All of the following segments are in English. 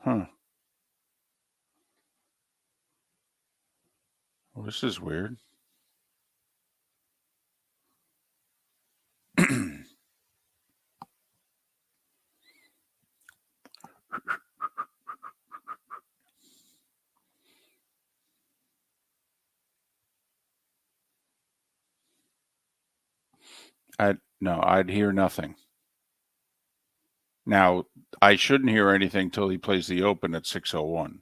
Huh. Well, this is weird. I'd hear nothing. Now, I shouldn't hear anything till he plays the open at 6:01.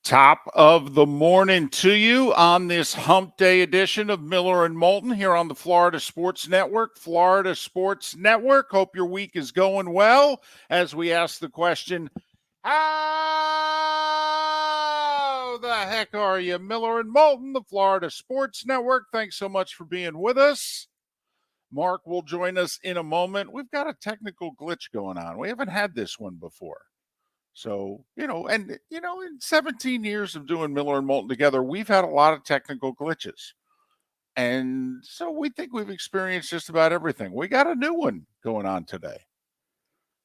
Top of the morning to you on this hump day edition of Miller and Moulton here on the Florida Sports Network. Florida Sports Network. Hope your week is going well as we ask the question, how the heck are you? Miller and Moulton, the Florida Sports Network. Thanks so much for being with us. Mark will join us in a moment. We've got a technical glitch going on. We haven't had this one before. So, in 17 years of doing Miller and Moulton together, we've had a lot of technical glitches. And so we think we've experienced just about everything. We got a new one going on today.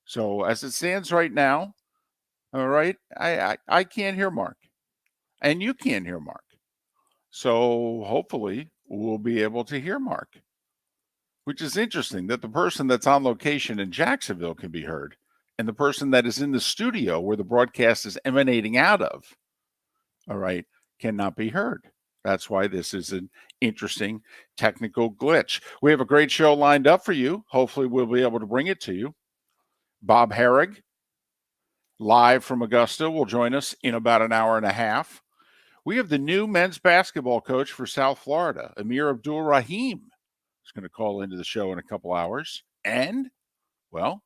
So as it stands right now, all right, I can't hear Mark. And you can't hear Mark. So hopefully we'll be able to hear Mark, which is interesting that the person that's on location in Jacksonville can be heard. And the person that is in the studio where the broadcast is emanating out of, all right, cannot be heard. That's why this is an interesting technical glitch. We have a great show lined up for you. Hopefully, we'll be able to bring it to you. Bob Harig, live from Augusta, will join us in about an hour and a half. We have the new men's basketball coach for South Florida, Amir Abdur-Rahim, is going to call into the show in a couple hours. And, well,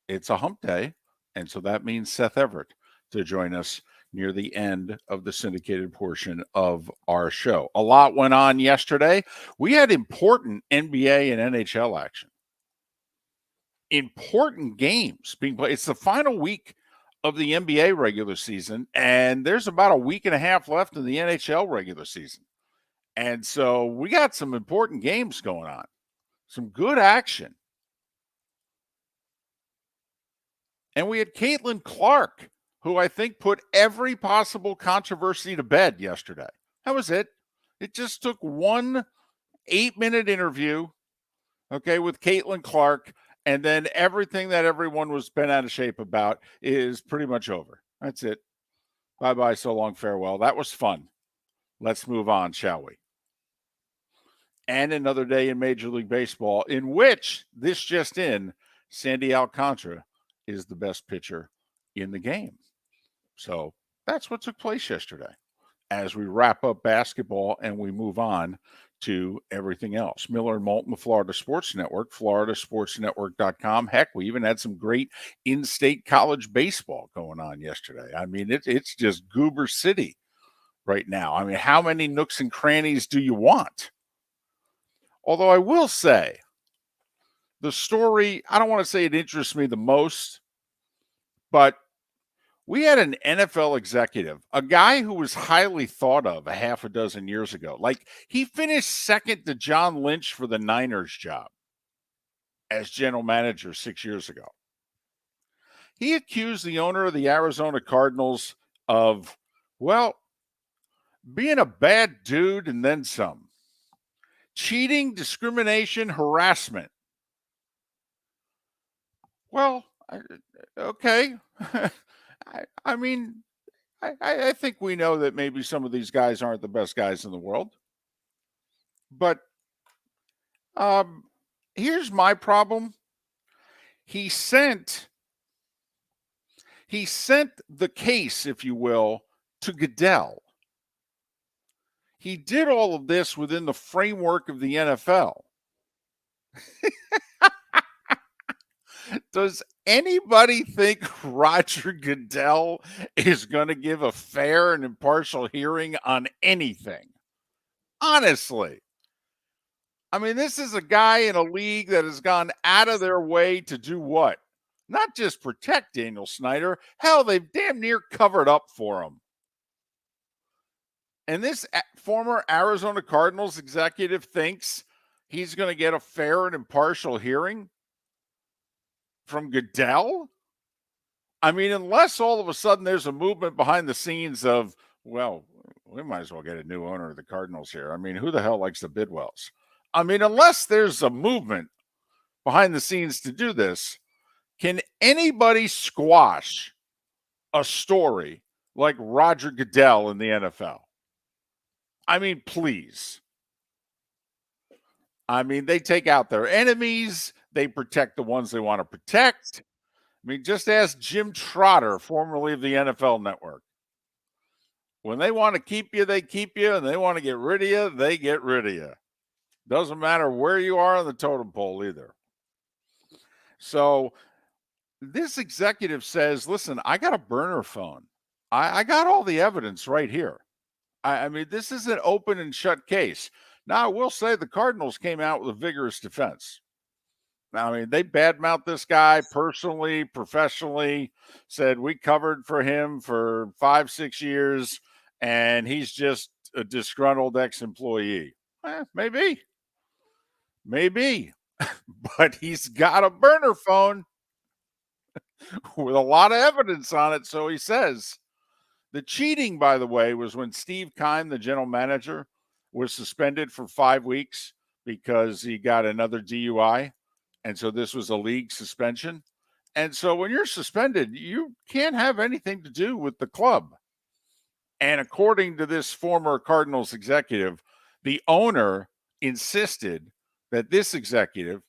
it's a hump day, and so that means Seth Everett to join us near the end of the syndicated portion of our show. A lot went on yesterday. We had important NBA and NHL action. Important games being played. It's the final week of the NBA regular season, and there's about a week and a half left in the NHL regular season. And so we got some important games going on, some good action. And we had Caitlin Clark, who I think put every possible controversy to bed yesterday. That was it. It just took one 8-minute interview, okay, with Caitlin Clark, and then everything that everyone was bent out of shape about is pretty much over. That's it. Bye-bye, so long, farewell. That was fun. Let's move on, shall we? And another day in Major League Baseball in which, this just in, Sandy Alcantara is the best pitcher in the game. So that's what took place yesterday as we wrap up basketball and we move on to everything else. Miller and Moulton, the Florida Sports Network, floridasportsnetwork.com. Heck, we even had some great in-state college baseball going on yesterday. I mean, it's just Goober City right now. I mean, how many nooks and crannies do you want? Although I will say, the story, I don't want to say it interests me the most, but we had an NFL executive, a guy who was highly thought of a half a dozen years ago. Like, he finished second to John Lynch for the Niners job as general manager 6 years ago. He accused the owner of the Arizona Cardinals of, well, being a bad dude and then some. Cheating, discrimination, harassment. Well, okay. I mean, I think we know that maybe some of these guys aren't the best guys in the world, but um, here's my problem. He sent he sent the case, if you will, to Goodell. He did all of this within the framework of the NFL. Does anybody think Roger Goodell is going to give a fair and impartial hearing on anything? Honestly. I mean, this is a guy in a league that has gone out of their way to do what? Not just protect Daniel Snyder. Hell, they've damn near covered up for him. And this former Arizona Cardinals executive thinks he's going to get a fair and impartial hearing from Goodell? I mean, unless all of a sudden there's a movement behind the scenes of, well, we might as well get a new owner of the Cardinals here. I mean, who the hell likes the Bidwells? I mean, unless there's a movement behind the scenes to do this, can anybody squash a story like Roger Goodell in the NFL? I mean, please. I mean, they take out their enemies. They protect the ones they want to protect. I mean, just ask Jim Trotter, formerly of the NFL Network. When they want to keep you, they keep you. And they want to get rid of you, they get rid of you. Doesn't matter where you are on the totem pole either. So this executive says, listen, I got a burner phone. I got all the evidence right here. I mean, this is an open and shut case. Now, I will say the Cardinals came out with a vigorous defense. I mean, they badmouthed this guy personally, professionally, said we covered for him for 5-6 years, and he's just a disgruntled ex-employee. Maybe. But he's got a burner phone with a lot of evidence on it, so he says. The cheating, by the way, was when Steve Keim, the general manager, was suspended for 5 weeks because he got another DUI. And so this was a league suspension. And so when you're suspended, you can't have anything to do with the club. And according to this former Cardinals executive, the owner insisted that this executive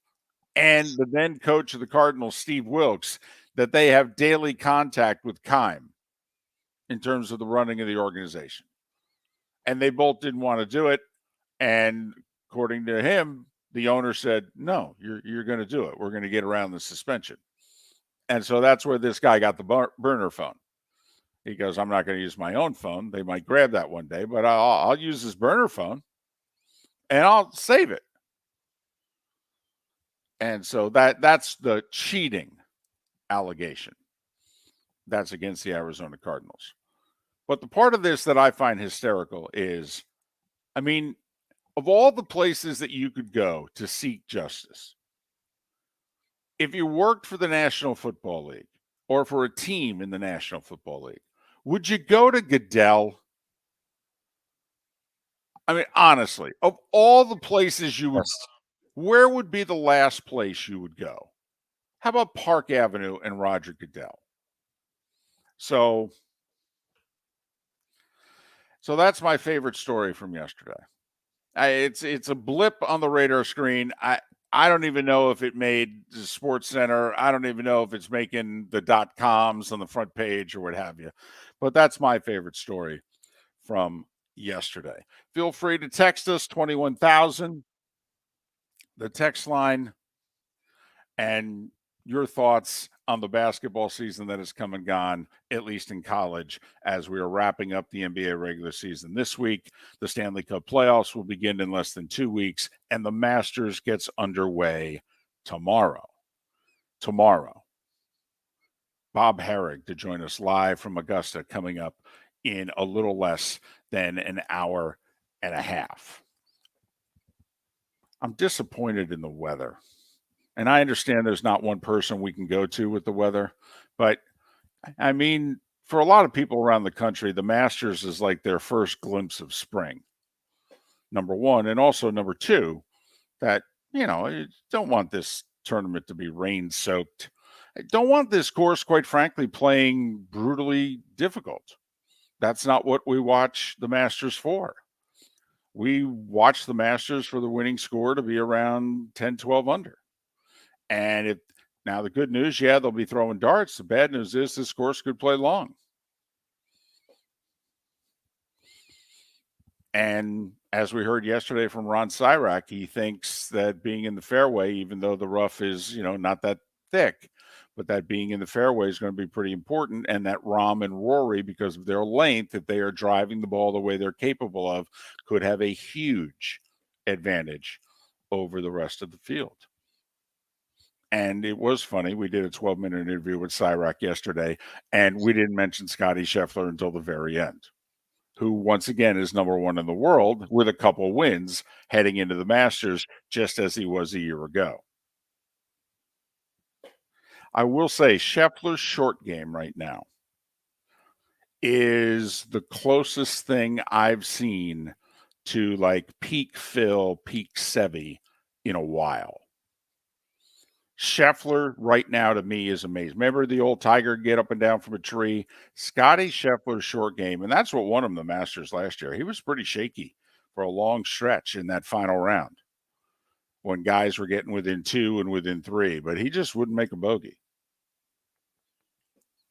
and the then coach of the Cardinals, Steve Wilkes, that they have daily contact with Keim in terms of the running of the organization. And they both didn't want to do it. And according to him, the owner said, no, you're going to do it. We're going to get around the suspension. And so that's where this guy got the burner phone. He goes, I'm not going to use my own phone. They might grab that one day, but I'll use his burner phone and I'll save it. And so that's the cheating allegation. That's against the Arizona Cardinals. But the part of this that I find hysterical is, I mean, of all the places that you could go to seek justice, if you worked for the National Football League or for a team in the National Football League, would you go to Goodell? I mean, honestly, of all the places you would, where would be the last place you would go? How about Park Avenue and Roger Goodell? So that's my favorite story from yesterday. It's a blip on the radar screen. I don't even know if it made the Sports Center. I don't even know if it's making the .coms on the front page or what have you. But that's my favorite story from yesterday. Feel free to text us 21,000, the text line, and your thoughts on the basketball season that has come and gone, at least in college, as we are wrapping up the NBA regular season this week. The Stanley Cup playoffs will begin in less than 2 weeks, and the Masters gets underway tomorrow. Bob Harig to join us live from Augusta, coming up in a little less than an hour and a half. I'm disappointed in the weather. And I understand there's not one person we can go to with the weather, but I mean, for a lot of people around the country, the Masters is like their first glimpse of spring, number one. And also number two, that, you don't want this tournament to be rain soaked. I don't want this course, quite frankly, playing brutally difficult. That's not what we watch the Masters for. We watch the Masters for the winning score to be around 10, 12 under. And now the good news, they'll be throwing darts. The bad news is this course could play long. And as we heard yesterday from Ron Syrak, he thinks that being in the fairway, even though the rough is, not that thick, but that being in the fairway is going to be pretty important. And that Rahm and Rory, because of their length, if they are driving the ball the way they're capable of, could have a huge advantage over the rest of the field. And it was funny. We did a 12-minute interview with Syrak yesterday, and we didn't mention Scottie Scheffler until the very end, who once again is number one in the world with a couple wins heading into the Masters, just as he was a year ago. I will say Scheffler's short game right now is the closest thing I've seen to like peak Phil, peak Seve in a while. Scheffler right now to me is amazing. Remember the old Tiger get up and down from a tree? Scottie Scheffler's short game, and that's what won him the Masters last year. He was pretty shaky for a long stretch in that final round when guys were getting within 2 and within 3, but he just wouldn't make a bogey.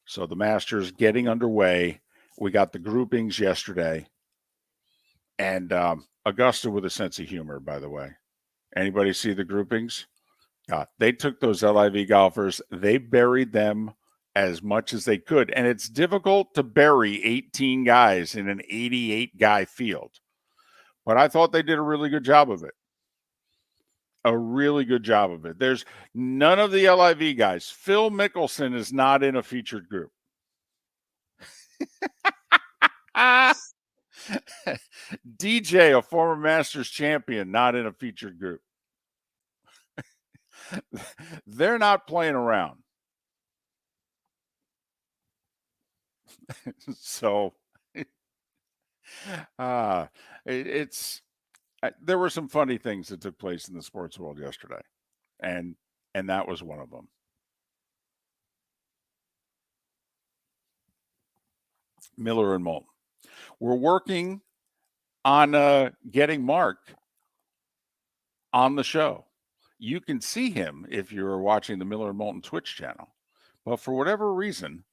So the Masters getting underway. We got the groupings yesterday, and Augusta with a sense of humor, by the way. Anybody see the groupings? They took those LIV golfers, they buried them as much as they could. And it's difficult to bury 18 guys in an 88-guy field. But I thought they did a really good job of it. There's none of the LIV guys. Phil Mickelson is not in a featured group. DJ, a former Masters champion, not in a featured group. They're not playing around. So there were some funny things that took place in the sports world yesterday, and that was one of them. Miller and Moulton. We're working on getting Mark on the show. You can see him if you're watching the Miller and Moulton Twitch channel, but for whatever reason,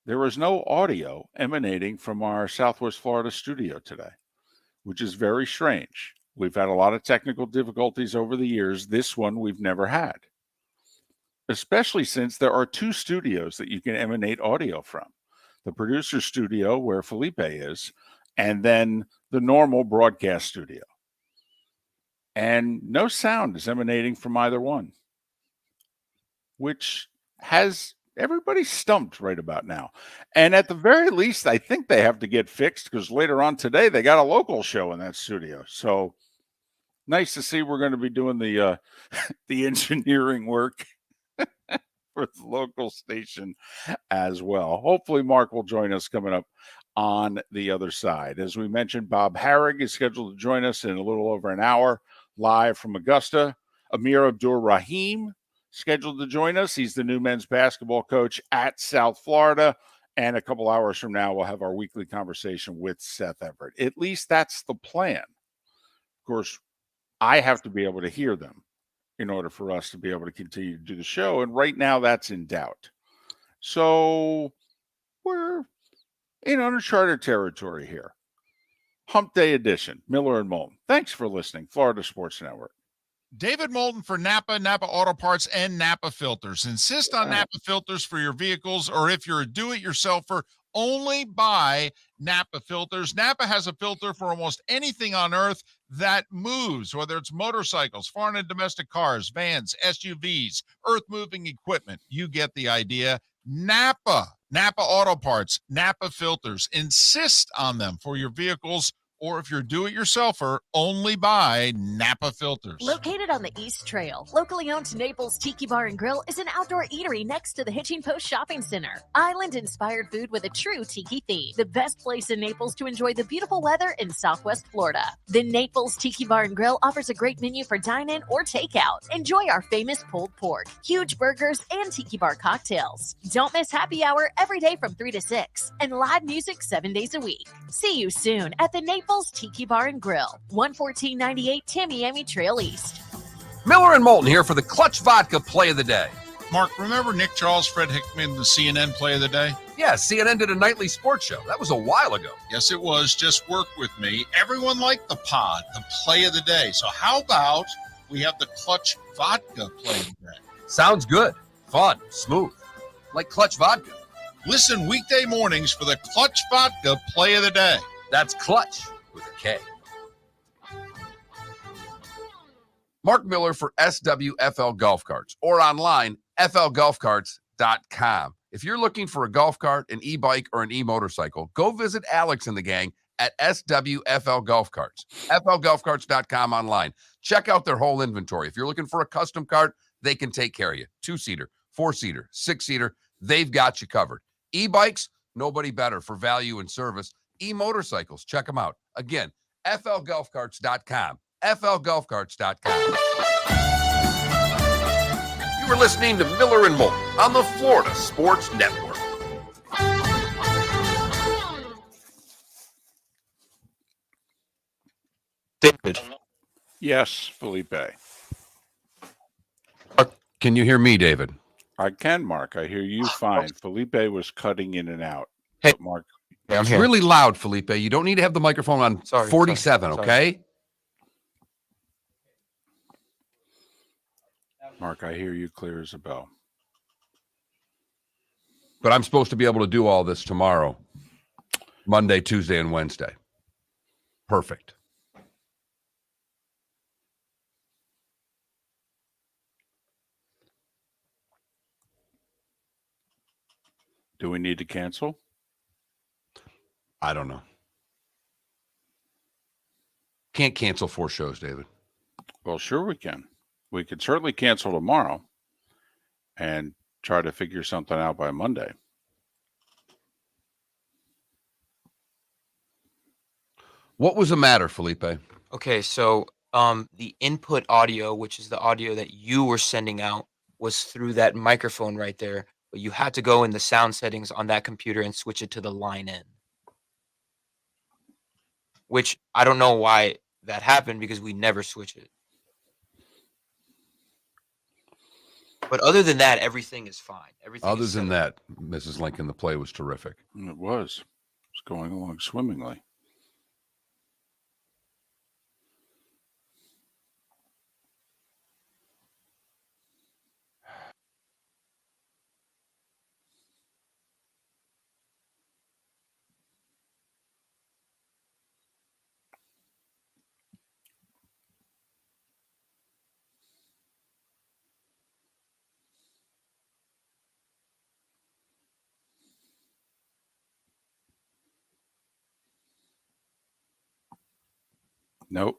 there is no audio emanating from our Southwest Florida studio today, which is very strange. We've had a lot of technical difficulties over the years. This one we've never had, especially since there are 2 studios that you can emanate audio from. The producer studio where Felipe is, and then the normal broadcast studio. And no sound is emanating from either one, which has everybody stumped right about now. And at the very least, I think they have to get fixed because later on today, they got a local show in that studio. So nice to see we're going to be doing the engineering work for the local station as well. Hopefully Mark will join us coming up on the other side. As we mentioned, Bob Harig is scheduled to join us in a little over an hour live from Augusta. Amir Abdur-Rahim scheduled to join us. He's the new men's basketball coach at South Florida. And a couple hours from now, we'll have our weekly conversation with Seth Everett. At least that's the plan. Of course, I have to be able to hear them in order for us to be able to continue to do the show. And right now that's in doubt. So we're in uncharted territory here. Hump Day edition, Miller and Moulton. Thanks for listening. Florida Sports Network. David Moulton for Napa Auto Parts, and Napa Filters. Insist on Napa Filters for your vehicles, or if you're a do-it-yourselfer, only buy Napa Filters. Napa has a filter for almost anything on earth that moves, whether it's motorcycles, foreign and domestic cars, vans, SUVs, earth-moving equipment. You get the idea. Napa Auto Parts, Napa Filters. Insist on them for your vehicles Or if you're a do-it-yourselfer, only buy Napa filters. Located on the East Trail, locally owned Naples Tiki Bar and Grill is an outdoor eatery next to the Hitching Post Shopping Center. Island-inspired food with a true tiki theme. The best place in Naples to enjoy the beautiful weather in Southwest Florida. The Naples Tiki Bar and Grill offers a great menu for dine-in or takeout. Enjoy our famous pulled pork, huge burgers, and tiki bar cocktails. Don't miss happy hour every day from 3 to 6 and live music 7 days a week. See you soon at the Naples Tiki Bar and Grill, 11498 Tamiami Trail East. Miller and Moulton here for the Clutch Vodka Play of the Day. Mark, remember Nick Charles, Fred Hickman, the CNN Play of the Day? Yeah, CNN did a nightly sports show. That was a while ago. Yes, it was. Just work with me. Everyone liked the pod, the Play of the Day. So how about we have the Clutch Vodka Play of the Day? Sounds good. Fun. Smooth. Like Clutch Vodka. Listen weekday mornings for the Clutch Vodka Play of the Day. That's Clutch with a K. Mark Miller for SWFL Golf Carts or online, flgolfcarts.com. If you're looking for a golf cart, an e-bike, or an e-motorcycle, go visit Alex and the gang at SWFL Golf Carts. flgolfcarts.com online. Check out their whole inventory. If you're looking for a custom cart, they can take care of you. 2-seater, 4-seater, 6-seater, they've got you covered. E-bikes, nobody better for value and service. E-motorcycles, check them out. Again, flgolfcarts.com. flgolfcarts.com. You were listening to Miller and Moulton on the Florida Sports Network. David. Yes, Felipe. Can you hear me, David? I can, Mark. I hear you fine. Felipe was cutting in and out. Hey, but Mark. I'm It's here. really loud, Felipe. You don't need to have the microphone on 47, sorry. okay? Mark, I hear you clear as a bell. But I'm supposed to be able to do all this tomorrow, Monday, Tuesday, and Wednesday. Perfect. Do we need to cancel? I don't know. Can't cancel 4 shows, David. Well, sure we can. We could certainly cancel tomorrow and try to figure something out by Monday. What was the matter, Felipe? Okay, so the input audio, which is the audio that you were sending out, was through that microphone right there, but you had to go in the sound settings on that computer and switch it to the line in. Which I don't know why that happened because we never switch it. But other than that, everything is fine. Everything. Other is than set up. that, Mrs. Lincoln, the play was terrific. It was. It's going along swimmingly. Nope.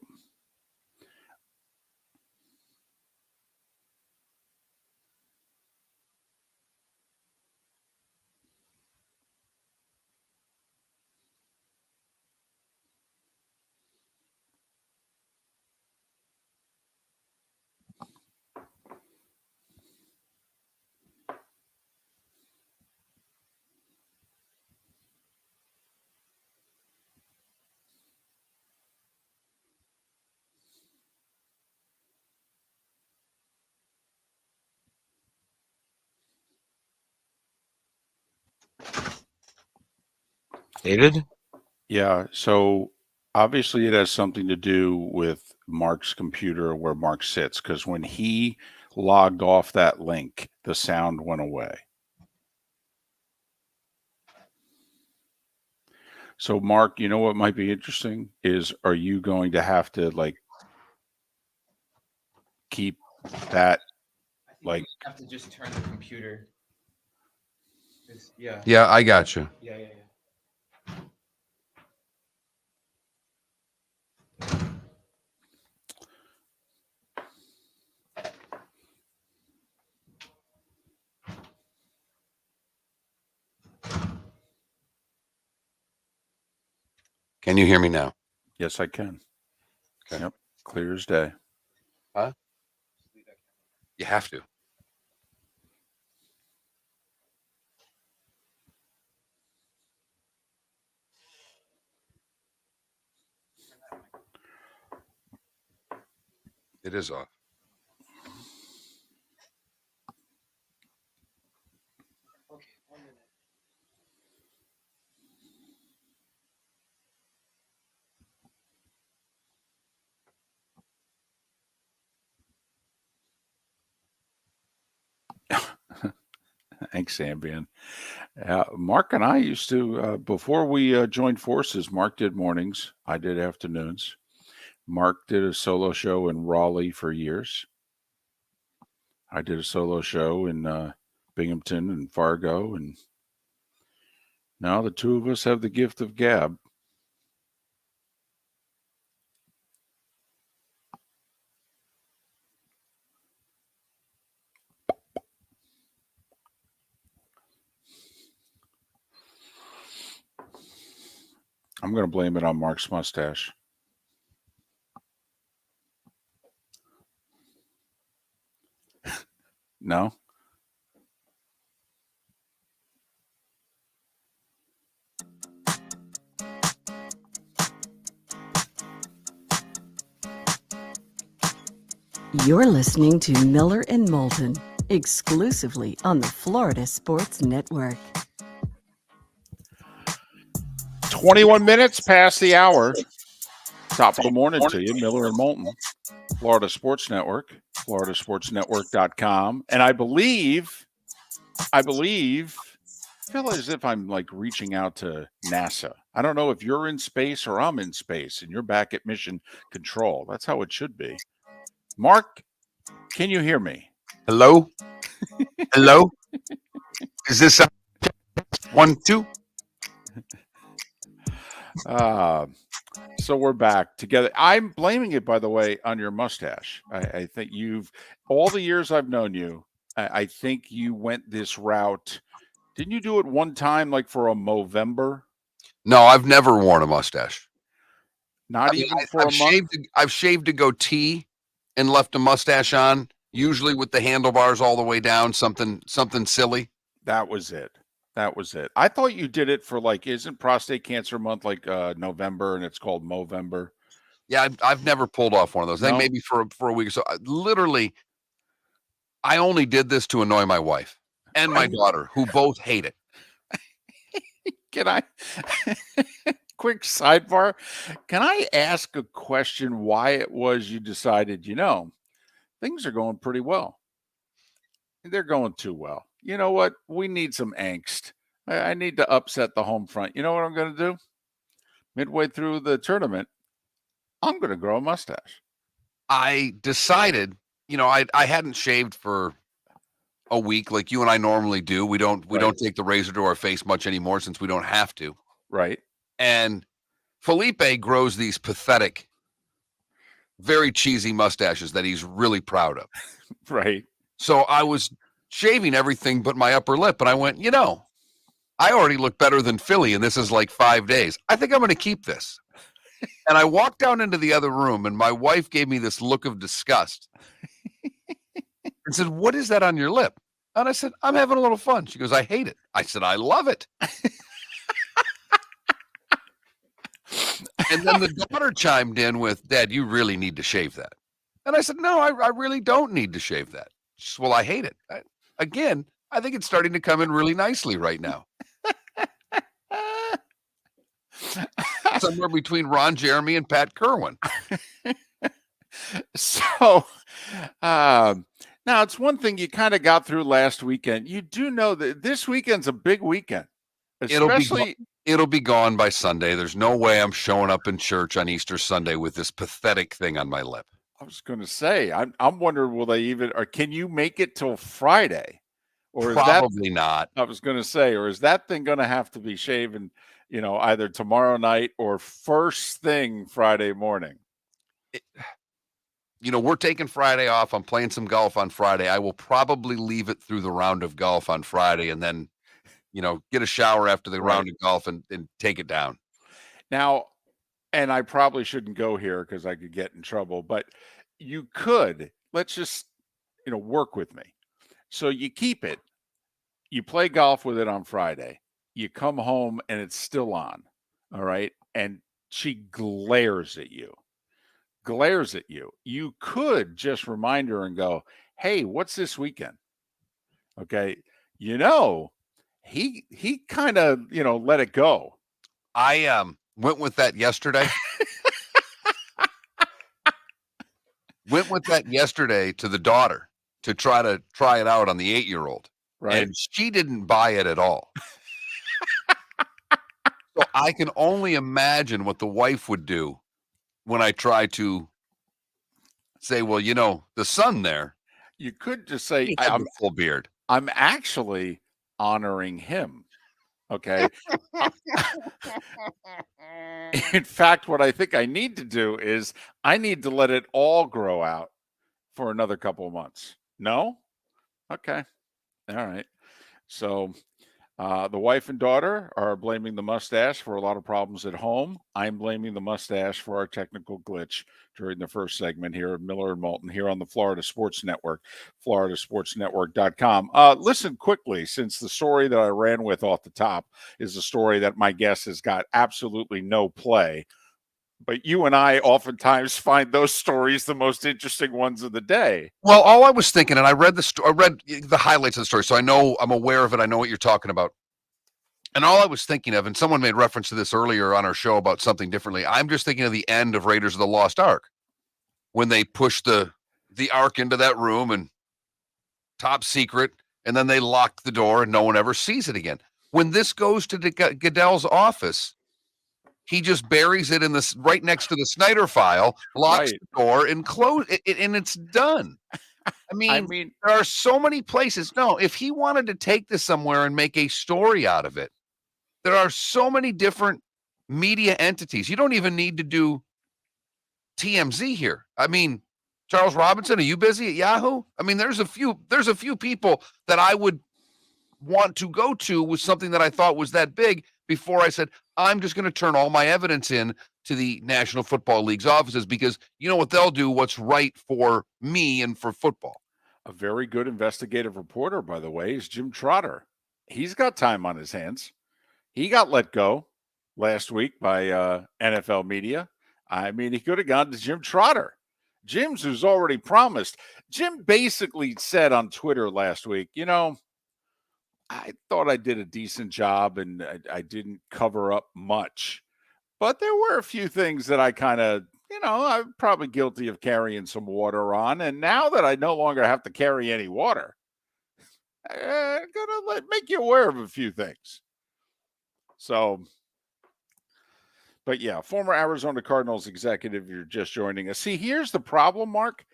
David? Yeah. So obviously it has something to do with Mark's computer where Mark sits, because when he logged off that link, the sound went away. So Mark, you know what might be interesting is, are you going to have to keep that You have to just turn the computer. Yeah, I got you. Yeah. Can you hear me now? Yes, I can. Okay. Yep. Clear as day. You have to. It is off. Okay, 1 minute. Thanks, Ambien. Mark and I used to, before we joined forces, Mark did mornings. I did afternoons. Mark did a solo show in Raleigh for years. I did a solo show in Binghamton and Fargo. And now the two of us have the gift of gab. I'm going to blame it on Mark's mustache. No? You're listening to Miller and Moulton, exclusively on the Florida Sports Network. 21 minutes past the hour. Top of the morning to you, Miller and Moulton, Florida Sports Network, floridasportsnetwork.com. And I feel as if I'm like reaching out to NASA. I don't know if you're in space or I'm in space and you're back at mission control. That's how it should be. Mark, can you hear me? Hello? Hello? Is this 1, 2? So we're back together. I'm blaming it, by the way, on your mustache. I think all the years I've known you, I think you went this route. Didn't you do it one time, like for a Movember? No, I've never worn a mustache. Not even for a month? I've shaved a goatee and left a mustache on, usually with the handlebars all the way down, something silly. That was it. I thought you did it for isn't prostate cancer month November and it's called Movember? Yeah, I've never pulled off one of those. No? I think maybe for a week or so. I only did this to annoy my wife and my daughter, who both hate it. Can I quick sidebar? Can I ask a question why it was you decided, things are going pretty well? They're going too well. You know what? We need some angst. I need to upset the home front. You know what I'm going to do? Midway through the tournament, I'm going to grow a mustache. I decided, I hadn't shaved for a week like you and I normally do. We don't take the razor to our face much anymore since we don't have to. Right. And Felipe grows these pathetic, very cheesy mustaches that he's really proud of. Right. So I was shaving everything but my upper lip, and I went, I already look better than Philly, and this is like 5 days. I think I'm going to keep this. And I walked down into the other room, and my wife gave me this look of disgust and said, "What is that on your lip?" And I said, "I'm having a little fun." She goes, "I hate it." I said, "I love it." And then the daughter chimed in with, "Dad, you really need to shave that." And I said, "No, I really don't need to shave that." She said, "Well, I hate it." Again, I think it's starting to come in really nicely right now. Somewhere between Ron Jeremy and Pat Kerwin. So, now it's one thing you kind of got through last weekend. You do know that this weekend's a big weekend, especially. It'll be gone by Sunday. There's no way I'm showing up in church on Easter Sunday with this pathetic thing on my lip. I was going to say, I'm wondering, will they even, or can you make it till Friday? Or Probably not. I was going to say, or is that thing going to have to be shaven, either tomorrow night or first thing Friday morning? We're taking Friday off. I'm playing some golf on Friday. I will probably leave it through the round of golf on Friday and then, get a shower after the round of golf and take it down. Now, and I probably shouldn't go here because I could get in trouble, but you could, let's just, work with me. So you keep it, you play golf with it on Friday, you come home and it's still on. All right. And she glares at you. You could just remind her and go, hey, what's this weekend? Okay. He kind of, let it go. I went with that yesterday. Went with that yesterday to the daughter to try it out on the 8-year-old. Right. And she didn't buy it at all. So I can only imagine what the wife would do when I try to say, well, the son there, You could just say, he had the full beard. I'm actually honoring him. Okay. In fact, what I think I need to do is I need to let it all grow out for another couple of months. No? Okay. All right. So the wife and daughter are blaming the mustache for a lot of problems at home. I'm blaming the mustache for our technical glitch during the first segment here of Miller and Moulton here on the Florida Sports Network, floridasportsnetwork.com. Listen quickly, since the story that I ran with off the top is a story that my guess has got absolutely no play. But you and I oftentimes find those stories the most interesting ones of the day. Well, all I was thinking, and I read the highlights of the story, so I'm aware of it. I know what you're talking about. And all I was thinking of, and someone made reference to this earlier on our show about something differently. I'm just thinking of the end of Raiders of the Lost Ark, when they push the Ark into that room and top secret, and then they lock the door and no one ever sees it again. When this goes to Goodell's office, he just buries it in this right next to the Snyder file, locks the door, and close it, and it's done. I mean, there are so many places. No, if he wanted to take this somewhere and make a story out of it, there are so many different media entities. You don't even need to do TMZ here. I mean, Charles Robinson, are you busy at Yahoo? I mean, there's a few people that I would want to go to with something that I thought was that big before I said, I'm just going to turn all my evidence in to the National Football League's offices, because you know what they'll do, what's right for me and for football. A very good investigative reporter, by the way, is Jim Trotter. He's got time on his hands. He got let go last week by NFL media. I mean, he could have gone to Jim Trotter. Jim's who's already promised. Jim basically said on Twitter last week, I thought I did a decent job and I didn't cover up much. But there were a few things that I kind of, I'm probably guilty of carrying some water on. And now that I no longer have to carry any water, I'm going to make you aware of a few things. So, but yeah, former Arizona Cardinals executive, you're just joining us. See, here's the problem, Mark.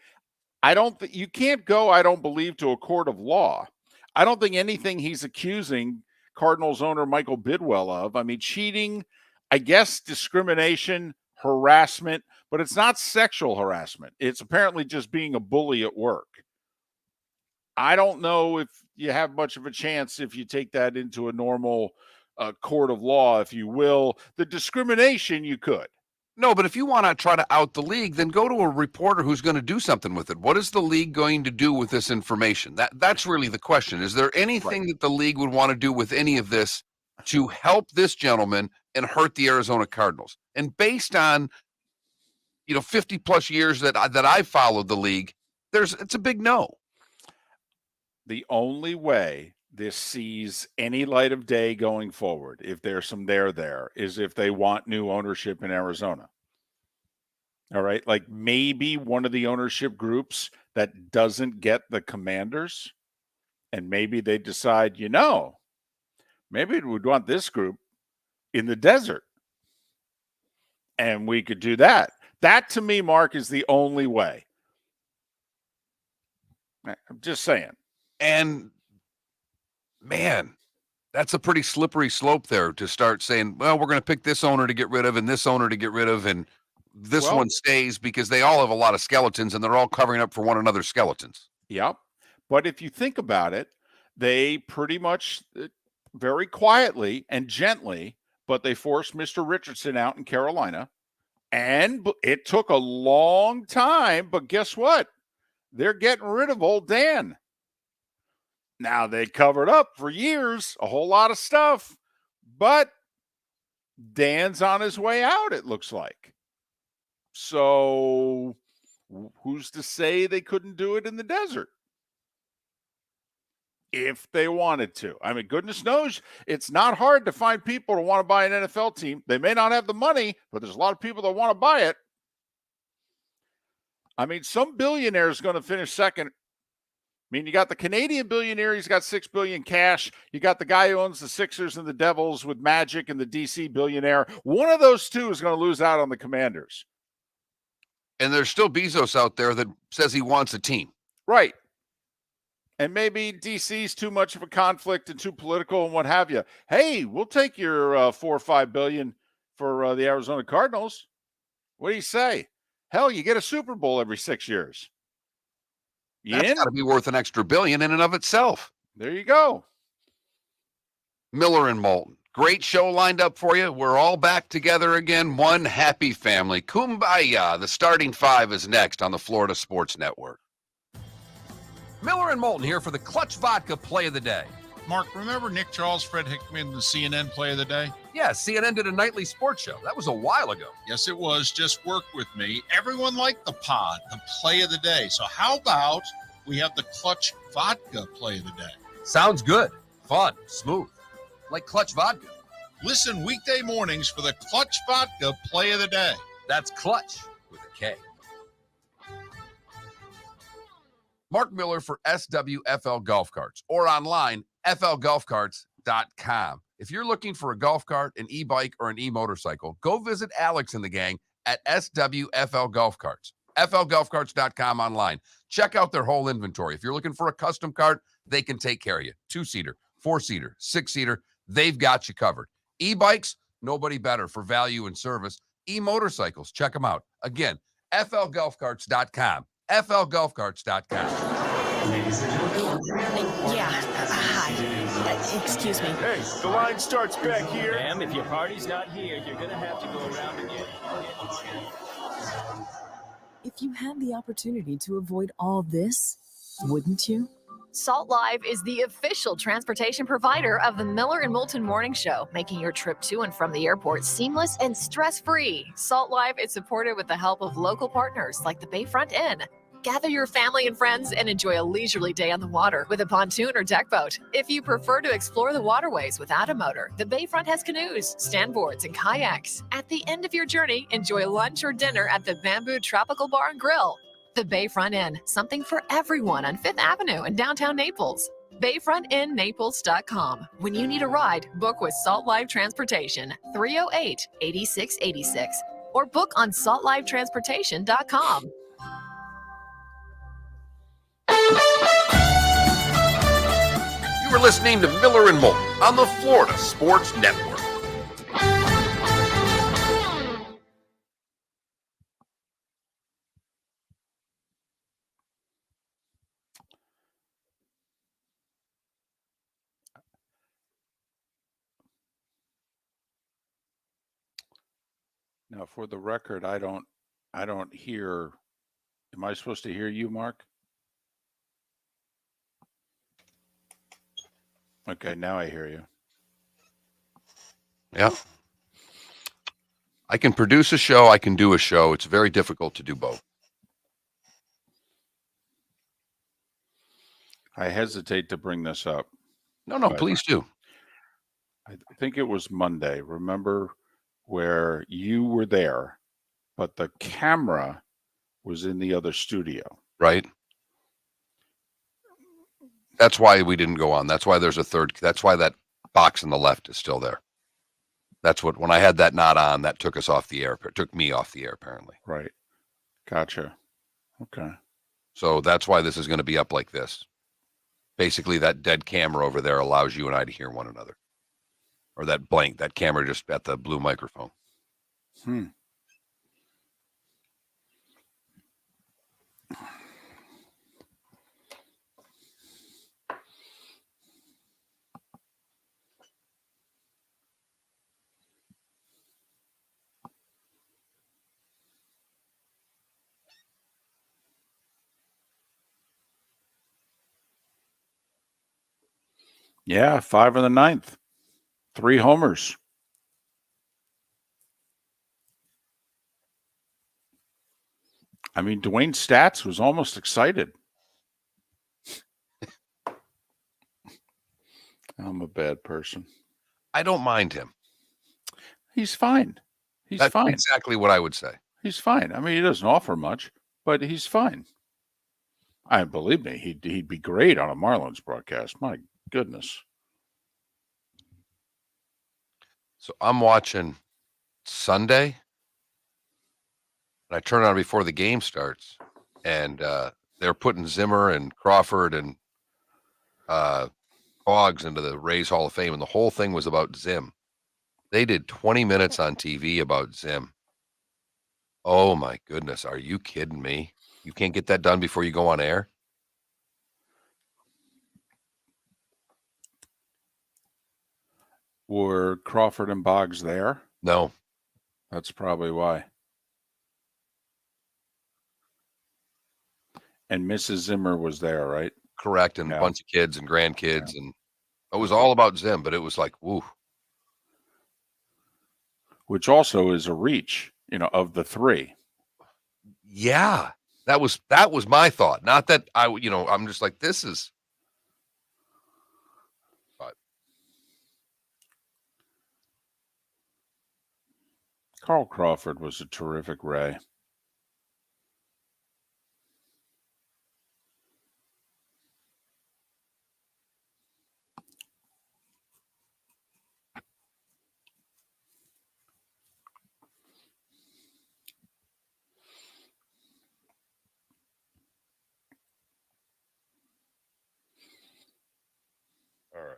You can't go, I don't believe, to a court of law. I don't think anything he's accusing Cardinals owner Michael Bidwell of. I mean, cheating, I guess discrimination, harassment, but it's not sexual harassment. It's apparently just being a bully at work. I don't know if you have much of a chance if you take that into a normal court of law, if you will. The discrimination, you could. No, but if you want to try to out the league, then go to a reporter who's going to do something with it. What is the league going to do with this information? That's really the question. Is there anything that the league would want to do with any of this to help this gentleman and hurt the Arizona Cardinals? And based on 50 plus years that I've followed the league, it's a big no. The only way this sees any light of day going forward, if there's some there, is if they want new ownership in Arizona. All right. Like maybe one of the ownership groups that doesn't get the Commanders, and maybe they decide, maybe we'd want this group in the desert. And we could do that. That to me, Mark, is the only way. I'm just saying. And man, that's a pretty slippery slope there to start saying, well, we're going to pick this owner to get rid of and this owner to get rid of, and this one stays, because they all have a lot of skeletons and they're all covering up for one another's skeletons. Yep. But if you think about it, they pretty much very quietly and gently, but they forced Mr. Richardson out in Carolina. And it took a long time, but guess what? They're getting rid of old Dan. Now, they covered up for years a whole lot of stuff, but Dan's on his way out, it looks like. So who's to say they couldn't do it in the desert? If they wanted to. I mean, goodness knows, it's not hard to find people to want to buy an NFL team. They may not have the money, but there's a lot of people that want to buy it. I mean, some billionaire is going to finish second. I mean, you got the Canadian billionaire, he's got $6 billion cash. You got the guy who owns the Sixers and the Devils with Magic and the DC billionaire. One of those two is going to lose out on the Commanders. And there's still Bezos out there that says he wants a team. Right. And maybe DC's too much of a conflict and too political and what have you. Hey, we'll take your $4 or $5 billion for the Arizona Cardinals. What do you say? Hell, you get a Super Bowl every 6 years. That's got to be worth an extra $1 billion in and of itself. There you go. Miller and Moulton. Great show lined up for you. We're all back together again. One happy family. Kumbaya. The starting five is next on the Florida Sports Network. Miller and Moulton here for the Clutch Vodka Play of the Day. Mark, remember Nick Charles, Fred Hickman, the CNN Play of the Day? Yeah, CNN did a nightly sports show. That was a while ago. Yes, it was. Just work with me. Everyone liked the pod, the Play of the Day. So how about we have the Clutch Vodka Play of the Day? Sounds good. Fun. Smooth. Like Clutch Vodka. Listen weekday mornings for the Clutch Vodka Play of the Day. That's Clutch with a K. Mark Miller for SWFL Golf Carts or online, flgolfcarts.com. If you're looking for a golf cart, an e-bike, or an e-motorcycle, go visit Alex and the gang at SWFL Golf Carts. flgolfcarts.com online. Check out their whole inventory. If you're looking for a custom cart, they can take care of you. 2-seater, 4-seater, 6-seater, they've got you covered. E-bikes, nobody better for value and service. E-motorcycles, check them out. Again, flgolfcarts.com. flgolfcarts.com. Ladies and gentlemen. Hi. Excuse me. Hey, the line starts back here. Ma'am, if your party's not here, you're gonna have to go around again. If you had the opportunity to avoid all this, wouldn't you? Salt Live is the official transportation provider of the Miller and Moulton Morning Show, making your trip to and from the airport seamless and stress-free. Salt Live is supported with the help of local partners like the Bayfront Inn. Gather your family and friends and enjoy a leisurely day on the water with a pontoon or deck boat. If you prefer to explore the waterways without a motor, the Bayfront has canoes, standboards, and kayaks. At the end of your journey, enjoy lunch or dinner at the Bamboo Tropical Bar and Grill. The Bayfront Inn, something for everyone on 5th Avenue in downtown Naples. BayfrontInNaples.com. When you need a ride, book with Salt Live Transportation, 308-8686, or book on saltlivetransportation.com. You were listening to Miller and Moulton on the Florida Sports Network. Now, for the record, I don't hear. Am I supposed to hear you, Mark? Okay, now I hear you. Yeah. I can produce a show. I can do a show. It's very difficult to do both. I hesitate to bring this up. No, please do. I think it was Monday. Remember where you were there, but the camera was in the other studio. Right. That's why we didn't go on. That's why there's a third. That's why that box on the left is still there. That's what, when I had that not on, that took us off the air. Took me off the air, apparently. Right. Gotcha. Okay. So that's why this is going to be up like this. Basically, that dead camera over there allows you and I to hear one another. Or that blank, that camera just at the blue microphone. Yeah, 5 in the ninth. 3 homers. I mean, Dwayne Stats was almost excited. I'm a bad person. I don't mind him. He's fine. That's fine. Exactly what I would say. He's fine. I mean, he doesn't offer much, but he's fine. I believe me, he'd be great on a Marlins broadcast. My goodness. So I'm watching Sunday, and I turn on before the game starts, and they're putting Zimmer and Crawford and Boggs into the Rays Hall of Fame, and the whole thing was about Zim. They did 20 minutes on TV about Zim. Oh my goodness, are you kidding me? You can't get that done before you go on air? Were Crawford and Boggs there? No. That's probably why. And Mrs. Zimmer was there, right? Correct, and a bunch of kids and grandkids, and it was all about Zim, but it was like, woo. Which also is a reach, of the 3. Yeah, that was my thought. Not that I'm just like, this is. But Carl Crawford was a terrific Ray. all right.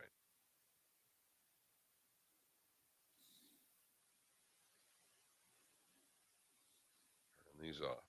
Turn these off.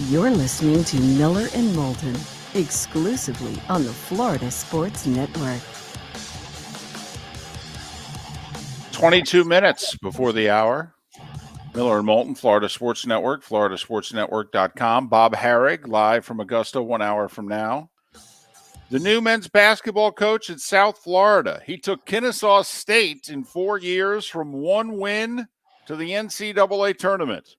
You're listening to Miller and Moulton, exclusively on the Florida Sports Network. 22 minutes before the hour. Miller and Moulton, Florida Sports Network, floridasportsnetwork.com. Bob Harig, live from Augusta 1 hour from now. The new men's basketball coach at South Florida. He took Kennesaw State in 4 years from 1 win to the NCAA tournament.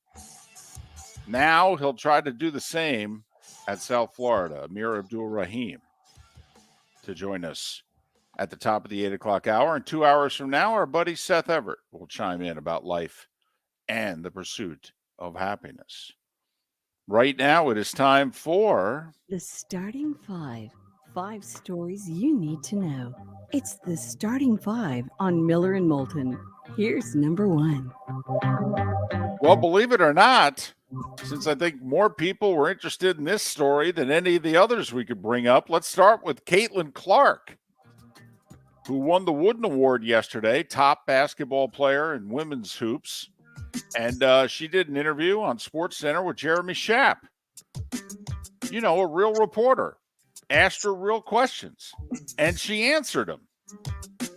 Now he'll try to do the same at South Florida. Amir Abdur-Rahim to join us at the top of the 8 o'clock hour. And 2 hours from now, our buddy Seth Everett will chime in about life and the pursuit of happiness. Right now, it is time for The Starting Five. 5 stories you need to know. It's the Starting Five on Miller and Moulton. Here's number 1. Well, believe it or not, since I think more people were interested in this story than any of the others we could bring up, let's start with Caitlin Clark, who won the Wooden Award yesterday, top basketball player in women's hoops. And she did an interview on SportsCenter with Jeremy Schaap. A real reporter. Asked her real questions, and she answered them.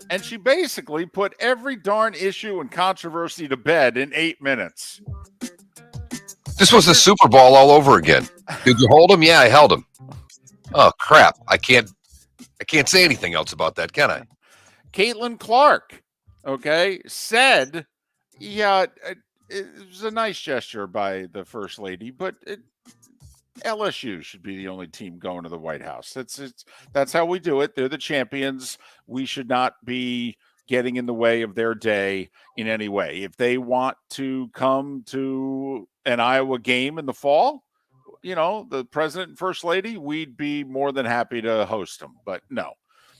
And she basically put every darn issue and controversy to bed in 8 minutes. This was the Super Bowl all over again. Did you hold him? Yeah, I held him. Oh, crap. I can't. I can't say anything else about that, can I? Caitlin Clark, okay, said, yeah, it was a nice gesture by the First Lady, but LSU should be the only team going to the White House. That's how we do it. They're the champions. We should not be getting in the way of their day in any way. If they want to come to an Iowa game in the fall, the president and First Lady, we'd be more than happy to host them. But no,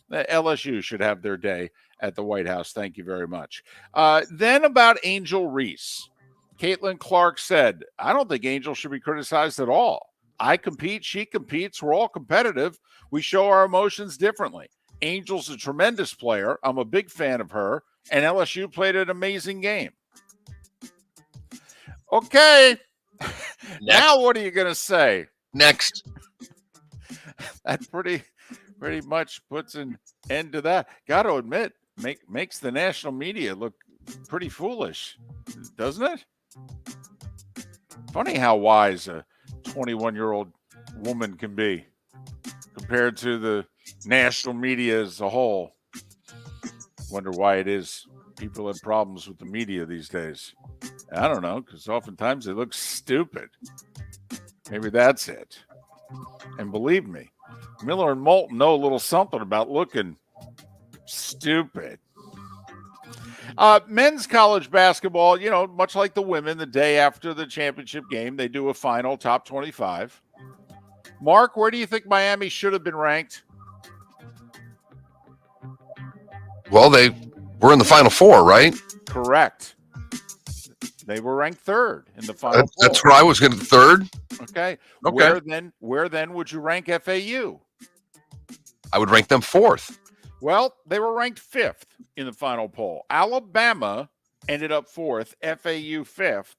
the LSU should have their day at the White House. Thank you very much. Then about Angel Reese, Caitlin Clark said, I don't think Angel should be criticized at all. I compete, she competes, we're all competitive. We show our emotions differently. Angel's a tremendous player. I'm a big fan of her, and LSU played an amazing game. Okay. Now what are you going to say? Next. That pretty much puts an end to that. Got to admit, makes the national media look pretty foolish, doesn't it? Funny how wise a 21-year-old woman can be compared to the national media as a whole. Wonder why it is people have problems with the media these days. I don't know, because oftentimes they look stupid. Maybe that's it. And believe me, Miller and Moulton know a little something about looking stupid. Men's college basketball, much like the women, the day after the championship game, they do a final top 25. Mark, where do you think Miami should have been ranked? Well, they were in the Final Four, right? Correct. They were ranked third in the Final Four. That's where I was going to third. Okay. Okay. Where then would you rank FAU? I would rank them fourth. Well, they were ranked fifth in the final poll. Alabama ended up fourth, FAU fifth.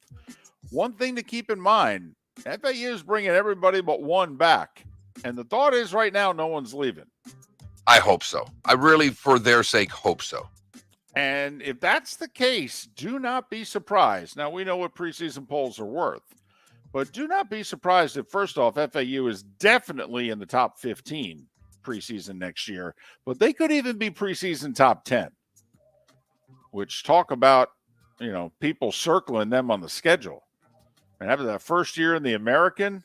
One thing to keep in mind, FAU is bringing everybody but one back. And the thought is right now, no one's leaving. I hope so. I really, for their sake, hope so. And if that's the case, do not be surprised. Now, we know what preseason polls are worth, but do not be surprised if, first off, FAU is definitely in the top 15 preseason next year, but they could even be preseason top 10, which talk about, people circling them on the schedule. And after that first year in the American,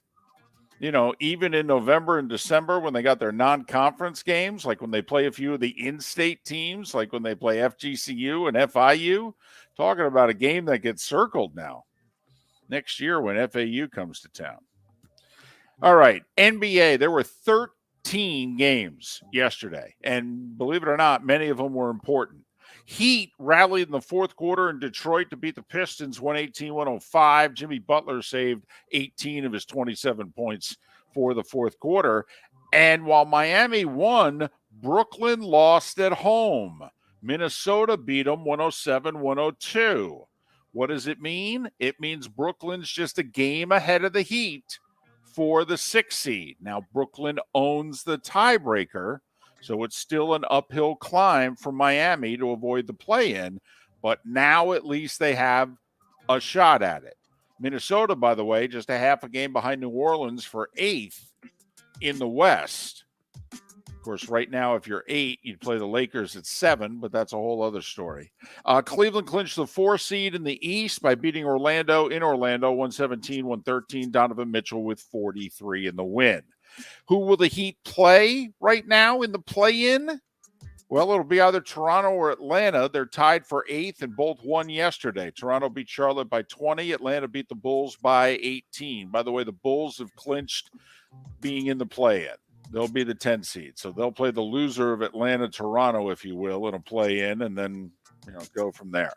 even in November and December when they got their non-conference games, like when they play a few of the in-state teams, like when they play FGCU and FIU, talking about a game that gets circled now next year when FAU comes to town. All right, NBA, there were 13 games yesterday, and believe it or not, many of them were important. Heat rallied in the fourth quarter in Detroit to beat the Pistons 118-105. Jimmy Butler saved 18 of his 27 points for the fourth quarter. And while Miami won, Brooklyn lost at home. Minnesota beat them 107-102. What does it mean? It means Brooklyn's just a game ahead of the Heat for the 6th seed. Now, Brooklyn owns the tiebreaker, so it's still an uphill climb for Miami to avoid the play-in, but now at least they have a shot at it. Minnesota, by the way, just a half a game behind New Orleans for 8th in the West. Of course, right now, if you're 8, you'd play the Lakers at 7, but that's a whole other story. Cleveland clinched the 4 seed in the East by beating Orlando in Orlando, 117-113. Donovan Mitchell with 43 in the win. Who will the Heat play right now in the play-in? Well, it'll be either Toronto or Atlanta. They're tied for 8th and both won yesterday. Toronto beat Charlotte by 20. Atlanta beat the Bulls by 18. By the way, the Bulls have clinched being in the play-in. They'll be the 10 seed. So they'll play the loser of Atlanta-Toronto, if you will, in a play-in and then go from there.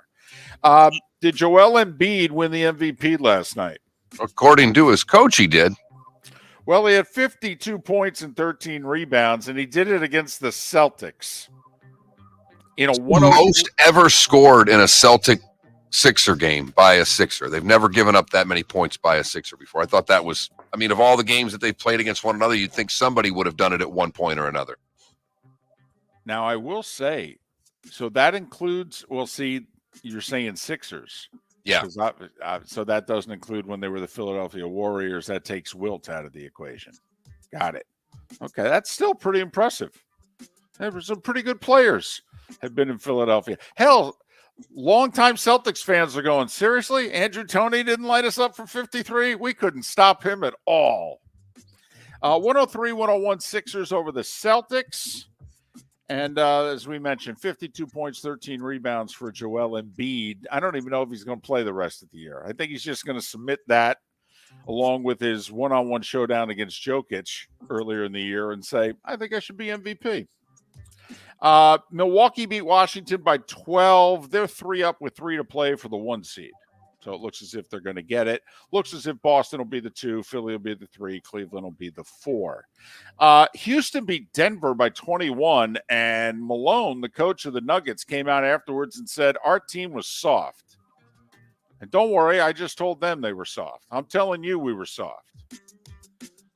Did Joel Embiid win the MVP last night? According to his coach, he did. Well, he had 52 points and 13 rebounds, and he did it against the Celtics. Most ever scored in a Celtic Sixer game by a Sixer. They've never given up that many points by a Sixer before. I thought that was, of all the games that they've played against one another, you'd think somebody would have done it at one point or another. Now, I will say, so that includes, you're saying Sixers. Yeah. So that doesn't include when they were the Philadelphia Warriors. That takes Wilt out of the equation. Got it. Okay, that's still pretty impressive. There were some pretty good players had been in Philadelphia. Hell, longtime Celtics fans are going, seriously? Andrew Toney didn't light us up for 53? We couldn't stop him at all. 103-101 Sixers over the Celtics. And as we mentioned, 52 points, 13 rebounds for Joel Embiid. I don't even know if he's going to play the rest of the year. I think he's just going to submit that along with his one-on-one showdown against Jokic earlier in the year and say, I think I should be MVP. Milwaukee beat Washington by 12. They're 3 up with 3 to play for the 1 seed. So it looks as if they're going to get it. Looks as if Boston will be the 2, Philly will be the 3, Cleveland will be the 4. Houston beat Denver by 21, and Malone, the coach of the Nuggets, came out afterwards and said, our team was soft. And don't worry, I just told them they were soft. I'm telling you we were soft.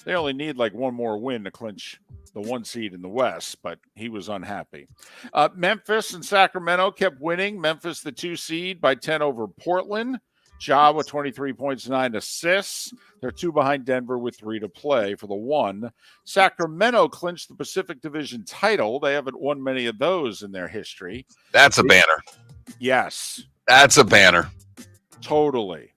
They only need like one more win to clinch the 1 seed in the West, but he was unhappy. Memphis and Sacramento kept winning. Memphis, the 2 seed, by 10 over Portland. Ja with 23 points, 9 assists. They're 2 behind Denver with 3 to play for the 1. Sacramento clinched the Pacific Division title. They haven't won many of those in their history. That's a banner. Yes. That's a banner. Totally.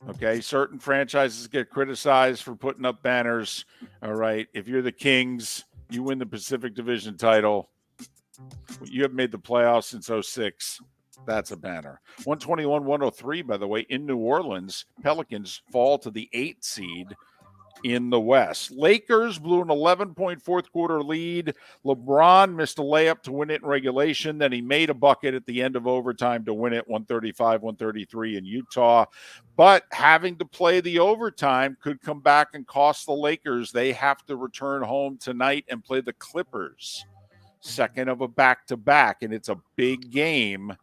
Okay, certain franchises get criticized for putting up banners. All right, if you're the Kings, you win the Pacific Division title. You haven't made the playoffs since 06. That's a banner. 121-103, by the way, in New Orleans. Pelicans fall to the 8th seed in the West. Lakers blew an 11-point fourth-quarter lead. LeBron missed a layup to win it in regulation. Then he made a bucket at the end of overtime to win it, 135-133 in Utah. But having to play the overtime could come back and cost the Lakers. They have to return home tonight and play the Clippers. Second of a back-to-back, and it's a big game.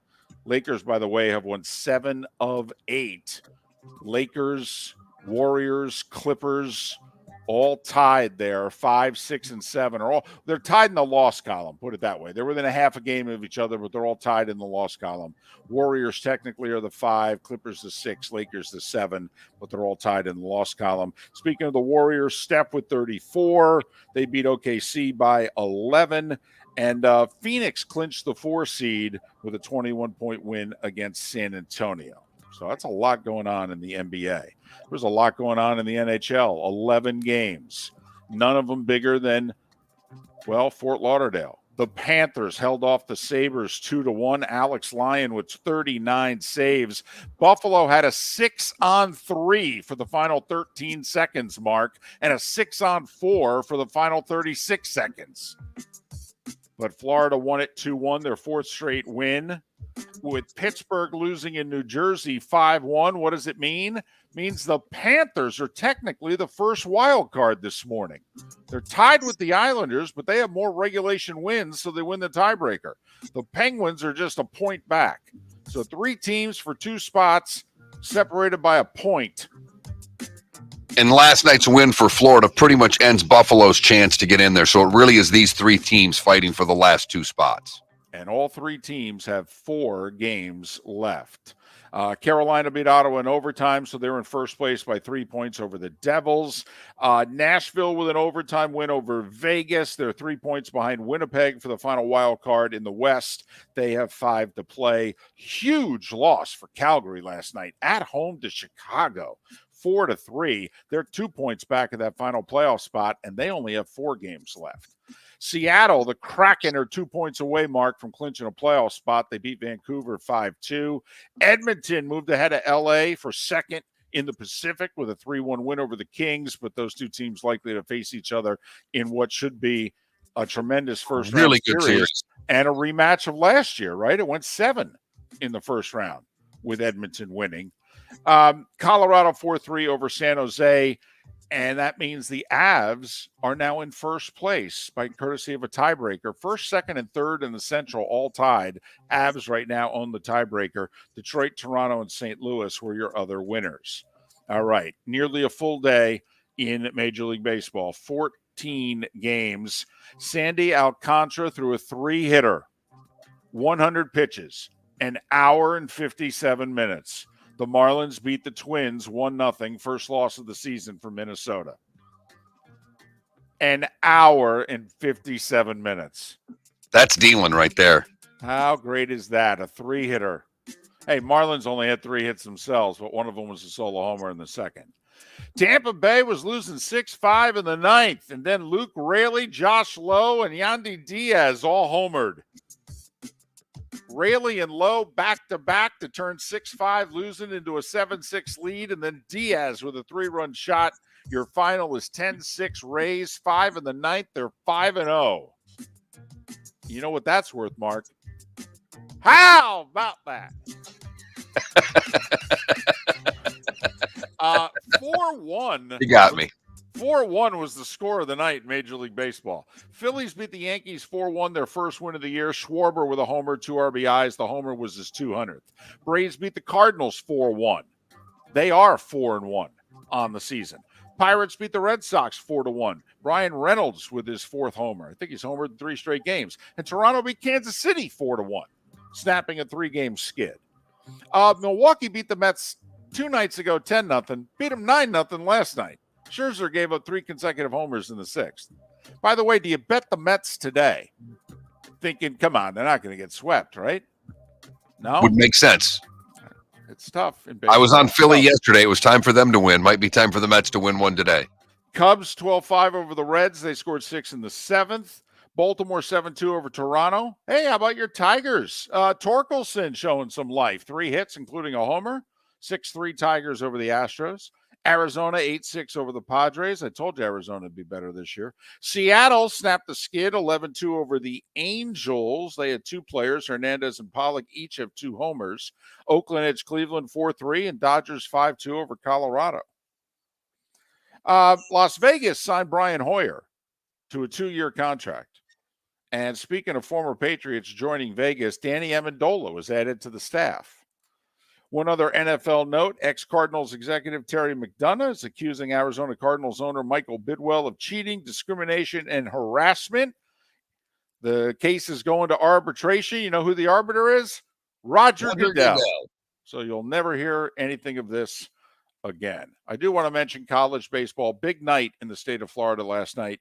Lakers, by the way, have won 7 of 8. Lakers, Warriors, Clippers, all tied there. 5, 6, and 7 are all. They're tied in the loss column. Put it that way. They're within a half a game of each other, but they're all tied in the loss column. Warriors technically are the 5, Clippers the 6, Lakers the 7, but they're all tied in the loss column. Speaking of the Warriors, Steph with 34. They beat OKC by 11. And Phoenix clinched the 4 seed with a 21-point win against San Antonio. So that's a lot going on in the NBA. There's a lot going on in the NHL. 11 games. None of them bigger than, well, Fort Lauderdale. The Panthers held off the Sabres 2-1. Alex Lyon with 39 saves. Buffalo had a 6-on-3 for the final 13 seconds mark and a 6-on-4 for the final 36 seconds. But Florida won it 2-1, their 4th straight win. With Pittsburgh losing in New Jersey 5-1, what does it mean? It means the Panthers are technically the first wild card this morning. They're tied with the Islanders, but they have more regulation wins, so they win the tiebreaker. The Penguins are just a point back. So 3 teams for 2 spots, separated by a point. And last night's win for Florida pretty much ends Buffalo's chance to get in there. So it really is these 3 teams fighting for the last 2 spots. And all 3 teams have 4 games left. Carolina beat Ottawa in overtime, so they're in first place by 3 points over the Devils. Nashville with an overtime win over Vegas. They're 3 points behind Winnipeg for the final wild card in the West. They have 5 to play. Huge loss for Calgary last night at home to Chicago. 4-3. They're 2 points back of that final playoff spot, and they only have 4 games left. Seattle, the Kraken, are 2 points away, Mark, from clinching a playoff spot. They beat Vancouver 5-2. Edmonton moved ahead of LA for second in the Pacific with a 3-1 win over the Kings, but those 2 teams likely to face each other in what should be a tremendous first round series and a rematch of last year, right? It went 7 in the first round with Edmonton winning. Colorado 4-3 over San Jose, and that means the Avs are now in first place by courtesy of a tiebreaker. First, second, and third in the Central all tied. Avs right now own the tiebreaker. Detroit, Toronto, and St. Louis were your other winners. All right, nearly a full day in Major League Baseball. 14 games. Sandy Alcantara threw a 3-hitter, 100 pitches, an hour and 57 minutes. The Marlins beat the Twins 1-0, first loss of the season for Minnesota. An hour and 57 minutes. That's dealing right there. How great is that? A 3-hitter. Hey, Marlins only had 3 hits themselves, but one of them was a solo homer in the second. Tampa Bay was losing 6-5 in the ninth, and then Luke Raley, Josh Lowe, and Yandy Diaz all homered. Raley and Lowe back-to-back to turn 6-5, losing into a 7-6 lead, and then Diaz with a 3-run shot. Your final is 10-6 Rays, 5 in the ninth. They're 5-0. You know what that's worth, Mark? How about that? 4-1. You got me. 4-1 was the score of the night in Major League Baseball. Phillies beat the Yankees 4-1, their first win of the year. Schwarber with a homer, 2 RBIs. The homer was his 200th. Braves beat the Cardinals 4-1. They are 4-1 on the season. Pirates beat the Red Sox 4-1. Brian Reynolds with his 4th homer. I think he's homered in 3 straight games. And Toronto beat Kansas City 4-1, snapping a 3-game skid. Milwaukee beat the Mets 2 nights ago 10-0. Beat them 9-0 last night. Scherzer gave up 3 consecutive homers in the 6th. By the way, do you bet the Mets today? Thinking, come on, they're not going to get swept, right? No? Would make sense. It's tough. In baseball. I was on Philly yesterday. It was time for them to win. Might be time for the Mets to win one today. Cubs 12-5 over the Reds. They scored 6 in the 7th. Baltimore 7-2 over Toronto. Hey, how about your Tigers? Torkelson showing some life. 3 hits, including a homer. 6-3 Tigers over the Astros. Arizona 8-6 over the Padres. I told you Arizona would be better this year. Seattle snapped the skid 11-2 over the Angels. They had 2 players, Hernandez and Pollock, each have 2 homers. Oakland edged Cleveland 4-3 and Dodgers 5-2 over Colorado. Las Vegas signed Brian Hoyer to a 2-year contract. And speaking of former Patriots joining Vegas, Danny Amendola was added to the staff. One other NFL note, ex-Cardinals executive Terry McDonough is accusing Arizona Cardinals owner Michael Bidwell of cheating, discrimination, and harassment. The case is going to arbitration. You know who the arbiter is? Roger Goodell. So you'll never hear anything of this again. I do want to mention college baseball. Big night in the state of Florida last night.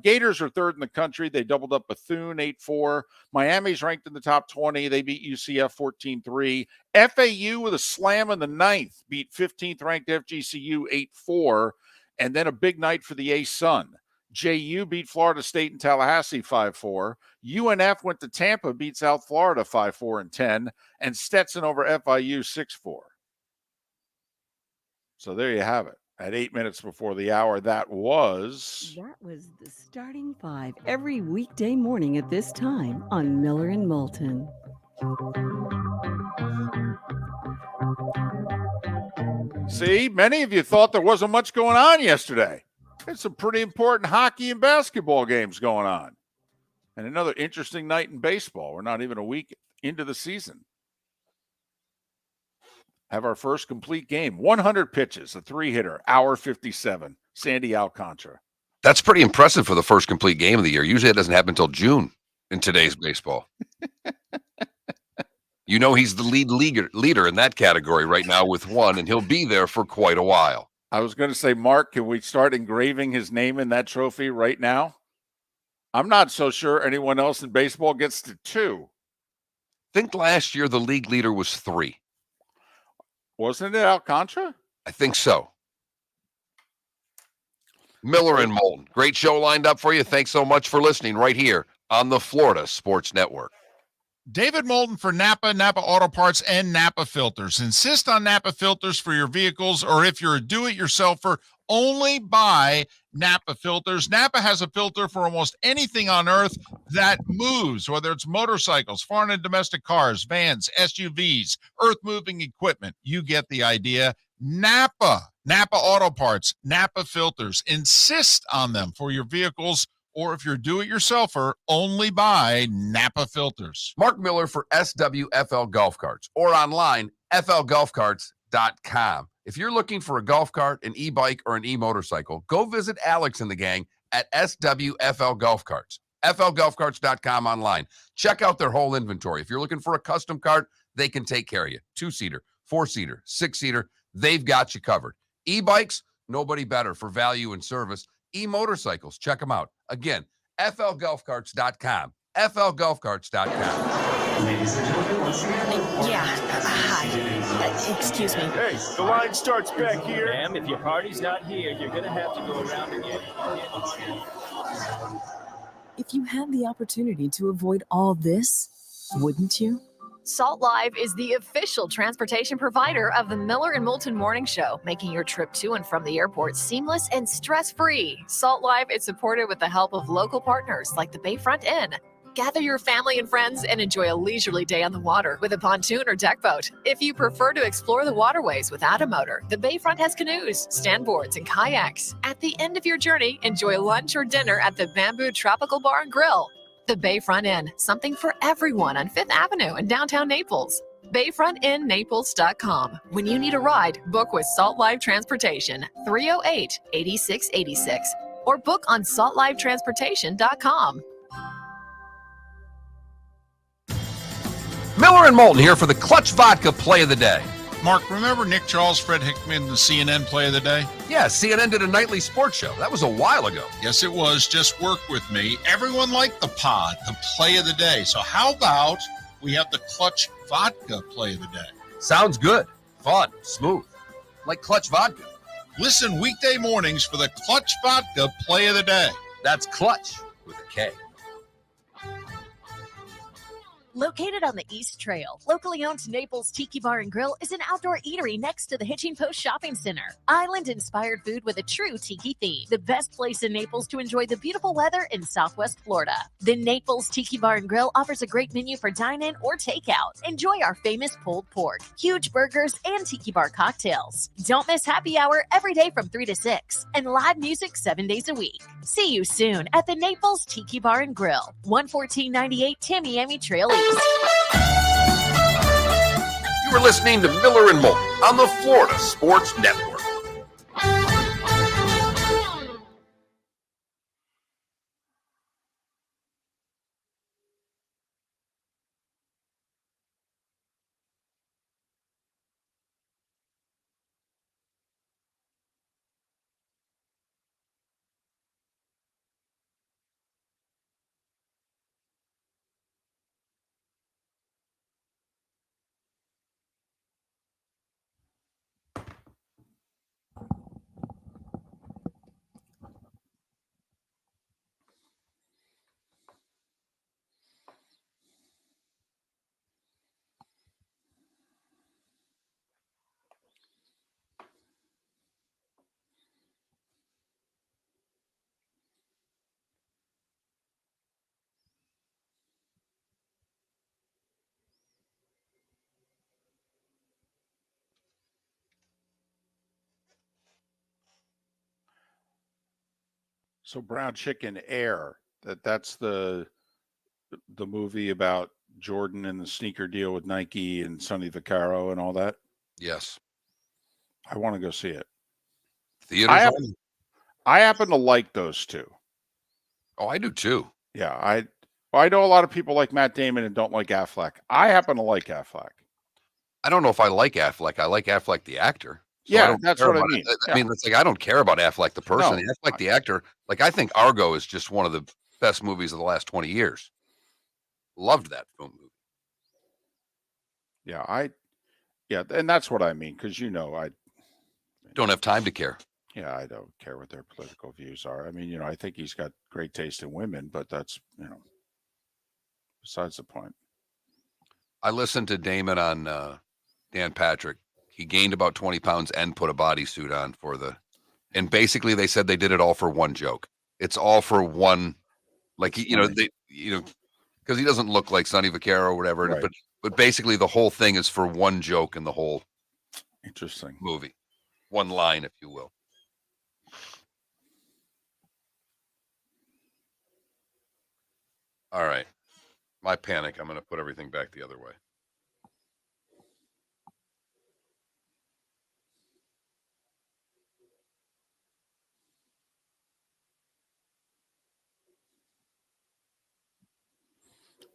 Gators are 3rd in the country. They doubled up Bethune 8-4. Miami's ranked in the top 20. They beat UCF 14-3. FAU with a slam in the 9th beat 15th ranked FGCU 8-4. And then a big night for the A-Sun. JU beat Florida State in Tallahassee 5-4. UNF went to Tampa, beat South Florida 5-4 and 10. And Stetson over FIU 6-4. So there you have it. At 8 minutes before the hour, that was the starting 5 every weekday morning at this time on Miller and Moulton. See, many of you thought there wasn't much going on yesterday. There's some pretty important hockey and basketball games going on. And another interesting night in baseball. We're not even a week into the season. Have our first complete game. 100 pitches, a 3-hitter, hour 57. Sandy Alcantara. That's pretty impressive for the first complete game of the year. Usually it doesn't happen until June in today's baseball. You know he's the leader in that category right now with 1, and he'll be there for quite a while. I was going to say, Mark, can we start engraving his name in that trophy right now? I'm not so sure anyone else in baseball gets to 2. I think last year the league leader was 3. Wasn't it Alcantara? I think so. Miller and Moulton. Great show lined up for you. Thanks so much for listening right here on the Florida Sports Network. David Moulton for Napa, Napa Auto Parts, and Napa Filters. Insist on Napa filters for your vehicles, or if you're a do-it-yourselfer, only buy Napa filters. Napa has a filter for almost anything on earth that moves, whether it's motorcycles, foreign and domestic cars, vans, SUVs, earth-moving equipment. You get the idea. Napa Auto Parts, Napa filters. Insist on them for your vehicles, or if you're a do-it-yourselfer, only buy Napa filters. Mark Miller for SWFL Golf Carts, or online, flgolfcarts.com. If you're looking for a golf cart, an e-bike, or an e-motorcycle, go visit Alex and the gang at SWFL Golf Carts. flgolfcarts.com online. Check out their whole inventory. If you're looking for a custom cart, they can take care of you. 2-seater, 4-seater, 6-seater, they've got you covered. E-bikes, nobody better for value and service. E-motorcycles, check them out. Again, flgolfcarts.com. FLGolfCarts.com. Yeah. Hi. Excuse me. Hey, the line starts back here. Ma'am, if your party's not here, you're gonna have to go around again. If you had the opportunity to avoid all this, wouldn't you? Salt Live is the official transportation provider of the Miller and Moulton Morning Show, making your trip to and from the airport seamless and stress-free. Salt Live is supported with the help of local partners like the Bayfront Inn. Gather your family and friends and enjoy a leisurely day on the water with a pontoon or deck boat. If you prefer to explore the waterways without a motor, the Bayfront has canoes, standboards, and kayaks. At the end of your journey, enjoy lunch or dinner at the Bamboo Tropical Bar and Grill. The Bayfront Inn, something for everyone on 5th Avenue in downtown Naples. BayfrontInNaples.com. When you need a ride, book with Salt Live Transportation, 308-8686, or book on saltlivetransportation.com. Miller and Moulton here for the Clutch Vodka Play of the Day. Mark, remember Nick Charles, Fred Hickman, the CNN Play of the Day? Yeah, CNN did a nightly sports show. That was a while ago. Yes, it was. Just work with me. Everyone liked the pod, the Play of the Day. So how about we have the Clutch Vodka Play of the Day? Sounds good. Fun. Smooth. Like Clutch Vodka. Listen weekday mornings for the Clutch Vodka Play of the Day. That's Clutch with a K. Located on the East Trail, locally owned Naples Tiki Bar and Grill is an outdoor eatery next to the Hitching Post Shopping Center. Island-inspired food with a true tiki theme. The best place in Naples to enjoy the beautiful weather in Southwest Florida. The Naples Tiki Bar and Grill offers a great menu for dine-in or takeout. Enjoy our famous pulled pork, huge burgers, and tiki bar cocktails. Don't miss happy hour every day from 3 to 6 and live music 7 days a week. See you soon at the Naples Tiki Bar and Grill, 11498 Tamiami Trail East. You were listening to Miller and Moulton on the Florida Sports Network. So Brown Chicken Air, that's the movie about Jordan and the sneaker deal with Nike and Sonny Vaccaro and all that. Yes. I want to go see it. Theaters. I happen to like those two. Oh, I do too. Yeah, I know a lot of people like Matt Damon and don't like Affleck. I happen to like Affleck. I don't know if I like Affleck. I like Affleck the actor. So Yeah, that's what I mean. I mean, it's like I don't care about Affleck the person. No. Affleck the actor. Like I think Argo is just one of the best movies of the last 20 years. Loved that film movie. Yeah, and that's what I mean, because I don't have time to care. Yeah, I don't care what their political views are. I mean, I think he's got great taste in women, but that's, besides the point. I listened to Damon on Dan Patrick. He gained about 20 pounds and put a bodysuit on and basically they said they did it all for one joke. It's all for one, like, because he doesn't look like Sonny Vaccaro or whatever, Right. but basically the whole thing is for one joke in the whole interesting movie. One line, if you will. All right. My panic. I'm going to put everything back the other way.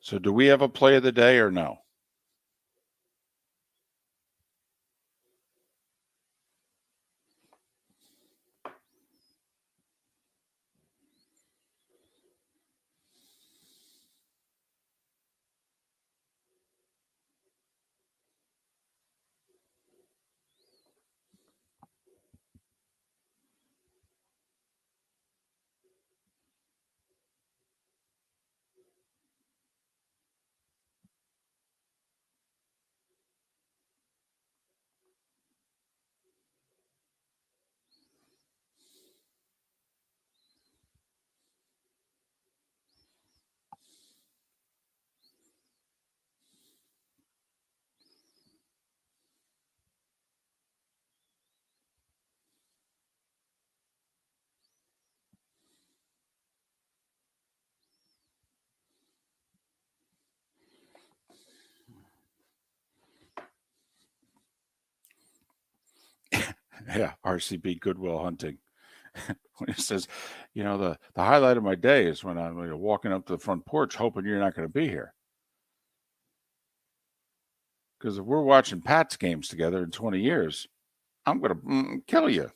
So do we have a play of the day or no? Yeah, RCB Goodwill Hunting. When he says, the highlight of my day is when I'm walking up to the front porch hoping you're not going to be here. Because if we're watching Pats games together in 20 years, I'm going to kill you.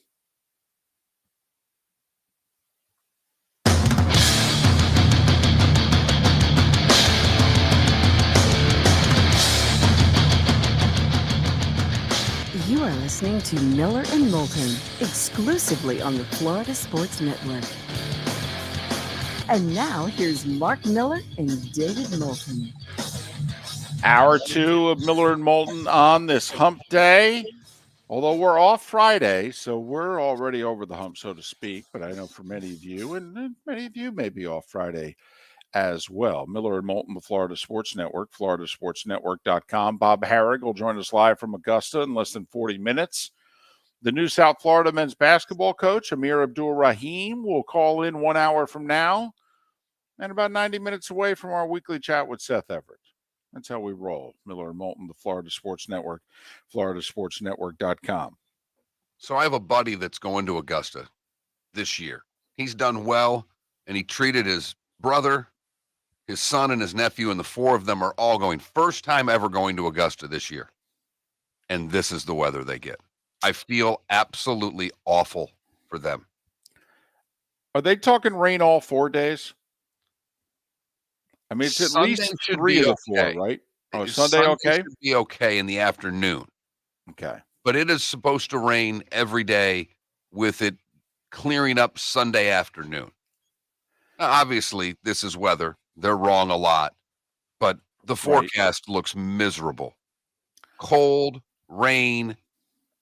You are listening to Miller and Moulton, exclusively on the Florida Sports Network. And now, here's Mark Miller and David Moulton. Hour 2 of Miller and Moulton on this hump day. Although we're off Friday, so we're already over the hump, so to speak. But I know for many of you, and many of you may be off Friday as well. Miller and Moulton, the Florida Sports Network, floridasportsnetwork.com. Bob Harig will join us live from Augusta in less than 40 minutes. The new South Florida men's basketball coach, Amir Abdur-Rahim, will call in 1 hour from now and about 90 minutes away from our weekly chat with Seth Everett. That's how we roll. Miller and Moulton, the Florida Sports Network, floridasportsnetwork.com. So I have a buddy that's going to Augusta this year. He's done well, and he treated his brother, his son, and his nephew, and the four of them are all going. First time ever going to Augusta this year. And this is the weather they get. I feel absolutely awful for them. Are they talking rain all 4 days? I mean, it's at Sunday least should 3 be of the okay. 4, right? Oh, Sunday okay? Should be okay in the afternoon. Okay. But it is supposed to rain every day with it clearing up Sunday afternoon. Now, obviously, this is weather. They're wrong a lot. But the forecast looks miserable. Cold, rain,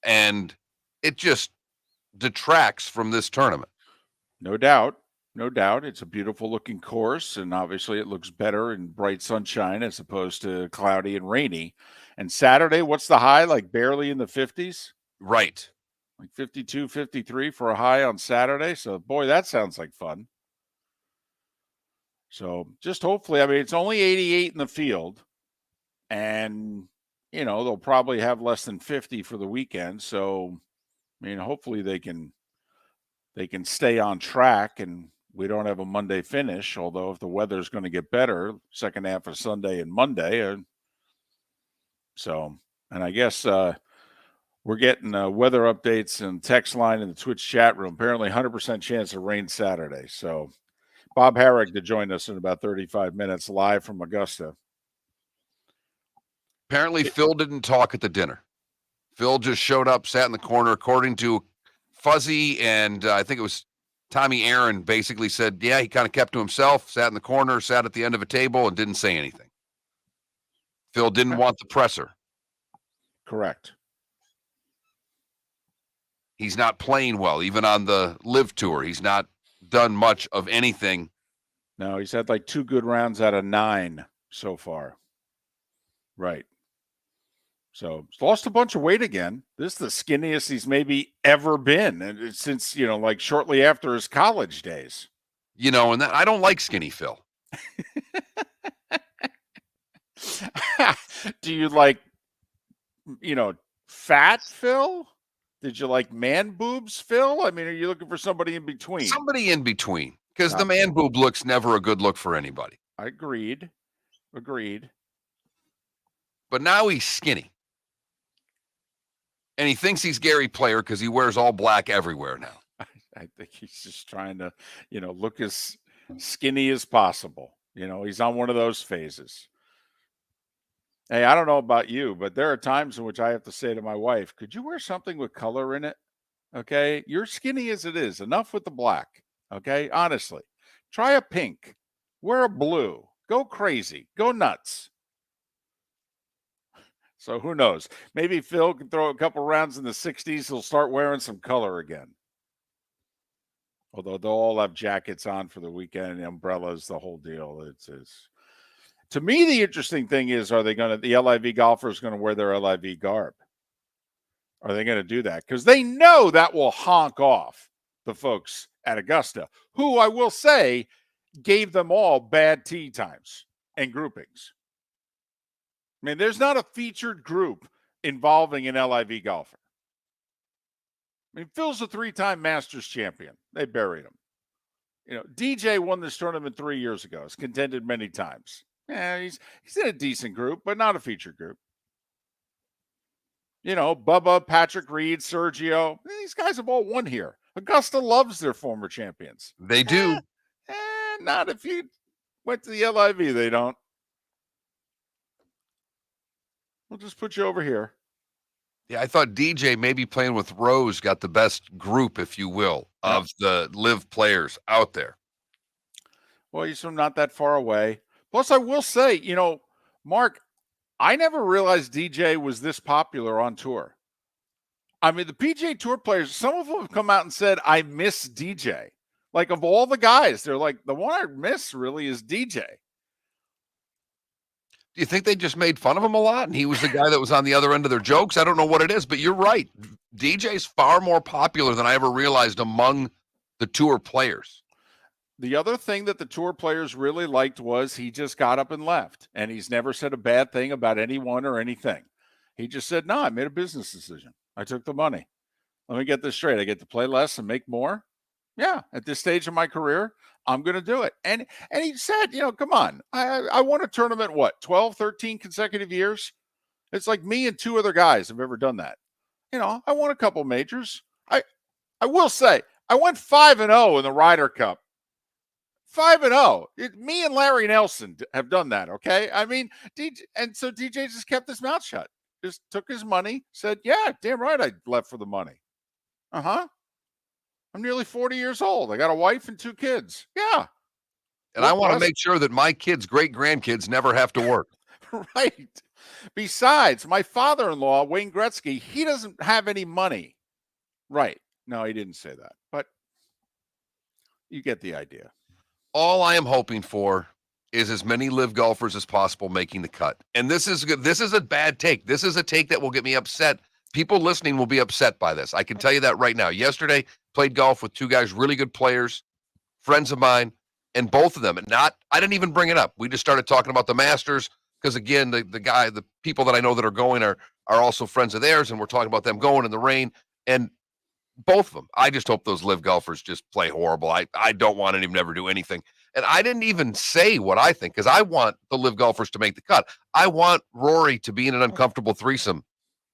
and it just detracts from this tournament. No doubt. No doubt. It's a beautiful looking course, and obviously it looks better in bright sunshine as opposed to cloudy and rainy. And Saturday, what's the high? Like barely in the 50s? Right. Like 52, 53 for a high on Saturday. So, boy, that sounds like fun. So just hopefully, I mean, it's only 88 in the field, and, they'll probably have less than 50 for the weekend. So, I mean, hopefully they can stay on track and we don't have a Monday finish, although if the weather's going to get better, second half of Sunday and Monday. And I guess we're getting weather updates and text line in the Twitch chat room. Apparently 100% chance of rain Saturday. So Bob Harig to join us in about 35 minutes live from Augusta. Apparently Phil didn't talk at the dinner. Phil just showed up, sat in the corner, according to Fuzzy, and I think it was Tommy Aaron basically said, yeah, he kind of kept to himself, sat in the corner, sat at the end of a table, and didn't say anything. Phil didn't want the presser. Correct. He's not playing well, even on the live tour. He's not done much of anything. No, he's had like 2 good rounds out of 9 so far. Right. So he's lost a bunch of weight again. This is the skinniest he's maybe ever been, and since, like shortly after his college days. And I don't like skinny Phil. Do you like, fat Phil? Did you like man boobs Phil? I mean, are you looking for somebody in between? Somebody in between, because the man boob look's never a good look for anybody. Agreed. But now he's skinny. And he thinks he's Gary Player because he wears all black everywhere now. I think he's just trying to, look as skinny as possible. He's on one of those phases. Hey, I don't know about you, but there are times in which I have to say to my wife, could you wear something with color in it? Okay. You're skinny as it is. Enough with the black. Okay. Honestly, try a pink, wear a blue, go crazy, go nuts. So who knows? Maybe Phil can throw a couple rounds in the 60s. He'll start wearing some color again. Although they'll all have jackets on for the weekend, umbrellas, the whole deal. It's to me, the interesting thing is, are they going to, the LIV golfers going to wear their LIV garb? Are they going to do that? Because they know that will honk off the folks at Augusta, who I will say gave them all bad tee times and groupings. I mean, there's not a featured group involving an LIV golfer. I mean, Phil's a 3-time Masters champion. They buried him. DJ won this tournament 3 years ago. He's contended many times. Yeah, he's in a decent group, but not a featured group. Bubba, Patrick Reed, Sergio. These guys have all won here. Augusta loves their former champions. They do. Not if you went to the LIV, they don't. We'll just put you over here. Yeah, I thought DJ maybe playing with Rose got the best group, if you will, of the live players out there. Well, he's from not that far away. Plus, I will say, Mark, I never realized DJ was this popular on tour. I mean, the PGA Tour players, some of them have come out and said, I miss DJ. Like, of all the guys, they're like, the one I miss really is DJ. Do you think they just made fun of him a lot and he was the guy that was on the other end of their jokes? I don't know what it is, but you're right. DJ's far more popular than I ever realized among the tour players. The other thing that the tour players really liked was he just got up and left, and he's never said a bad thing about anyone or anything. He just said, no, I made a business decision. I took the money. Let me get this straight. I get to play less and make more. Yeah, at this stage of my career, I'm going to do it. And he said, come on. I won a tournament, 12, 13 consecutive years? It's like me and 2 other guys have ever done that. I won a couple majors. I will say, I went 5-0 in the Ryder Cup. 5-0. Me and Larry Nelson have done that, okay? I mean, so DJ just kept his mouth shut. Just took his money, said, yeah, damn right I left for the money. Uh-huh. I'm nearly 40 years old. I got a wife and 2 kids. Yeah. And I want to make sure that my kids' great-grandkids never have to work. Right. Besides, my father-in-law, Wayne Gretzky, he doesn't have any money. Right. No, he didn't say that. But you get the idea. All I am hoping for is as many live golfers as possible making the cut. And this is good. This is a bad take. This is a take that will get me upset. People listening will be upset by this. I can tell you that right now. Yesterday, played golf with 2 guys, really good players, friends of mine, and both of them. I didn't even bring it up. We just started talking about the Masters because, again, the people that I know that are going are also friends of theirs, and we're talking about them going in the rain. And both of them, I just hope those live golfers just play horrible. I don't want to even ever do anything. And I didn't even say what I think because I want the live golfers to make the cut. I want Rory to be in an uncomfortable threesome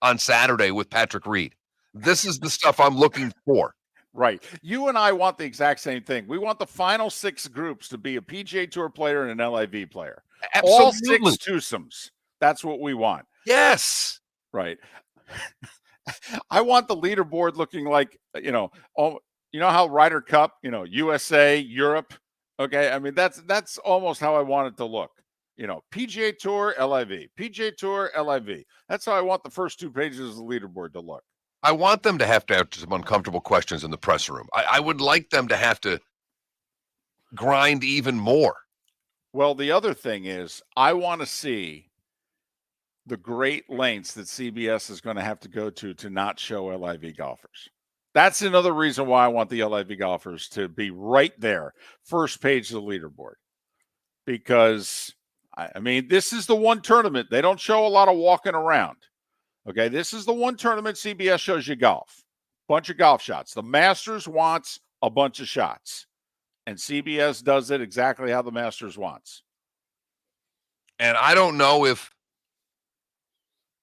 on Saturday with Patrick Reed. This is the stuff I'm looking for. Right. You and I want the exact same thing. We want the final 6 groups to be a PGA Tour player and an LIV player. Absolutely. All 6 twosomes. That's what we want. Yes. Right. I want the leaderboard looking like, how Ryder Cup, USA, Europe. Okay. I mean, that's almost how I want it to look. PGA Tour, LIV, PGA Tour, LIV. That's how I want the first 2 pages of the leaderboard to look. I want them to have some uncomfortable questions in the press room. I would like them to have to grind even more. Well, the other thing is I want to see the great lengths that CBS is going to have to go to not show LIV golfers. That's another reason why I want the LIV golfers to be right there, first page of the leaderboard. Because, I mean, this is the one tournament. They don't show a lot of walking around. Okay, this is the one tournament CBS shows you golf. Bunch of golf shots. The Masters wants a bunch of shots. And CBS does it exactly how the Masters wants. And I don't know if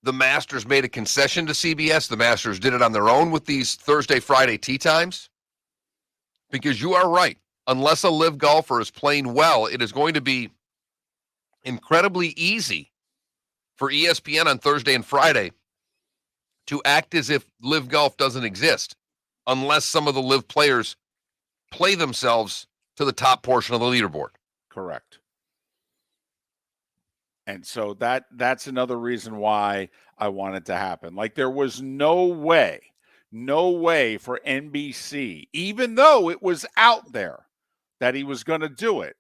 the Masters made a concession to CBS. The Masters did it on their own with these Thursday, Friday tee times. Because you are right. Unless a live golfer is playing well, it is going to be incredibly easy for ESPN on Thursday and Friday to act as if live golf doesn't exist unless some of the live players play themselves to the top portion of the leaderboard. Correct. And so that's another reason why I want it to happen. Like, there was no way for NBC, even though it was out there that he was going to do it,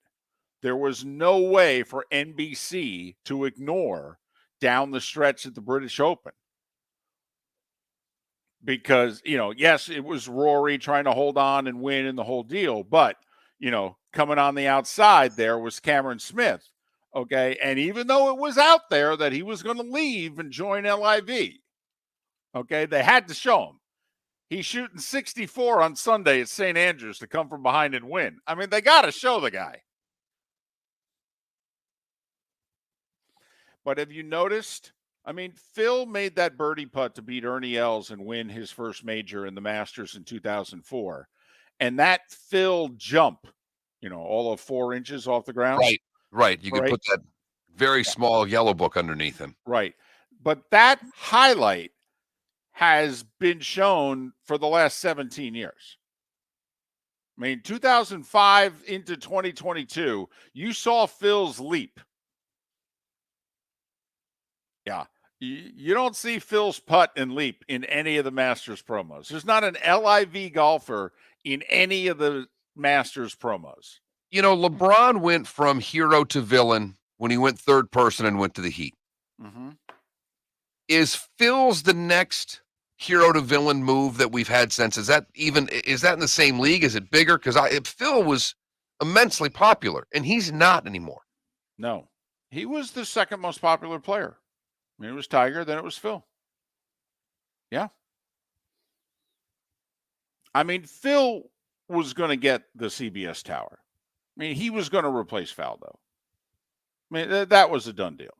there was no way for NBC to ignore down the stretch at the British Open. Because, yes, it was Rory trying to hold on and win and the whole deal. But, coming on the outside there was Cameron Smith. Okay. And even though it was out there that he was going to leave and join LIV, okay, they had to show him. He's shooting 64 on Sunday at St. Andrews to come from behind and win. I mean, they got to show the guy. But have you noticed? I mean, Phil made that birdie putt to beat Ernie Els and win his first major in the Masters in 2004. And that Phil jump, all of 4 inches off the ground. Right. You can put that very small yellow book underneath him. Right. But that highlight has been shown for the last 17 years. I mean, 2005 into 2022, you saw Phil's leap. Yeah. You don't see Phil's putt and leap in any of the Masters promos. There's not an LIV golfer in any of the Masters promos. LeBron went from hero to villain when he went third person and went to the Heat. Mm-hmm. Is Phil's the next hero to villain move that we've had since? Is that in the same league? Is it bigger? Because Phil was immensely popular, and he's not anymore. No. He was the second most popular player. I mean, it was Tiger, then it was Phil. Yeah. I mean, Phil was going to get the CBS Tower. I mean, he was going to replace Faldo. I mean, that was a done deal.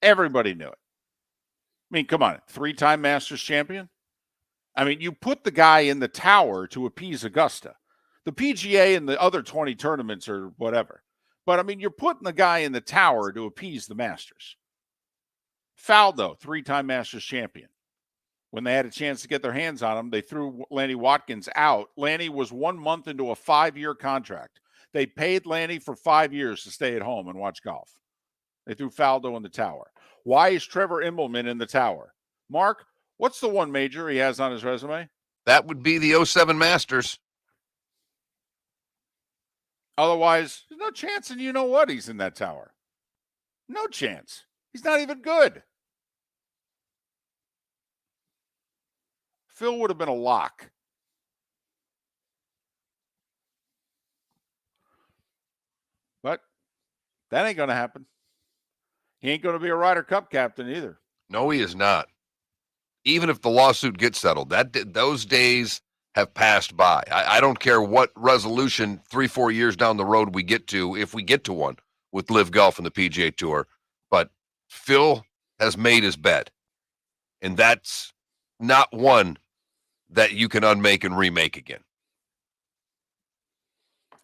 Everybody knew it. I mean, come on, 3-time Masters champion. I mean, you put the guy in the tower to appease Augusta. The PGA and the other 20 tournaments or whatever. But, I mean, you're putting the guy in the tower to appease the Masters. Faldo, 3-time Masters champion. When they had a chance to get their hands on him, they threw Lanny Watkins out. Lanny was 1 month into a 5-year contract. They paid Lanny for 5 years to stay at home and watch golf. They threw Faldo in the tower. Why is Trevor Immelman in the tower? Mark, what's the one major he has on his resume? That would be the 07 Masters. Otherwise, there's no chance, and you know what? He's in that tower. No chance. He's not even good. Phil would have been a lock. But that ain't going to happen. He ain't going to be a Ryder Cup captain either. No, he is not. Even if the lawsuit gets settled, those days have passed by. I don't care what resolution 3-4 years down the road we get to, if we get to one with Live Golf and the PGA Tour. But Phil has made his bed. And that's not one that you can unmake and remake again.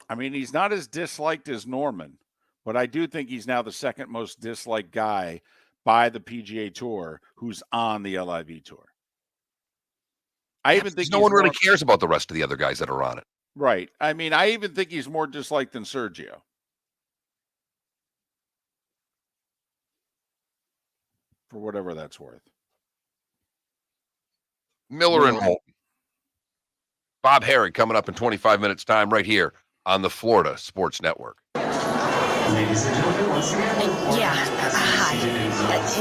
I mean, he's not as disliked as Norman, but I do think he's now the second most disliked guy by the PGA Tour who's on the LIV Tour. I even think no one really cares about the rest of the other guys that are on it. Right. I mean, I even think he's more disliked than Sergio. For whatever that's worth. Miller and Moulton. Bob Harig coming up in 25 minutes time right here on the Florida Sports Network. Ladies and gentlemen, hi.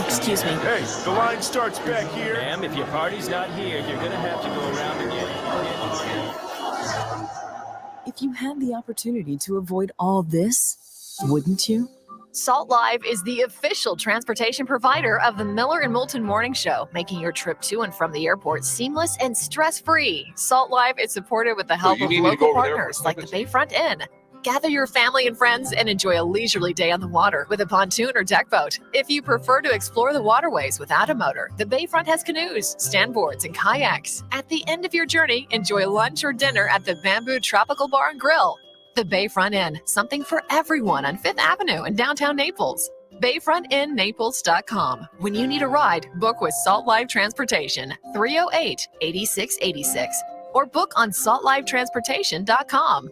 Excuse me. Hey, the line starts back here. Ma'am, if your party's not here, you're going to have to go around and get If you had the opportunity to avoid all this, wouldn't you? Salt Live is the official transportation provider of the Miller and Moulton Morning Show, making your trip to and from the airport seamless and stress-free. Salt Live is supported with the help of local partners like the Bayfront Inn. Gather your family and friends and enjoy a leisurely day on the water with a pontoon or deck boat. If you prefer to explore the waterways without a motor, the Bayfront has canoes, standboards, and kayaks. At the end of your journey, enjoy lunch or dinner at the Bamboo Tropical Bar and Grill. The Bayfront Inn, something for everyone on 5th Avenue in downtown Naples. BayfrontInNaples.com. When you need a ride, book with Salt Live Transportation, 308-8686, or book on saltlivetransportation.com.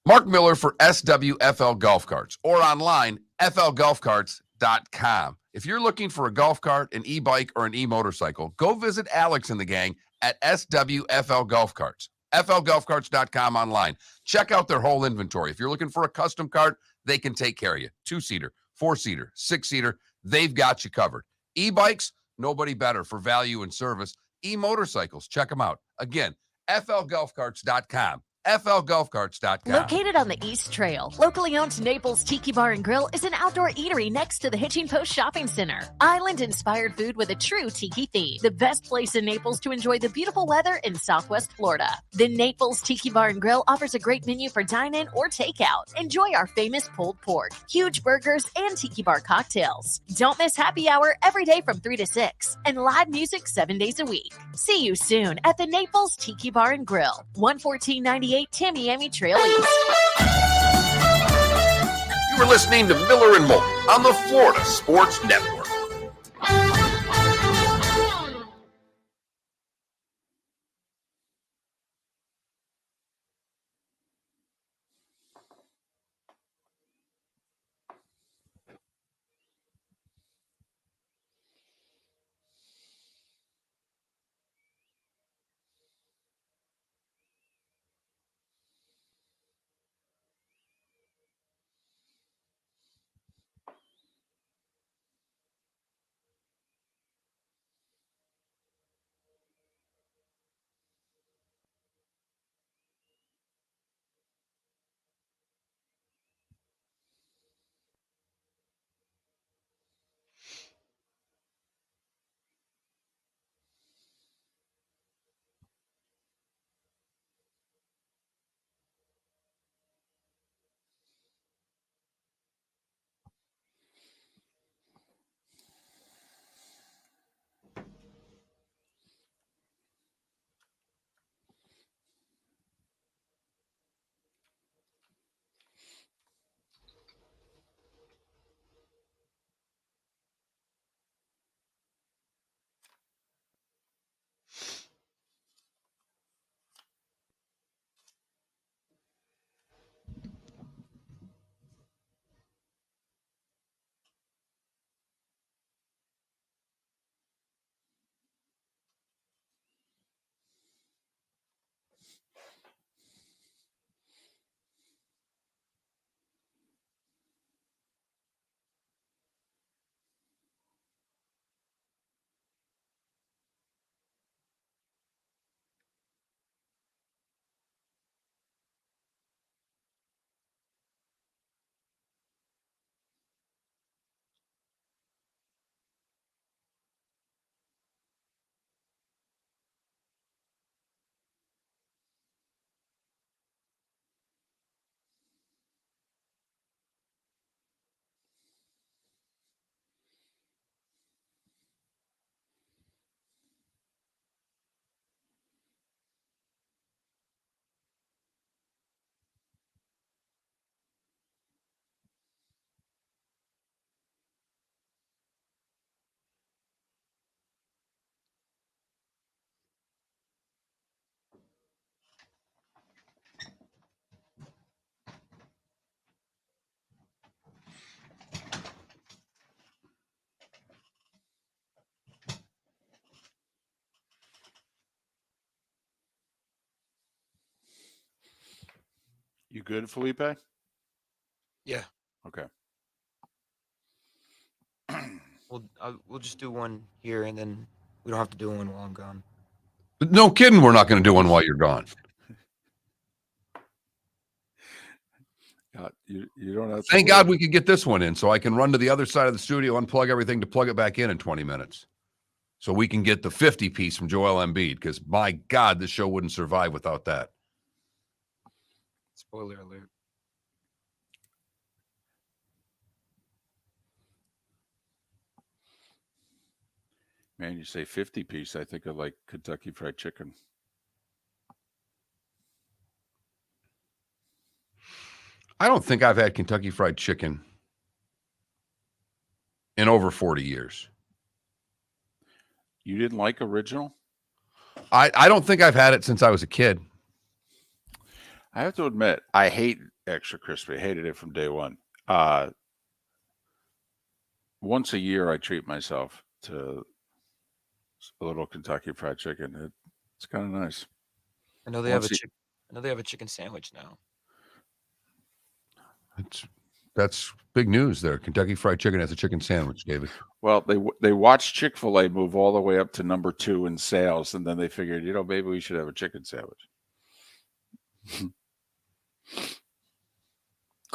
Mark Miller for SWFL Golf Carts or online, flgolfcarts.com. If you're looking for a golf cart, an e-bike, or an e-motorcycle, go visit Alex and the gang at SWFL Golf Carts. flgolfcarts.com online. Check out their whole inventory. If you're looking for a custom cart, they can take care of you. 2-seater, 4-seater, 6-seater, they've got you covered. E-bikes, nobody better for value and service. E-motorcycles, check them out. Again, flgolfcarts.com. FLGolfCarts.com. Located on the East Trail, locally owned Naples Tiki Bar and Grill is an outdoor eatery next to the Hitching Post Shopping Center. Island-inspired food with a true tiki theme. The best place in Naples to enjoy the beautiful weather in Southwest Florida. The Naples Tiki Bar and Grill offers a great menu for dine-in or takeout. Enjoy our famous pulled pork, huge burgers, and tiki bar cocktails. Don't miss happy hour every day from 3 to 6 and live music 7 days a week. See you soon at the Naples Tiki Bar and Grill, 11498 Tamiami Trail East. You were listening to Miller and Moulton on the Florida Sports Network. You good, Felipe? Yeah. Okay. We'll just do one here, and then we don't have to do one while I'm gone. No kidding, we're not going to do one while you're gone. You don't have to. Thank God we could get this one in so I can run to the other side of the studio, unplug everything to plug it back in 20 minutes. So we can get the 50 piece from Joel Embiid, because my God, this show wouldn't survive without that. Spoiler alert. Man, you say 50 piece, I think of like Kentucky Fried Chicken. I don't think I've had Kentucky Fried Chicken in over 40 years. You didn't like original? I don't think I've had it since I was a kid. I have to admit, I hate extra crispy. I hated it from day one. Once a year, I treat myself to a little Kentucky Fried Chicken. It's kind of nice. I know they have a chicken sandwich now. That's big news there. Kentucky Fried Chicken has a chicken sandwich, David. Well, they watched Chick-fil-A move all the way up to number 2 in sales, and then they figured, maybe we should have a chicken sandwich.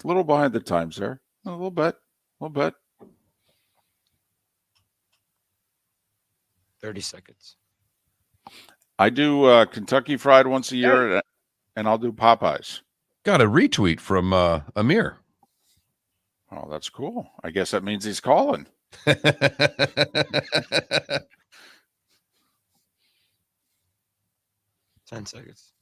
A little behind the times there. A little bit. 30 seconds. I do Kentucky Fried once a year, and I'll do Popeyes. Got a retweet from Amir. Oh, that's cool. I guess that means he's calling. 10 seconds.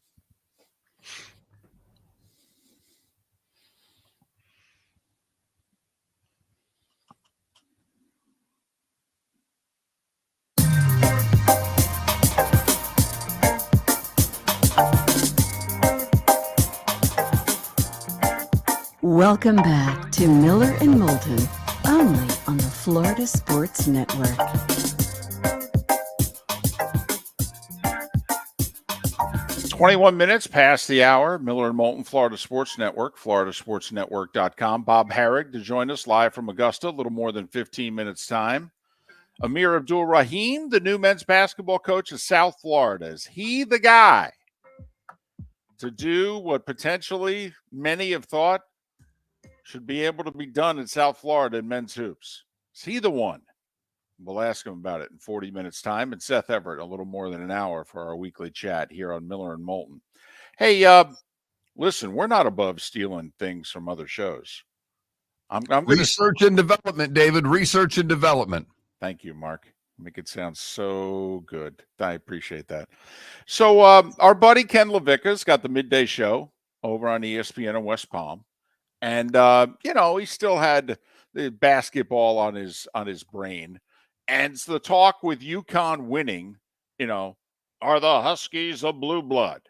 Welcome back to Miller and Moulton, only on the Florida Sports Network. It's 21 minutes past the hour. Miller and Moulton, Florida Sports Network, floridasportsnetwork.com. Bob Harig to join us live from Augusta, a little more than 15 minutes time. Amir Abdur-Rahim, the new men's basketball coach of South Florida. Is he the guy to do what potentially many have thought should be able to be done in South Florida in men's hoops? Is he the one? We'll ask him about it in 40 minutes' time. And Seth Everett, a little more than an hour for our weekly chat here on Miller and Moulton. Hey, listen, we're not above stealing things from other shows. I'm going to Research and development, David. Research and development. Thank you, Mark. Make it sound so good. I appreciate that. So our buddy Ken Levicka's got the midday show over on ESPN in West Palm. And, he still had the basketball on his brain. And it's the talk with UConn winning, are the Huskies a blue blood?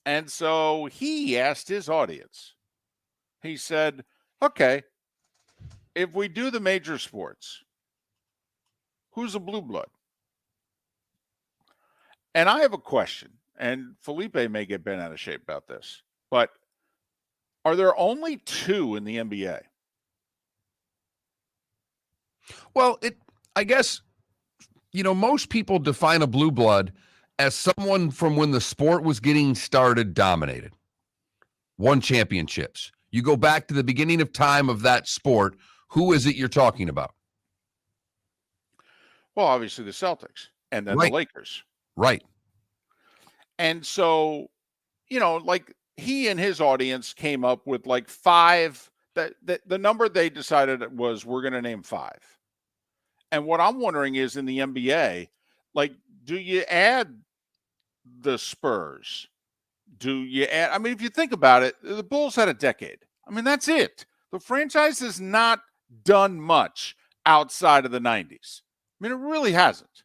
And so he asked his audience, he said, okay, if we do the major sports, who's a blue blood? And I have a question, and Felipe may get bent out of shape about this, but are there only two in the NBA? Well, I guess, most people define a blue blood as someone from when the sport was getting started, dominated, won championships. You go back to the beginning of time of that sport. Who is it you're talking about? Well, obviously the Celtics and then Right. the Lakers. Right. And so, he and his audience came up with like five. That the number they decided was we're going to name five. And what I'm wondering is in the NBA, do you add the Spurs? Do you add? I mean, if you think about it, the Bulls had a decade. I mean, that's it. The franchise has not done much outside of the 90s. I mean, it really hasn't.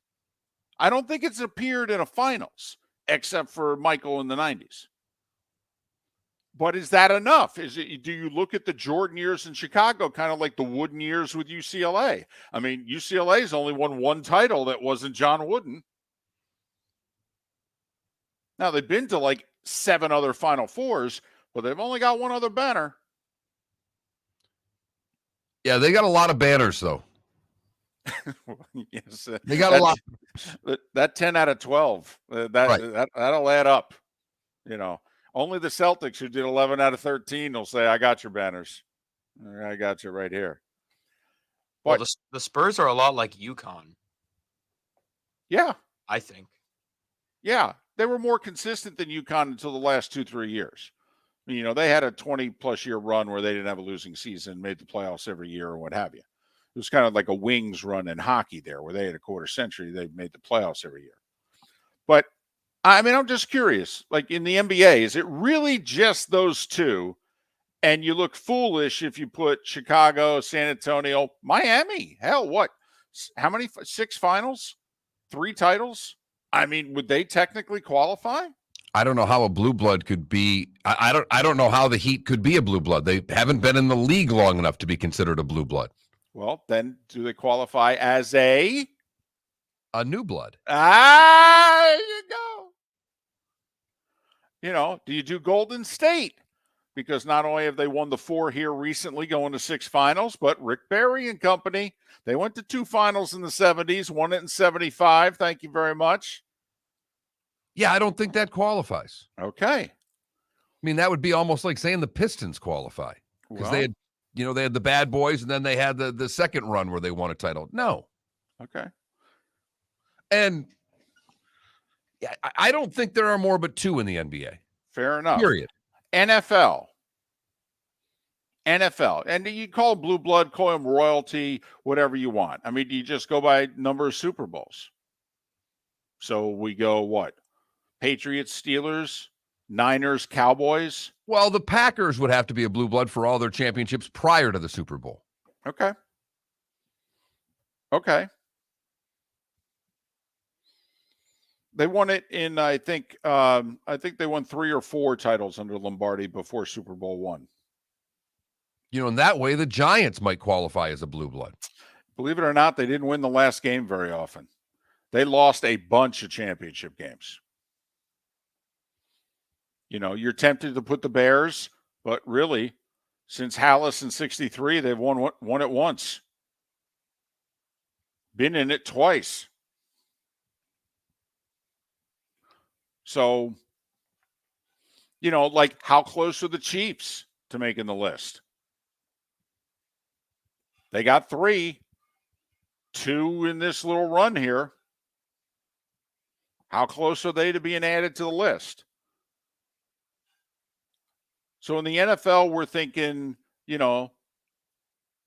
I don't think it's appeared in a finals except for Michael in the 90s. But is that enough? Do you look at the Jordan years in Chicago kind of like the Wooden years with UCLA? I mean, UCLA's only won one title that wasn't John Wooden. Now, they've been to like 7 other Final Fours, but they've only got one other banner. Yeah, they got a lot of banners, though. Yes, They got a lot. That 10 out of 12, that'll add up. Only the Celtics, who did 11 out of 13, will say, I got your banners. I got you right here. But, Well, the Spurs are a lot like UConn, yeah. I think. Yeah. They were more consistent than UConn until the last 2-3 years. They had a 20-plus year run where they didn't have a losing season, made the playoffs every year or what have you. It was kind of like a Wings run in hockey there where they had a quarter century. They made the playoffs every year. But, I mean, I'm just curious. Like in the NBA, is it really just those two? And you look foolish if you put Chicago, San Antonio, Miami. Hell, what? How many? 6 finals? 3 titles? I mean, would they technically qualify? I don't know how a blue blood could be. I don't know how the Heat could be a blue blood. They haven't been in the league long enough to be considered a blue blood. Well, then do they qualify as a new blood? There you go. Do you do Golden State? Because not only have they won the 4 here recently, going to 6 finals, but Rick Barry and company, they went to 2 finals in the 70s, won it in 75. Thank you very much. Yeah, I don't think that qualifies. Okay. mean, that would be almost like saying the Pistons qualify because Well, they had, they had the bad boys, and then they had the second run where they won a title. No. okay. And I don't think there are more but 2 in the NBA. Fair enough. Period. NFL. And you call them blue blood, call them royalty, whatever you want. I mean, you just go by number of Super Bowls. So we go what? Patriots, Steelers, Niners, Cowboys. Well, the Packers would have to be a blue blood for all their championships prior to the Super Bowl. Okay. They won it in, I think they won 3 or 4 titles under Lombardi before Super Bowl 1. In that way, the Giants might qualify as a blue blood. Believe it or not, they didn't win the last game very often. They lost a bunch of championship games. You're tempted to put the Bears, but really, since Hallis in 63, they've won it once. Been in it twice. So, like how close are the Chiefs to making the list? They got 3, 2 in this little run here. How close are they to being added to the list? So in the NFL, we're thinking,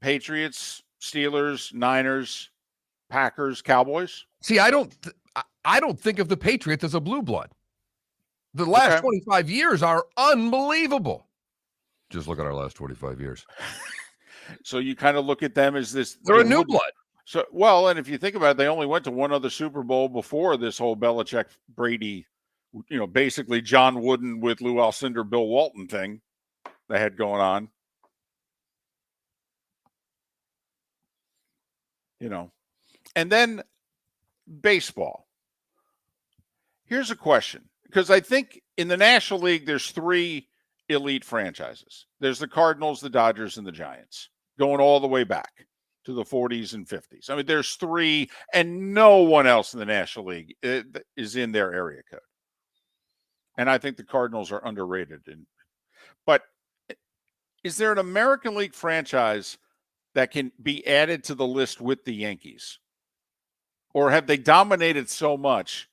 Patriots, Steelers, Niners, Packers, Cowboys. See, I don't think of the Patriots as a blue blood. The last 25 years are unbelievable. Just look at our last 25 years. So you kind of look at them as this. They're a new blood. So, well, and if you think about it, they only went to one other Super Bowl before this whole Belichick, Brady, basically John Wooden with Lou Alcindor, Bill Walton thing they had going on. And then baseball. Here's a question, because I think in the National League, there's 3 elite franchises. There's the Cardinals, the Dodgers, and the Giants, going all the way back to the 40s and 50s. I mean, there's 3, and no one else in the National League is in their area code. And I think the Cardinals are underrated. But is there an American League franchise that can be added to the list with the Yankees? Or have they dominated so much?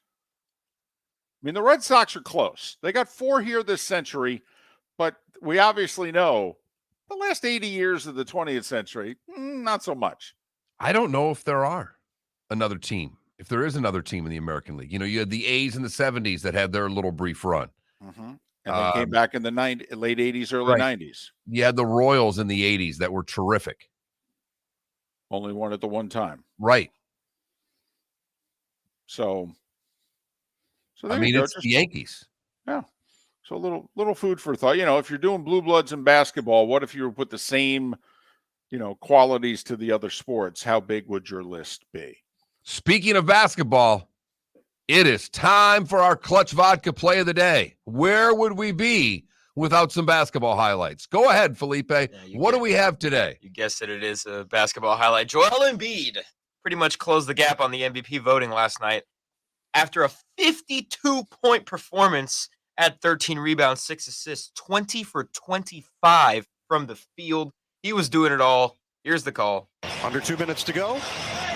I mean, the Red Sox are close. They got 4 here this century, but we obviously know the last 80 years of the 20th century, not so much. I don't know if there are another team. If there is another team in the American League. You had the A's in the 70s that had their little brief run. Mm-hmm. And they came back in the late 80s, early 90s. You had the Royals in the 80s that were terrific. Only one at the one time. Right. So I mean, it's the Yankees. Yeah. So a little food for thought. If you're doing blue bloods in basketball, what if you were put the same, qualities to the other sports? How big would your list be? Speaking of basketball, it is time for our Clutch Vodka play of the day. Where would we be without some basketball highlights? Go ahead, Felipe. What do we have today? You guessed it is a basketball highlight. Joel Embiid pretty much closed the gap on the MVP voting last night after a 52-point performance at 13 rebounds, 6 assists, 20 for 25 from the field. He was doing it all. Here's the call. Under 2 minutes to go.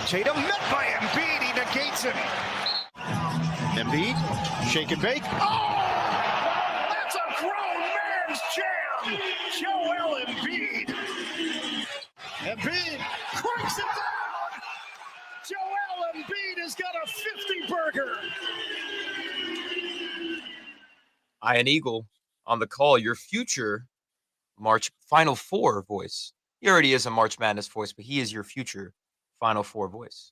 Tatum met by Embiid. He negates him. Embiid, shake and bake. Oh! That's a grown man's jam! Joel Embiid. Embiid cranks it down! Joel Embiid has got a 50-burger! Ian Eagle on the call, your future March Final Four voice. He already is a March Madness voice, but he is your future Final Four voice.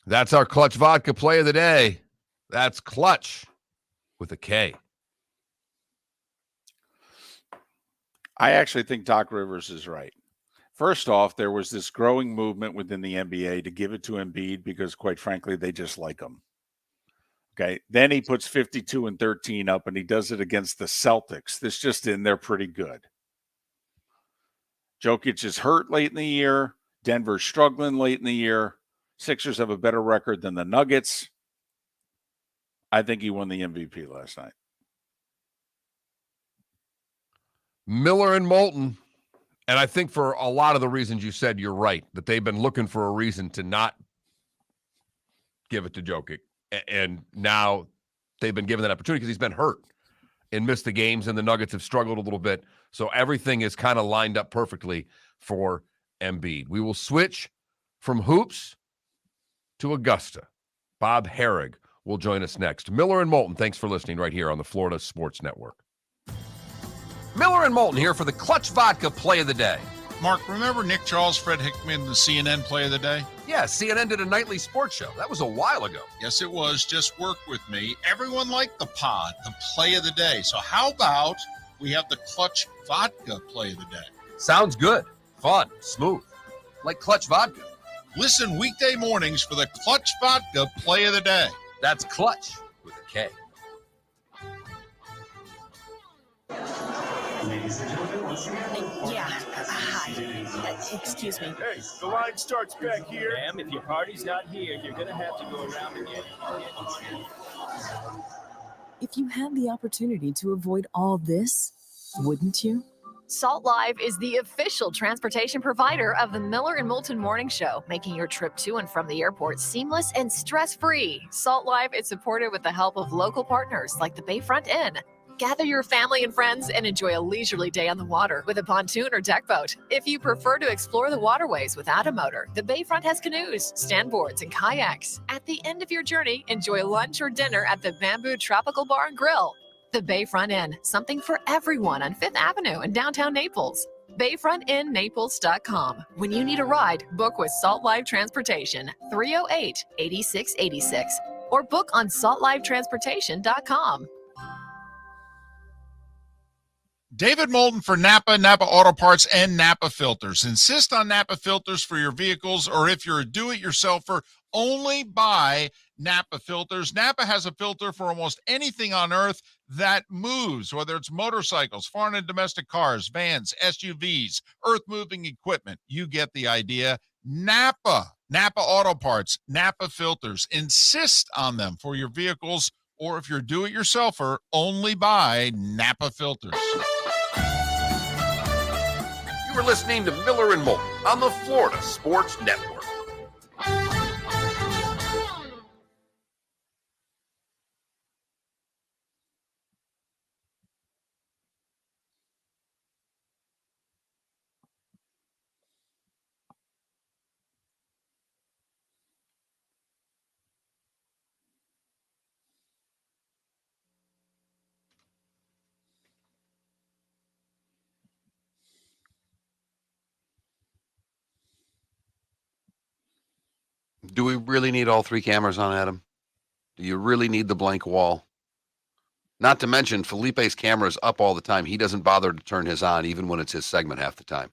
That's our Clutch Vodka play of the day. That's Clutch with a K. I actually think Doc Rivers is right. First off, there was this growing movement within the NBA to give it to Embiid because, quite frankly, they just like him. Okay. Then he puts 52 and 13 up, and he does it against the Celtics. This just in, they're pretty good. Jokic is hurt late in the year. Denver's struggling late in the year. Sixers have a better record than the Nuggets. I think he won the MVP last night. Miller and Moulton. And I think for a lot of the reasons you said, you're right, that they've been looking for a reason to not give it to Jokic. And now they've been given that opportunity because he's been hurt and missed the games, and the Nuggets have struggled a little bit. So everything is kind of lined up perfectly for Embiid. We will switch from hoops to Augusta. Bob Harig will join us next. Miller and Moulton, thanks for listening right here on the Florida Sports Network. Miller and Moulton here for the Clutch Vodka Play of the Day. Mark, remember Nick Charles, Fred Hickman, the CNN Play of the Day? Yeah, CNN did a nightly sports show. That was a while ago. Yes, it was. Just work with me. Everyone liked the pod, the Play of the Day. So how about we have the Clutch Vodka Play of the Day? Sounds good. Fun. Smooth. Like Clutch Vodka. Listen weekday mornings for the Clutch Vodka Play of the Day. That's Clutch with a K. Yeah. Hi. Excuse me. Hey, the line starts back here. Ma'am, if your party's not here, you're gonna have to go around and get it. If you had the opportunity to avoid all this, wouldn't you? Salt Live is the official transportation provider of the Miller and Moulton Morning Show, making your trip to and from the airport seamless and stress-free. Salt Live is supported with the help of local partners like the Bayfront Inn. Gather your family and friends and enjoy a leisurely day on the water with a pontoon or deck boat. If you prefer to explore the waterways without a motor, the Bayfront has canoes, standboards, and kayaks. At the end of your journey, enjoy lunch or dinner at the Bamboo Tropical Bar and Grill. The Bayfront Inn, something for everyone on 5th Avenue in downtown Naples. BayfrontInNaples.com. When you need a ride, book with Salt Live Transportation, 308-8686, or book on saltlivetransportation.com. David Moulton for Napa, Napa Auto Parts, and Napa Filters. Insist on Napa filters for your vehicles, or if you're a do-it-yourselfer, only buy Napa filters. Napa has a filter for almost anything on earth that moves, whether it's motorcycles, foreign and domestic cars, vans, SUVs, earth-moving equipment. You get the idea. Napa Auto Parts, Napa filters. Insist on them for your vehicles, or if you're a do-it-yourselfer, only buy Napa filters. You were listening to Miller and Moulton on the Florida Sports Network. Do we really need all three cameras on Adam? Do you really need the blank wall? Not to mention, Felipe's camera is up all the time. He doesn't bother to turn his on, even when it's his segment half the time.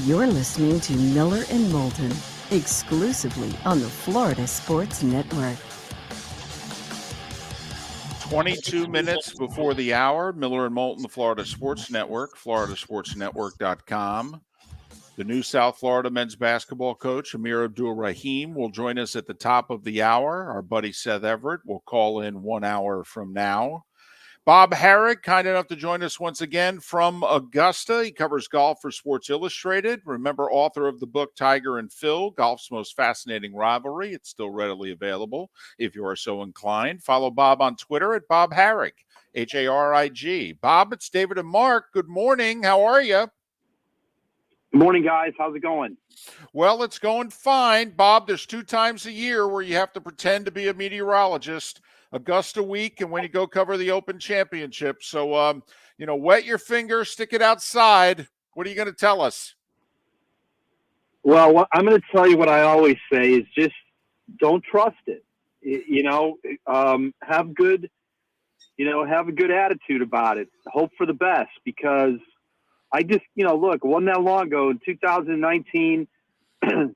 You're listening to Miller and Moulton, exclusively on the Florida Sports Network. 22 minutes before the hour, Miller and Moulton, the Florida Sports Network, floridasportsnetwork.com. The new South Florida men's basketball coach, Amir Abdur-Rahim, will join us at the top of the hour. Our buddy Seth Everett will call in 1 hour from now. Bob Harig, kind enough to join us once again from Augusta. He covers golf for Sports Illustrated. Remember, author of the book Tiger and Phil, Golf's Most Fascinating Rivalry. It's still readily available if you are so inclined. Follow Bob on Twitter at Bob Harig, Harig. Bob, it's David and Mark. Good morning. How are you? Good morning, guys. How's it going? Well, it's going fine. Bob, there's 2 times a year where you have to pretend to be a meteorologist. Augusta week and when you go cover the Open Championship. So, wet your finger, stick it outside. What are you going to tell us? Well, I'm going to tell you what I always say is just don't trust it. Have good, have a good attitude about it. Hope for the best, because I just, look, it wasn't that long ago in 2019,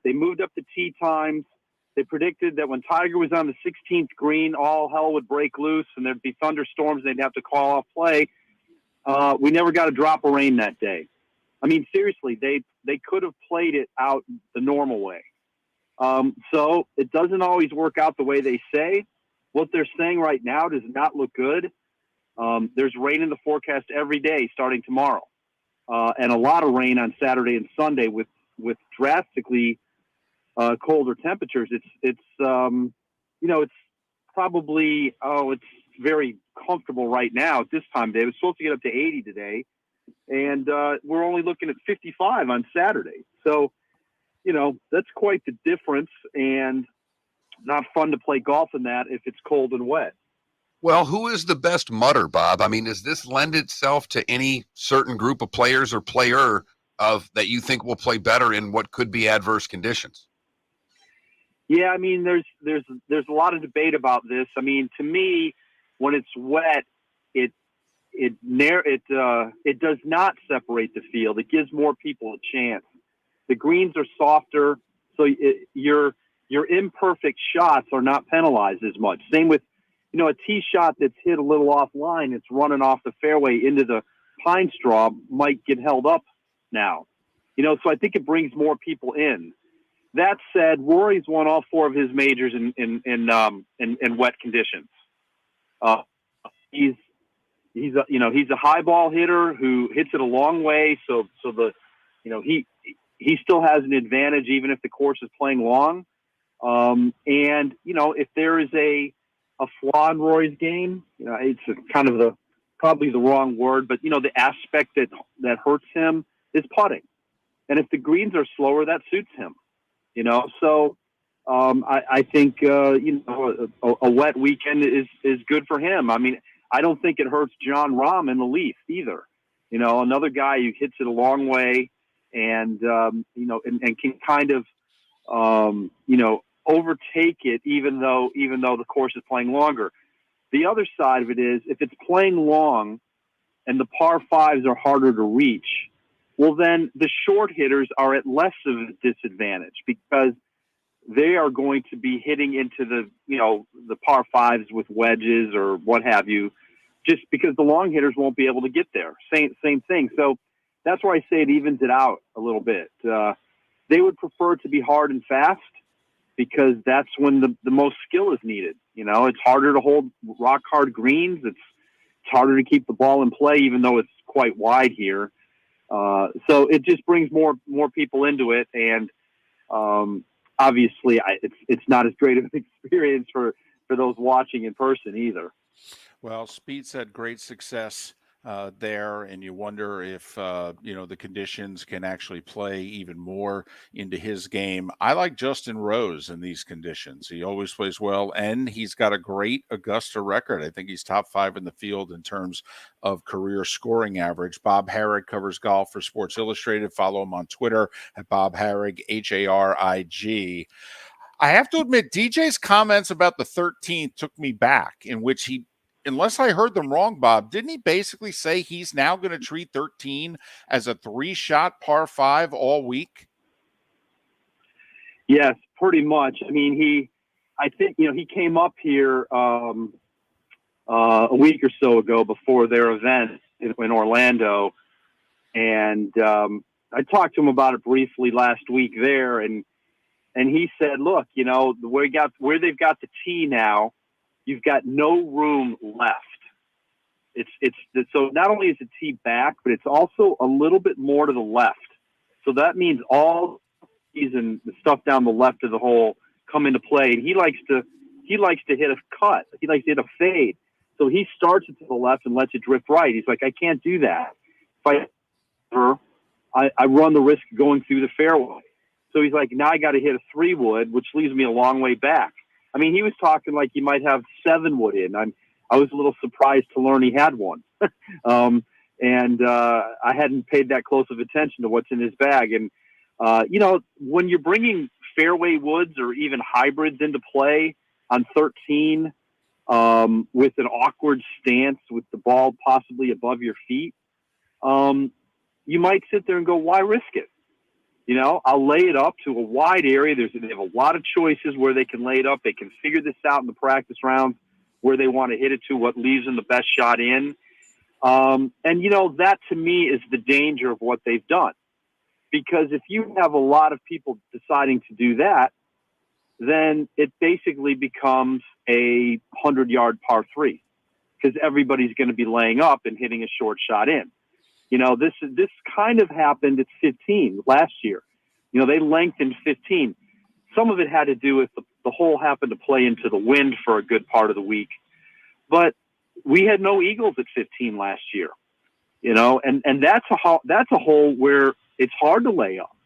they moved up the tee times. They predicted that when Tiger was on the 16th green, all hell would break loose and there'd be thunderstorms and they'd have to call off play. We never got a drop of rain that day. I mean, seriously, they could have played it out the normal way. So it doesn't always work out the way they say. What they're saying right now does not look good. There's rain in the forecast every day starting tomorrow, and a lot of rain on Saturday and Sunday with drastically colder temperatures. It's probably, it's very comfortable right now at this time of day. It was supposed to get up to 80 today, and we're only looking at 55 on Saturday. So, that's quite the difference, and not fun to play golf in that if it's cold and wet. Well, who is the best mutter, Bob? I mean, does this lend itself to any certain group of players or player that you think will play better in what could be adverse conditions? Yeah, I mean, there's a lot of debate about this. I mean, to me, when it's wet, it does not separate the field. It gives more people a chance. The greens are softer, so your imperfect shots are not penalized as much. Same with, a tee shot that's hit a little offline, it's running off the fairway into the pine straw, might get held up now. So I think it brings more people in. That said, Rory's won all 4 of his majors in wet conditions. He's a high ball hitter who hits it a long way. So he still has an advantage even if the course is playing long. And if there is a flaw in Rory's game, it's kind of probably the wrong word, but the aspect that hurts him is putting. And if the greens are slower, that suits him. So I think a wet weekend is good for him. I mean, I don't think it hurts John Rahm in the least either. Another guy who hits it a long way and and can kind of overtake it even though the course is playing longer. The other side of it is if it's playing long and the par 5s are harder to reach, well, then the short hitters are at less of a disadvantage because they are going to be hitting into the par 5s with wedges or what have you, just because the long hitters won't be able to get there. Same thing. So that's why I say it evens it out a little bit. They would prefer it to be hard and fast because that's when the most skill is needed. It's harder to hold rock hard greens. It's harder to keep the ball in play, even though it's quite wide here. So it just brings more people into it, and obviously it's not as great of an experience for those watching in person either. Well, Spieth's had great success there, and you wonder if the conditions can actually play even more into his game. I like Justin Rose in these conditions. He always plays well, and he's got a great Augusta record. I think he's top 5 in the field in terms of career scoring average. Bob Harig covers golf for Sports Illustrated. Follow him on Twitter at Bob Harig, Harig. I have to admit, DJ's comments about the 13th took me back, in which he unless I heard them wrong, Bob, didn't he basically say he's now going to treat 13 as a 3-shot par 5 all week? Yes, pretty much. I mean, I think he came up here a week or so ago before their event in Orlando, and I talked to him about it briefly last week there, and he said, look, where they've got the tee now, you've got no room left. So not only is the tee back, but it's also a little bit more to the left. So that means all these and the stuff down the left of the hole come into play. And he likes to hit a cut. He likes to hit a fade. So he starts it to the left and lets it drift right. He's like, I can't do that. If I run the risk of going through the fairway. So he's like, now I got to hit a 3-wood, which leaves me a long way back. I mean, he was talking like he might have 7-wood in. I was a little surprised to learn he had one. And I hadn't paid that close of attention to what's in his bag. And, when you're bringing fairway woods or even hybrids into play on 13 with an awkward stance with the ball possibly above your feet, you might sit there and go, why risk it? I'll lay it up to a wide area. They have a lot of choices where they can lay it up. They can figure this out in the practice rounds where they want to hit it to, what leaves them the best shot in. And that to me is the danger of what they've done. Because if you have a lot of people deciding to do that, then it basically becomes a 100-yard par 3 because everybody's going to be laying up and hitting a short shot in. This kind of happened at 15 last year. They lengthened 15. Some of it had to do with the hole happened to play into the wind for a good part of the week. But we had no eagles at 15 last year, and that's a hole where it's hard to lay up.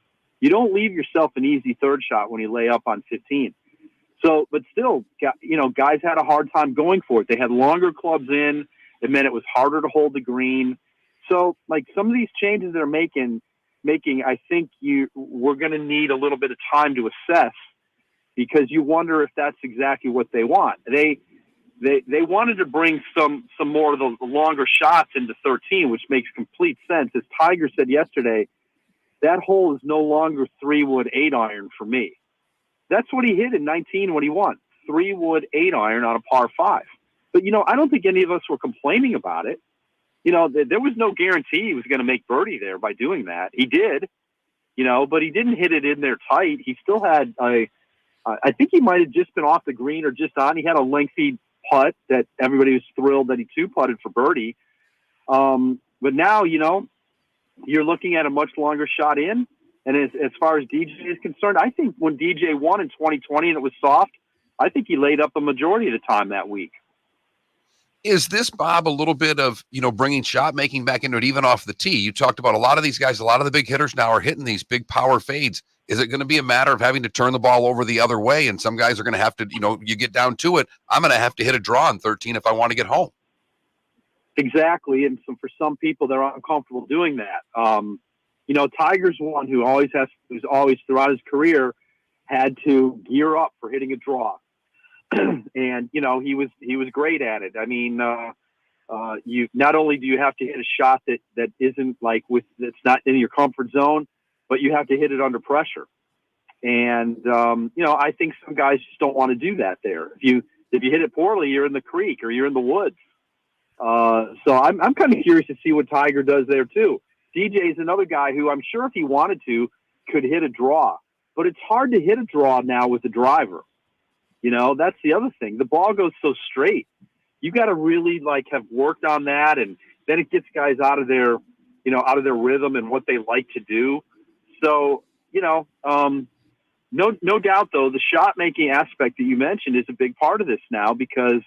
You don't leave yourself an easy third shot when you lay up on 15. So, but still, guys had a hard time going for it. They had longer clubs in. It meant it was harder to hold the green. So, like some of these changes they're making, I think we're going to need a little bit of time to assess because you wonder if that's exactly what they want. They wanted to bring some more of the longer shots into 13, which makes complete sense. As Tiger said yesterday, that hole is no longer 3-wood 8-iron for me. That's what he hit in 19 when he won. 3-wood 8-iron on a par 5. But, I don't think any of us were complaining about it. There was no guarantee he was going to make birdie there by doing that. He did, but he didn't hit it in there tight. He still had I think he might have just been off the green or just on. He had a lengthy putt that everybody was thrilled that he 2-putted for birdie. But now, you're looking at a much longer shot in. And as far as DJ is concerned, I think when DJ won in 2020 and it was soft, I think he laid up a majority of the time that week. Is this, Bob, a little bit of, bringing shot making back into it, even off the tee? You talked about a lot of these guys, a lot of the big hitters now are hitting these big power fades. Is it going to be a matter of having to turn the ball over the other way? And some guys are going to have to, you get down to it, I'm going to have to hit a draw in 13 if I want to get home. Exactly. And so for some people, they're uncomfortable doing that. Tiger's one who's always throughout his career had to gear up for hitting a draw. And, he was great at it. I mean, you not only do you have to hit a shot that isn't that's not in your comfort zone, but you have to hit it under pressure. And, I think some guys just don't want to do that there. If you hit it poorly, you're in the creek or you're in the woods. So I'm kind of curious to see what Tiger does there too. DJ is another guy who I'm sure if he wanted to could hit a draw, but it's hard to hit a draw now with a driver. That's the other thing. The ball goes so straight. You got to really have worked on that. And then it gets guys out of their rhythm and what they like to do. So, no doubt though, the shot making aspect that you mentioned is a big part of this now, because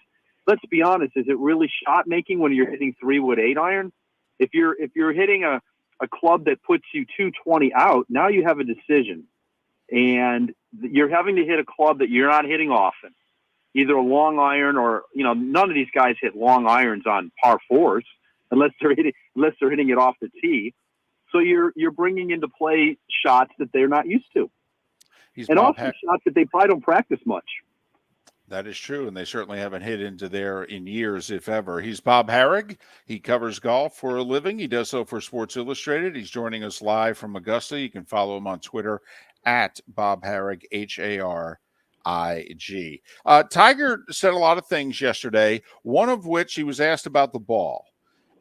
let's be honest, is it really shot making when you're hitting 3-wood 8-iron? If you're hitting a club that puts you 220 out, now you have a decision. And you're having to hit a club that you're not hitting often, either a long iron or, none of these guys hit long irons on par 4s unless they're hitting it off the tee. So you're bringing into play shots that they're not used to. And also shots that they probably don't practice much. That is true, and they certainly haven't hit into there in years, if ever. He's Bob Harig. He covers golf for a living. He does so for Sports Illustrated. He's joining us live from Augusta. You can follow him on Twitter at Bob Harig, Harig. Tiger said a lot of things yesterday, one of which he was asked about the ball.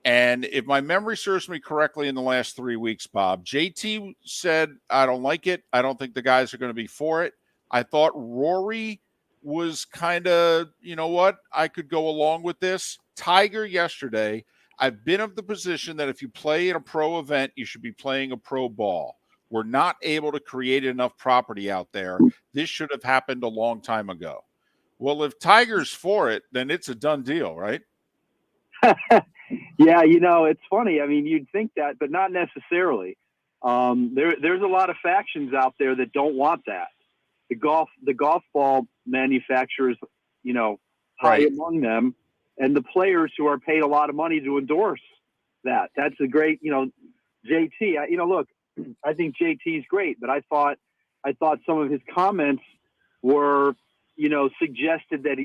And if my memory serves me correctly in the last 3 weeks, Bob, JT said, I don't like it. I don't think the guys are going to be for it. I thought Rory was kind of, you know what, I could go along with this. Tiger yesterday, I've been of the position that if you play in a pro event, you should be playing a pro ball. We're not able to create enough property out there. This should have happened a long time ago. Well, if Tiger's for it, then it's a done deal, right? Yeah, it's funny. I mean, you'd think that, but not necessarily. There's a lot of factions out there that don't want that. The golf ball manufacturers, high among them, and the players who are paid a lot of money to endorse that. That's a great, JT. Look, I think JT's great, but I thought some of his comments were, suggested that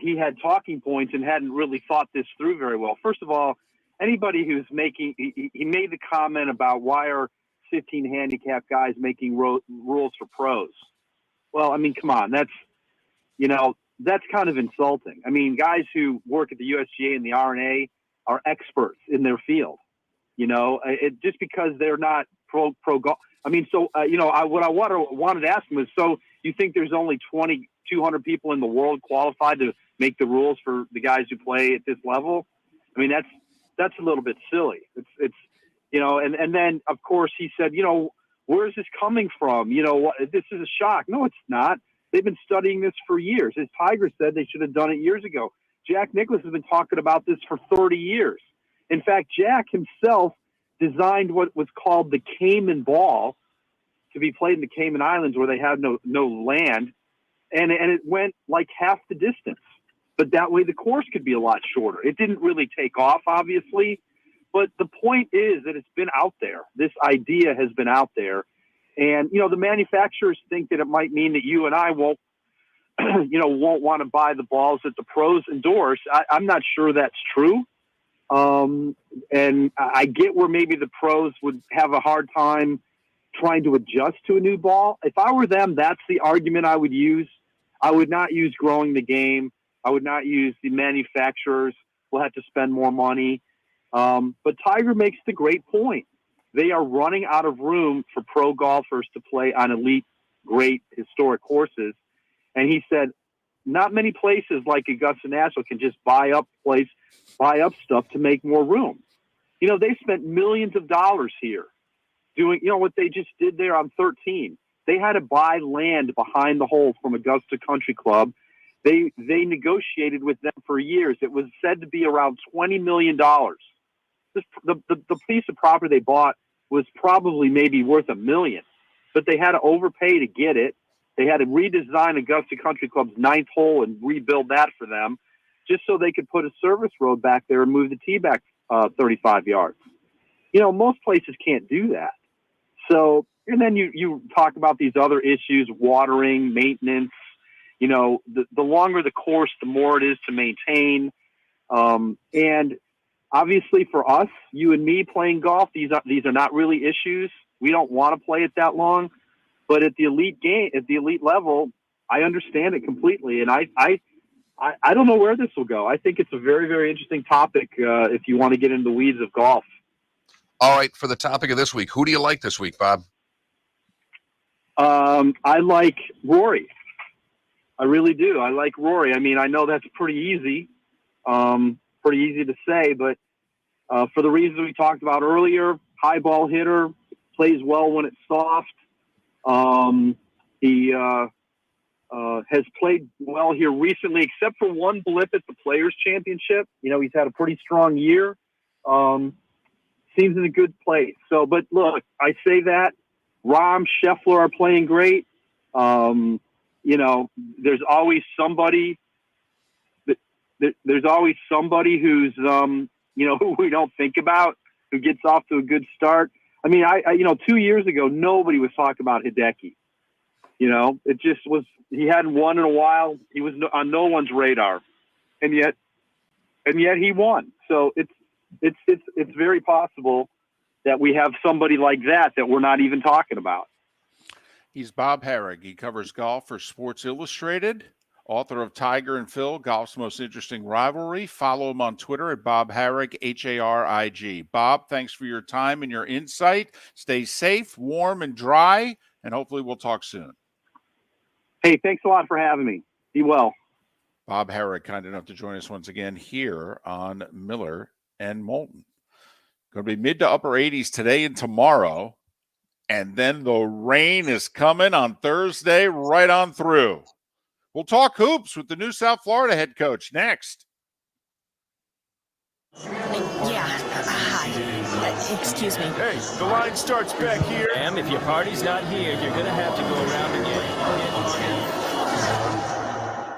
he had talking points and hadn't really thought this through very well. First of all, anybody who's he made the comment about why are 15 handicap guys making rules for pros. Well, I mean, come on, that's kind of insulting. I mean, guys who work at the USGA and the R&A are experts in their field. Just because they're not pro golf. I mean, so what I wanted to ask him is, so you think there's only 200 people in the world qualified to make the rules for the guys who play at this level? I mean, that's a little bit silly. It's and then of course he said, where is this coming from? This is a shock. No, it's not. They've been studying this for years. As Tiger said, they should have done it years ago. Jack Nicklaus has been talking about this for 30 years. In fact, Jack himself designed what was called the Cayman ball to be played in the Cayman Islands where they have no land. And it went like half the distance. But that way the course could be a lot shorter. It didn't really take off, obviously. But the point is that it's been out there. This idea has been out there. And, the manufacturers think that it might mean that you and I won't want to buy the balls that the pros endorse. I'm not sure that's true. And I get where maybe the pros would have a hard time trying to adjust to a new ball. If I were them, that's the argument I would use. I would not use growing the game. I would not use the manufacturers will have to spend more money. But Tiger makes the great point. They are running out of room for pro golfers to play on elite, great historic courses. And he said, not many places like Augusta National can just buy up stuff to make more room. They spent millions of dollars here doing, what they just did there on 13. They had to buy land behind the hole from Augusta Country Club. They negotiated with them for years. It was said to be around $20 million. The piece of property they bought was probably maybe worth $1 million, but they had to overpay to get it. They had to redesign Augusta Country Club's 9th hole and rebuild that for them, just so they could put a service road back there and move the tee back 35 yards. Most places can't do that. So, and then you talk about these other issues, watering, maintenance. The longer the course, the more it is to maintain. And obviously for us, you and me playing golf, these are not really issues. We don't want to play it that long. But at the elite level, I understand it completely. And I don't know where this will go. I think it's a very, very interesting topic if you want to get into the weeds of golf. All right, for the topic of this week, who do you like this week, Bob? I like Rory. I really do. I like Rory. I mean, I know that's pretty easy to say, but for the reasons we talked about earlier, high ball hitter, plays well when it's soft. He has played well here recently, except for one blip at the Players Championship. He's had a pretty strong year. Seems in a good place. So, but look, I say that Rahm, Scheffler are playing great. There's always somebody. There's always somebody who's who we don't think about, who gets off to a good start. I mean, 2 years ago, nobody was talking about Hideki. You know, it just was. He hadn't won in a while. He was on no one's radar, and yet he won. So it's very possible that we have somebody like that we're not even talking about. He's Bob Harig. He covers golf for Sports Illustrated, author of Tiger and Phil, Golf's Most Interesting Rivalry. Follow him on Twitter at Bob Harig, Harig. Bob, thanks for your time and your insight. Stay safe, warm, and dry, and hopefully we'll talk soon. Hey, thanks a lot for having me. Be well. Bob Harig, kind enough to join us once again here on Miller and Moulton. Going to be mid to upper 80s today and tomorrow. And then the rain is coming on Thursday right on through. We'll talk hoops with the new South Florida head coach next. Hi. Excuse me. Hey, the line starts back here. Ma'am, if your party's not here, you're going to have to go around again.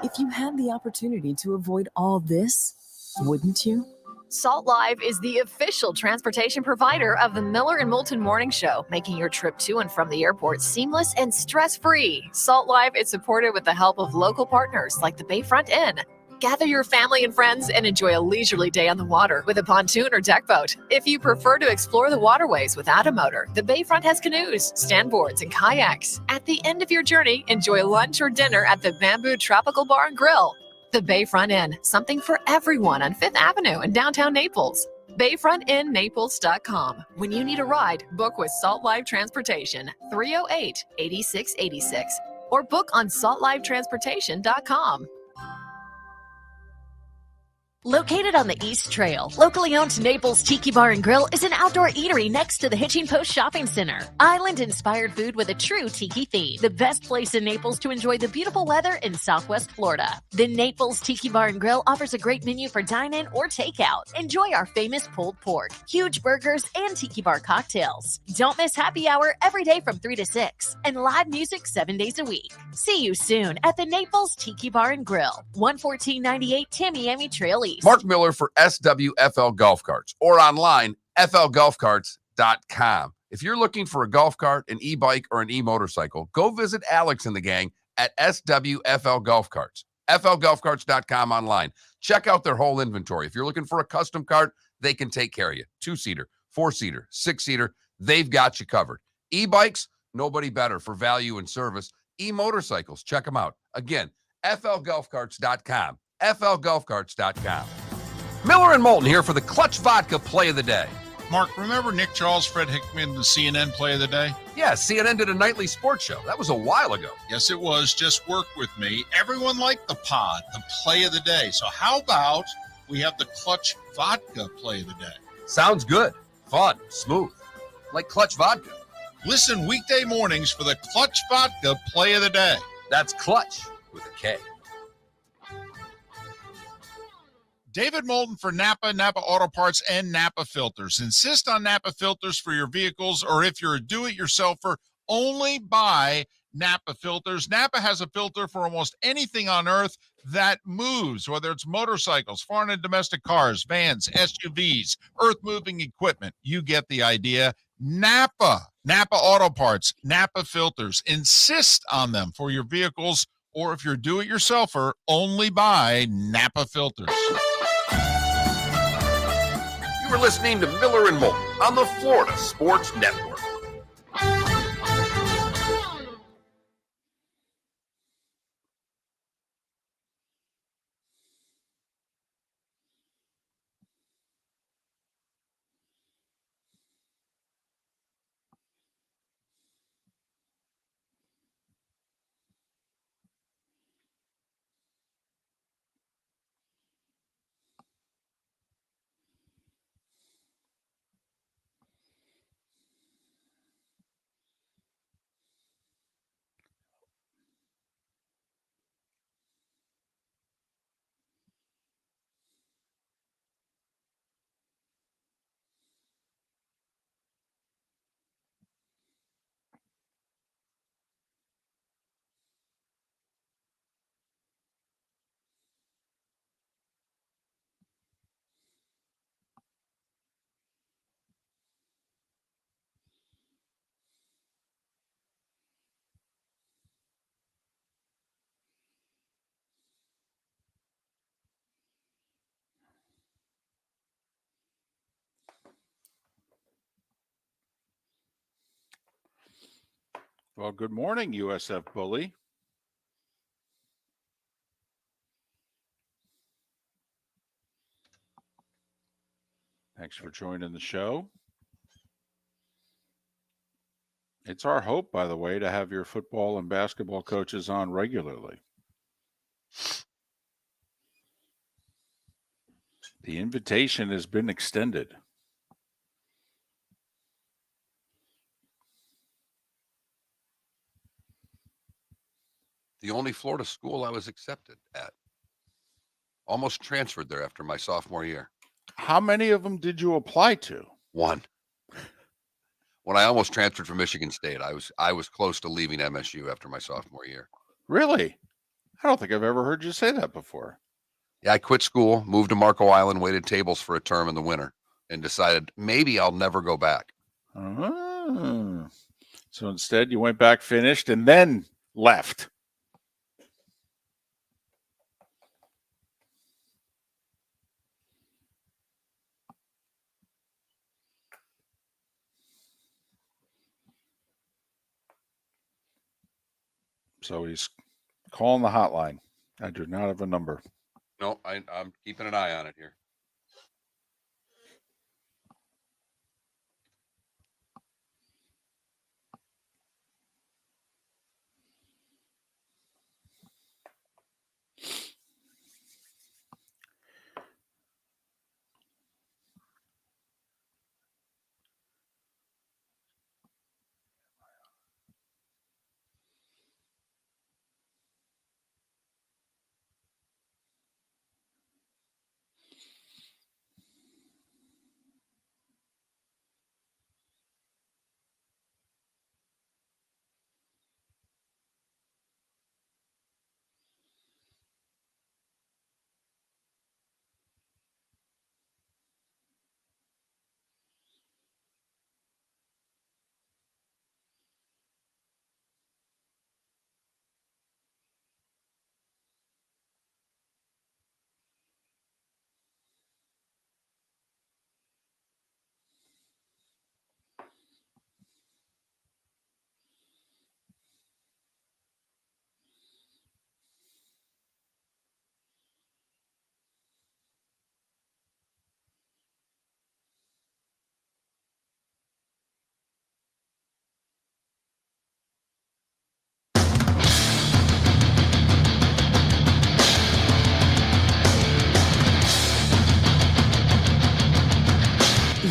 If you had the opportunity to avoid all this, wouldn't you? Salt Live is the official transportation provider of the Miller and Moulton Morning Show, making your trip to and from the airport seamless and stress-free. Salt Live is supported with the help of local partners like the Bayfront Inn. Gather your family and friends and enjoy a leisurely day on the water with a pontoon or deck boat. If you prefer to explore the waterways without a motor, the Bayfront has canoes, standboards, and kayaks. At the end of your journey, enjoy lunch or dinner at the Bamboo Tropical Bar and Grill. The Bayfront Inn, something for everyone on 5th Avenue in downtown Naples. BayfrontInNaples.com. When you need a ride, book with Salt Live Transportation, 308-8686, or book on saltlivetransportation.com. Located on the East Trail, locally owned Naples Tiki Bar and Grill is an outdoor eatery next to the Hitching Post Shopping Center. Island-inspired food with a true tiki theme. The best place in Naples to enjoy the beautiful weather in Southwest Florida. The Naples Tiki Bar and Grill offers a great menu for dine-in or takeout. Enjoy our famous pulled pork, huge burgers, and tiki bar cocktails. Don't miss happy hour every day from 3 to 6, and live music 7 days a week. See you soon at the Naples Tiki Bar and Grill, 11498 Tamiami Trail East. Mark Miller for SWFL Golf Carts, or online, flgolfcarts.com. If you're looking for a golf cart, an e-bike, or an e-motorcycle, go visit Alex and the gang at SWFL Golf Carts, flgolfcarts.com online. Check out their whole inventory. If you're looking for a custom cart, they can take care of you. 2-seater, 4-seater, 6-seater, they've got you covered. E-bikes, nobody better for value and service. E-motorcycles, check them out. Again, flgolfcarts.com. flgolfcarts.com. Miller and Moulton here for the Clutch Vodka Play of the Day. Mark, remember Nick Charles, Fred Hickman, the CNN Play of the Day? Yeah, CNN did a nightly sports show. That was a while ago. Yes, it was. Just work with me. Everyone liked the pod, the Play of the Day. So how about we have the Clutch Vodka Play of the Day? Sounds good. Fun. Smooth. Like Clutch Vodka. Listen weekday mornings for the Clutch Vodka Play of the Day. That's Clutch with a K. David Moulton for Napa, Napa Auto Parts, and Napa Filters. Insist on Napa filters for your vehicles, or if you're a do-it-yourselfer, only buy Napa filters. Napa has a filter for almost anything on earth that moves, whether it's motorcycles, foreign and domestic cars, vans, SUVs, earth-moving equipment. You get the idea. Napa Auto Parts, Napa filters. Insist on them for your vehicles, or if you're a do-it-yourselfer, only buy Napa filters. You were listening to Miller and Moulton on the Florida Sports Network. Well, good morning, USF Bully. Thanks for joining the show. It's our hope, by the way, to have your football and basketball coaches on regularly. The invitation has been extended. The only Florida school I was accepted at. Almost transferred there after my sophomore year. How many of them did you apply to? One. When I almost transferred from Michigan State, I was close to leaving MSU after my sophomore year. Really? I don't think I've ever heard you say that before. Yeah, I quit school, moved to Marco Island, waited tables for a term in the winter, and decided maybe I'll never go back. So instead, you went back, finished, and then left. So he's calling the hotline. I do not have a number. No, I'm keeping an eye on it here.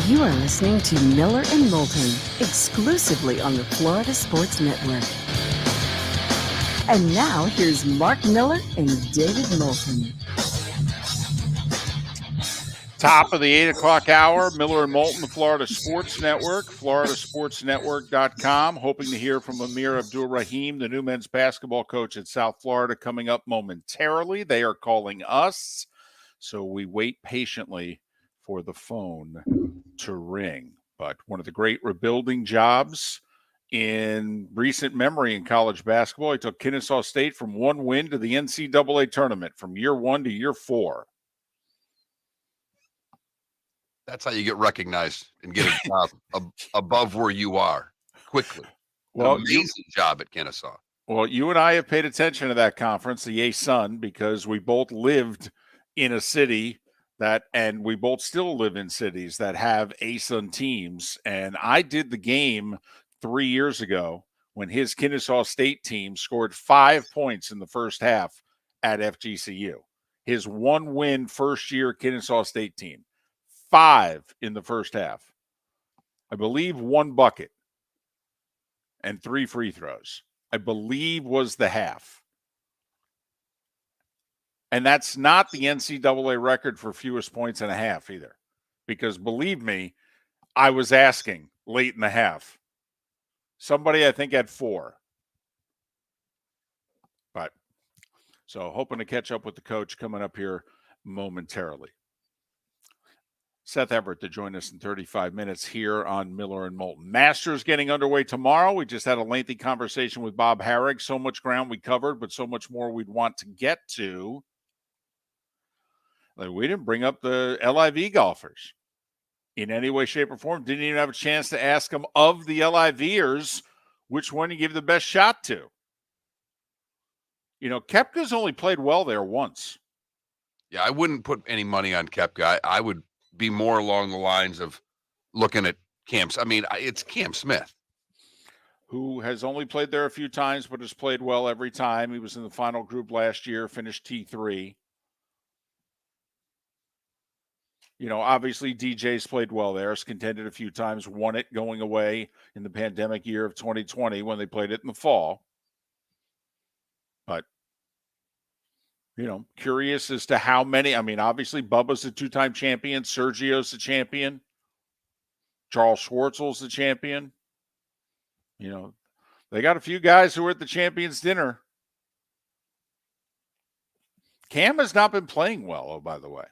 You are listening to Miller and Moulton, exclusively on the Florida Sports Network. And now here's Mark Miller and David Moulton. Top of the 8 o'clock hour, Miller and Moulton, the Florida Sports Network, floridasportsnetwork.com. Hoping to hear from Amir Abdur-Rahim, the new men's basketball coach at South Florida, coming up momentarily. They are calling us, so we wait patiently for the phone to ring. But one of the great rebuilding jobs in recent memory in college basketball, he took Kennesaw State from one win to the NCAA tournament from year 1 to year 4. That's how you get recognized and get a job above where you are quickly. Well, amazing job at Kennesaw. Well, you and I have paid attention to that conference, the A-Sun, because we both lived in a city and we both still live in cities that have A-Sun teams. And I did the game 3 years ago when his Kennesaw State team scored 5 points in the first half at FGCU. His one-win first-year Kennesaw State team. 5 in the first half. I believe 1 bucket and 3 free throws, I believe, was the half. And that's not the NCAA record for fewest points in a half either. Because believe me, I was asking late in the half. Somebody, I think, had 4. But so hoping to catch up with the coach coming up here momentarily. Seth Everett to join us in 35 minutes here on Miller and Moulton. Masters getting underway tomorrow. We just had a lengthy conversation with Bob Harig. So much ground we covered, but so much more we'd want to get to. Like, we didn't bring up the LIV golfers in any way, shape, or form. Didn't even have a chance to ask them of the LIVers which one you give the best shot to. Koepka's only played well there once. Yeah, I wouldn't put any money on Koepka. I would be more along the lines of looking at it's Cam Smith, who has only played there a few times, but has played well every time. He was in the final group last year, finished T3. Obviously DJ's played well there, has contended a few times, won it going away in the pandemic year of 2020 when they played it in the fall. But, curious as to how many. Obviously Bubba's a two-time champion. Sergio's the champion. Charles Schwartzel's the champion. They got a few guys who were at the champions dinner. Cam has not been playing well, by the way,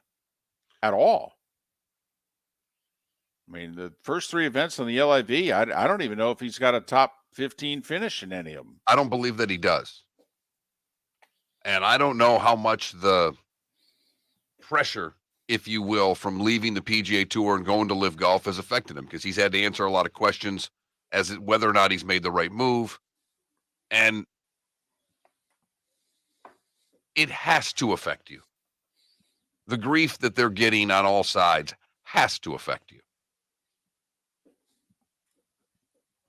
at all. The first three events on the LIV, I don't even know if he's got a top 15 finish in any of them. I don't believe that he does. And I don't know how much the pressure, if you will, from leaving the PGA Tour and going to Live Golf has affected him, because he's had to answer a lot of questions as to whether or not he's made the right move. And it has to affect you. The grief that they're getting on all sides has to affect you.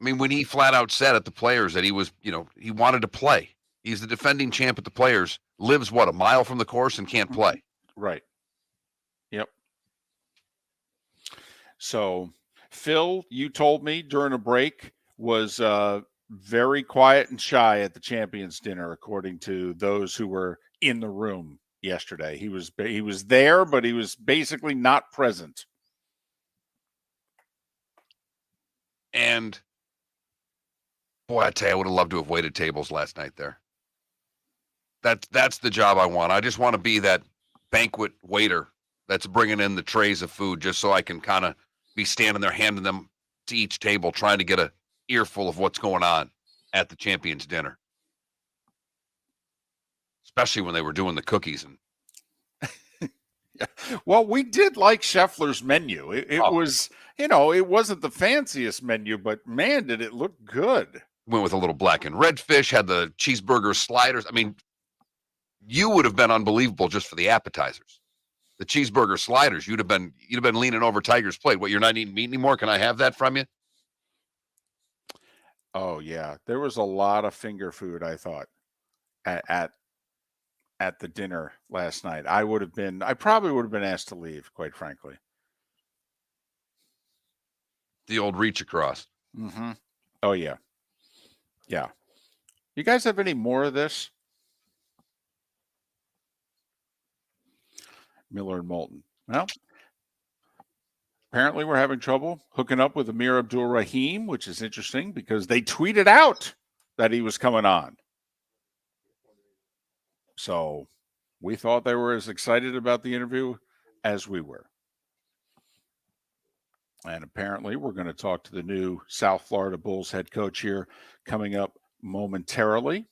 When he flat out said at the Players that he was, he wanted to play. He's the defending champ at the Players, lives, a mile from the course and can't play. Right. Yep. So, Phil, you told me during a break, was very quiet and shy at the champions dinner, according to those who were in the room yesterday. He was there, but he was basically not present. And boy, I tell you, I would have loved to have waited tables last night there. That's the job I want. I just want to be that banquet waiter that's bringing in the trays of food, just so I can kind of be standing there handing them to each table, trying to get a earful of what's going on at the champions dinner. Especially when they were doing the cookies. And well, we did like Scheffler's menu. It was, it wasn't the fanciest menu, but man, did it look good. Went with a little black and red fish, had the cheeseburger sliders. You would have been unbelievable just for the appetizers. The cheeseburger sliders, you'd have been leaning over Tiger's plate. What, you're not eating meat anymore? Can I have that from you? Oh yeah, there was a lot of finger food, I thought, at the dinner last night. I probably would have been asked to leave, quite frankly. The old reach across. Mm-hmm. Oh yeah. Yeah. You guys have any more of this? Miller and Moulton. Well, apparently we're having trouble hooking up with Amir Abdur-Rahim, which is interesting because they tweeted out that he was coming on. So we thought they were as excited about the interview as we were. And apparently we're going to talk to the new South Florida Bulls head coach here coming up momentarily.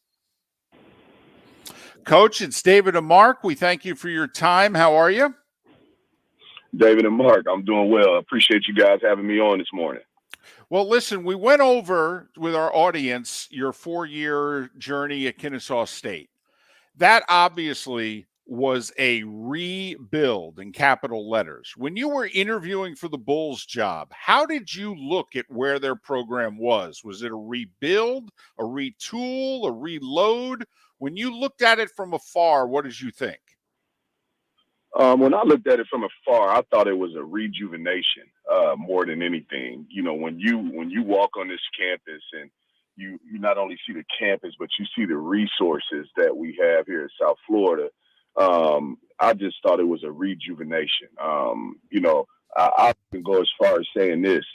Coach, it's David and Mark. We thank you for your time. How are you? David and Mark, I'm doing well. I appreciate you guys having me on this morning. Well, listen, we went over with our audience your 4-year journey at Kennesaw State. That obviously was a rebuild in capital letters. When you were interviewing for the Bulls job, how did you look at where their program was? Was it a rebuild, a retool, a reload? When you looked at it from afar, what did you think? When I looked at it from afar, I thought it was a rejuvenation more than anything. When you walk on this campus and you not only see the campus, but you see the resources that we have here in South Florida, I just thought it was a rejuvenation. I can go as far as saying this.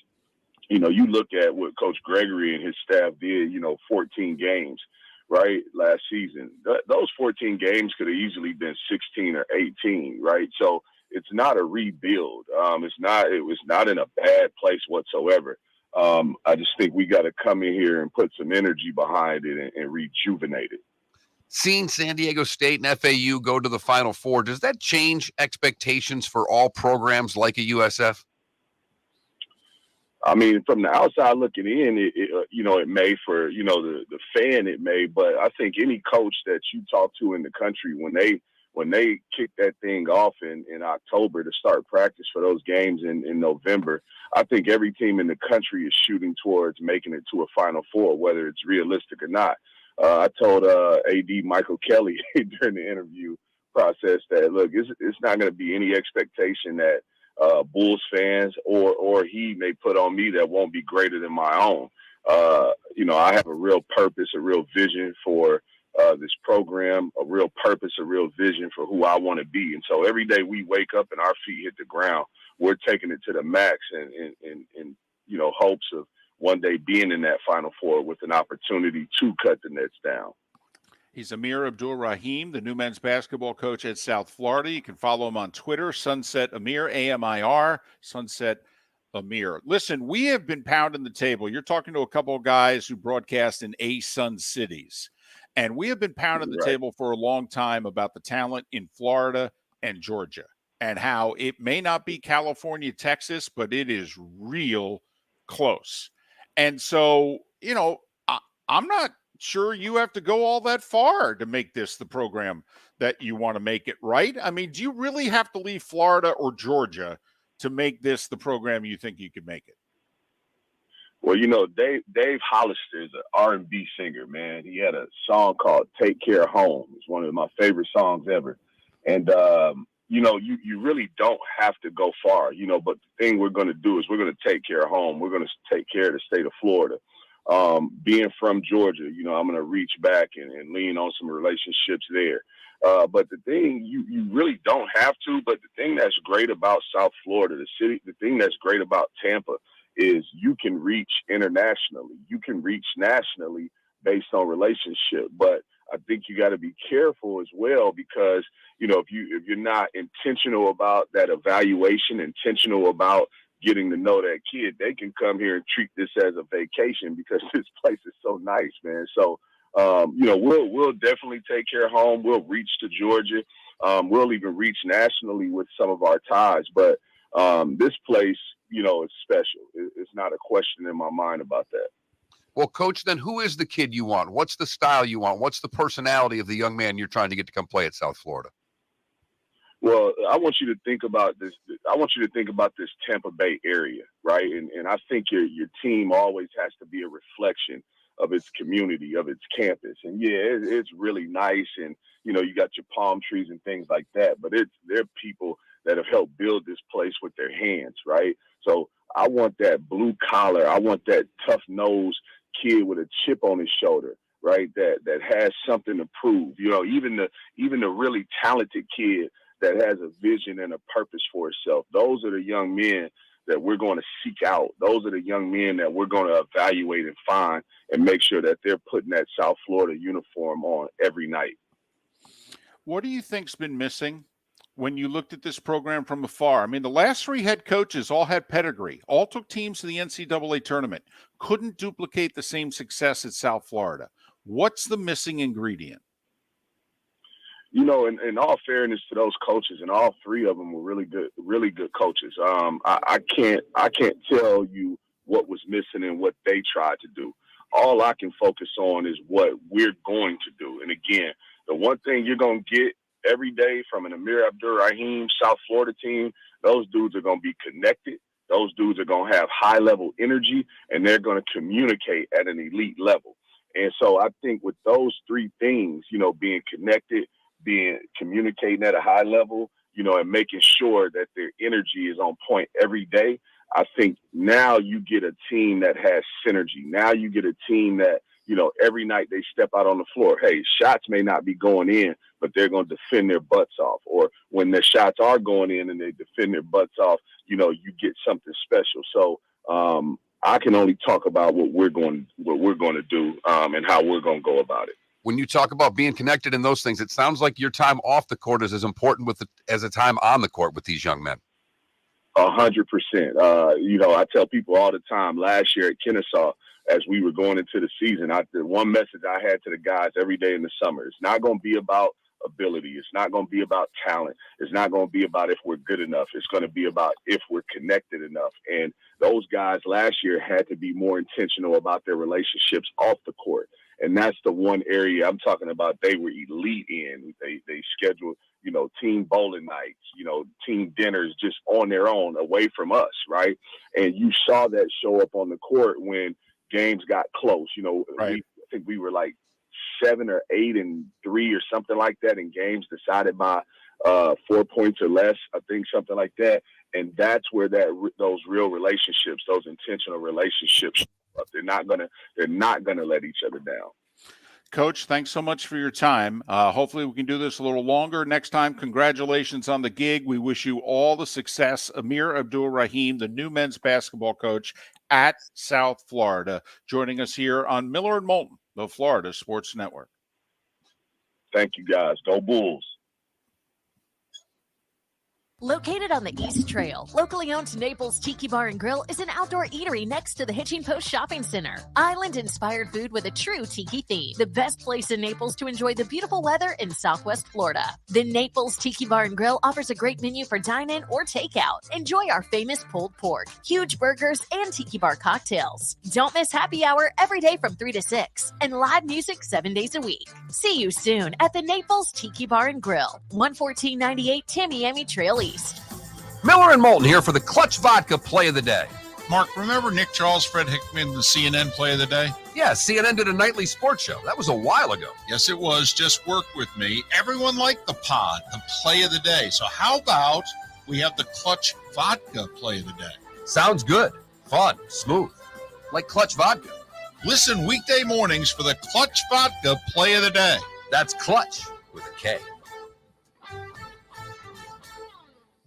You look at what Coach Gregory and his staff did, 14 games. Right, last season. Those 14 games could have easily been 16 or 18, right? So it's not a rebuild. It was not in a bad place whatsoever. I just think we got to come in here and put some energy behind it and rejuvenate it. Seeing San Diego State and FAU go to the Final Four, does that change expectations for all programs like a USF? I mean, from the outside looking in, it may for, the fan, it may, but I think any coach that you talk to in the country, when they kick that thing off in October to start practice for those games in November, I think every team in the country is shooting towards making it to a Final Four, whether it's realistic or not. I told AD Michael Kelly during the interview process that, look, it's not going to be any expectation that Bulls fans or he may put on me that won't be greater than my own. I have a real purpose, a real vision for this program, a real purpose, a real vision for who I want to be. And so every day we wake up and our feet hit the ground, we're taking it to the max and hopes of one day being in that Final Four with an opportunity to cut the nets down. He's Amir Abdur-Rahim, the new men's basketball coach at South Florida. You can follow him on Twitter, Sunset Amir, AMIR, Sunset Amir. Listen, we have been pounding the table. You're talking to a couple of guys who broadcast in ASUN cities, and we have been pounding the table for a long time about the talent in Florida and Georgia and how it may not be California, Texas, but it is real close. And so, I'm not sure you have to go all that far to make this the program that you want to make it, right? I mean, do you really have to leave Florida or Georgia to make this the program you think you could make it? Well, Dave Hollister is an R&B singer, man. He had a song called Take Care Home. It's one of my favorite songs ever. And, you really don't have to go far, but the thing we're going to do is we're going to take care of home. We're going to take care of the state of Florida. Being from Georgia, I'm going to reach back and lean on some relationships there. But the thing you really don't have to, but the thing that's great about South Florida, the thing that's great about Tampa is you can reach internationally. You can reach nationally based on relationship. But I think you got to be careful as well because, if you're not intentional about that evaluation, intentional about getting to know that kid, they can come here and treat this as a vacation because this place is so nice, man. So, we'll definitely take care of home. We'll reach to Georgia. We'll even reach nationally with some of our ties. But this place, is special. It's not a question in my mind about that. Well, Coach, then who is the kid you want? What's the style you want? What's the personality of the young man you're trying to get to come play at South Florida? Well, I want you to think about this. I want you to think about this Tampa Bay area, right? And I think your team always has to be a reflection of its community, of its campus. And yeah, it's really nice. And, you got your palm trees and things like that, but they're people that have helped build this place with their hands, right? So I want that blue collar. I want that tough nosed kid with a chip on his shoulder, right? That has something to prove, even the really talented kid that has a vision and a purpose for itself. Those are the young men that we're going to seek out. Those are the young men that we're going to evaluate and find and make sure that they're putting that South Florida uniform on every night. What do you think's been missing when you looked at this program from afar? I mean, the last three head coaches all had pedigree, all took teams to the NCAA tournament, couldn't duplicate the same success at South Florida. What's the missing ingredient? In all fairness to those coaches, and all three of them were really good coaches. I can't tell you what was missing and what they tried to do. All I can focus on is what we're going to do. And again, the one thing you're going to get every day from an Amir Abdur-Rahim South Florida team, those dudes are going to be connected. Those dudes are going to have high-level energy, and they're going to communicate at an elite level. And so I think with those three things, being connected, communicating at a high level, and making sure that their energy is on point every day, I think now you get a team that has synergy. Now you get a team that, every night they step out on the floor. Hey, shots may not be going in, but they're going to defend their butts off. Or when their shots are going in and they defend their butts off, you get something special. So I can only talk about what we're going to do and how we're going to go about it. When you talk about being connected in those things, it sounds like your time off the court is as important as a time on the court with these young men. 100%. I tell people all the time, last year at Kennesaw, as we were going into the season, the one message I had to the guys every day in the summer, it's not going to be about ability. It's not going to be about talent. It's not going to be about if we're good enough. It's going to be about if we're connected enough. And those guys last year had to be more intentional about their relationships off the court. And that's the one area I'm talking about they were elite in. They scheduled, team bowling nights, team dinners just on their own away from us, right? And you saw that show up on the court when games got close. Right. I think we were like 7 or 8 and 3 or something like that in games decided by 4 points or less. I think something like that. And that's where those real relationships, those intentional relationships, they're not gonna let each other down. Coach, thanks so much for your time. Hopefully we can do this a little longer next time. Congratulations on the gig. We wish you all the success. Amir Abdur-Rahim, the new men's basketball coach at South Florida, joining us here on Miller and Moulton, the Florida Sports Network. Thank you, guys. Go Bulls. Located on the East Trail, locally owned Naples Tiki Bar and Grill is an outdoor eatery next to the Hitching Post Shopping Center. Island-inspired food with a true tiki theme. The best place in Naples to enjoy the beautiful weather in Southwest Florida. The Naples Tiki Bar and Grill offers a great menu for dine-in or takeout. Enjoy our famous pulled pork, huge burgers, and tiki bar cocktails. Don't miss happy hour every day from 3 to 6 and live music 7 days a week. See you soon at the Naples Tiki Bar and Grill, 11498 Tamiami Trail East. Miller and Moulton here for the Clutch Vodka Play of the Day. Mark, remember Nick Charles, Fred Hickman, the CNN Play of the Day? Yeah, CNN did a nightly sports show. That was a while ago. Yes, it was. Just work with me. Everyone liked the pod, the Play of the Day. So how about we have the Clutch Vodka Play of the Day? Sounds good. Fun. Smooth. Like Clutch Vodka. Listen weekday mornings for the Clutch Vodka Play of the Day. That's Clutch with a K.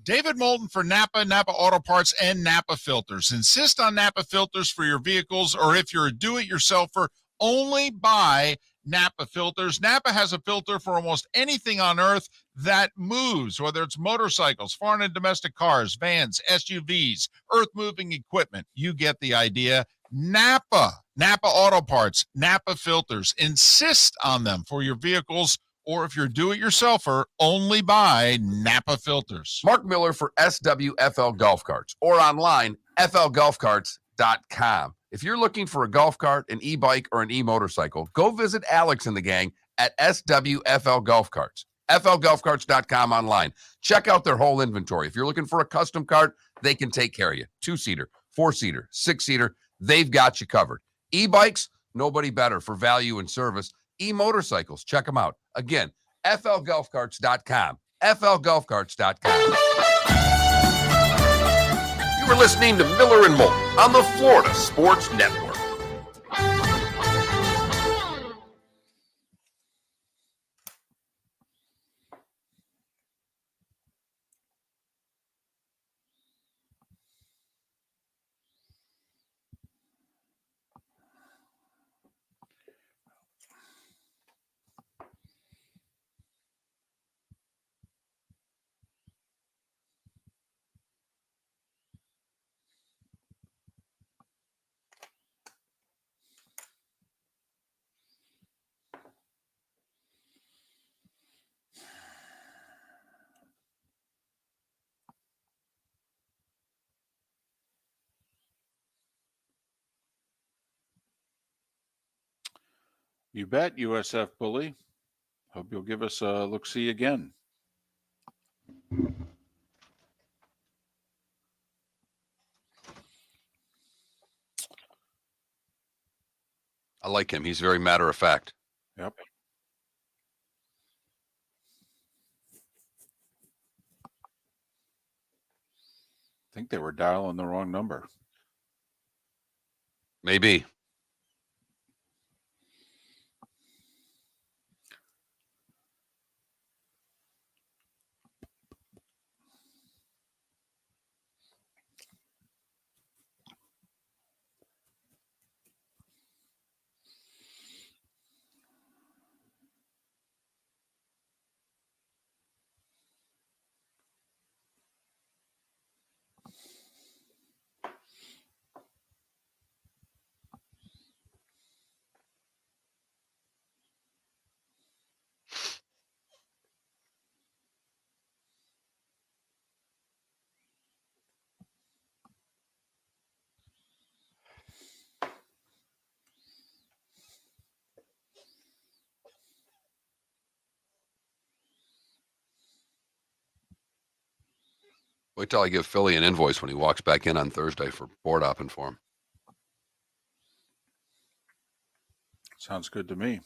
David Moulton for Napa, Napa Auto Parts, and Napa Filters. Insist on Napa filters for your vehicles, or if you're a do-it-yourselfer, only buy Napa filters. Napa has a filter for almost anything on earth that moves, whether it's motorcycles, foreign and domestic cars, vans, SUVs, earth-moving equipment. You get the idea. Napa Auto Parts, Napa filters. Insist on them for your vehicles, or if you're do-it-yourselfer, only buy Napa filters. Mark Miller for SWFL Golf Carts, or online, flgolfcarts.com. If you're looking for a golf cart, an e-bike, or an e-motorcycle, go visit Alex and the gang at SWFL Golf Carts. flgolfcarts.com online. Check out their whole inventory. If you're looking for a custom cart, they can take care of you. 2-seater, 4-seater, 6-seater, they've got you covered. E-bikes, nobody better for value and service. E-motorcycles, check them out. Again, flgolfcarts.com. flgolfcarts.com. You were listening to Miller and Moulton on the Florida Sports Network. You bet, USF Bully. Hope you'll give us a look-see again. I like him. He's very matter of fact. Yep. I think they were dialing the wrong number. Maybe. Wait till I give Philly an invoice when he walks back in on Thursday for board hopping for him. Sounds good to me.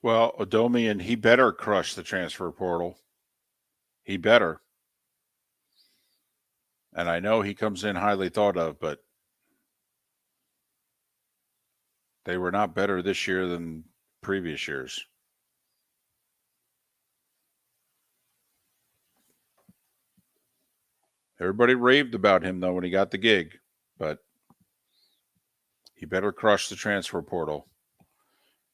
Well, Odomian, he better crush the transfer portal. He better. And I know he comes in highly thought of, but they were not better this year than previous years. Everybody raved about him, though, when he got the gig, but he better crush the transfer portal.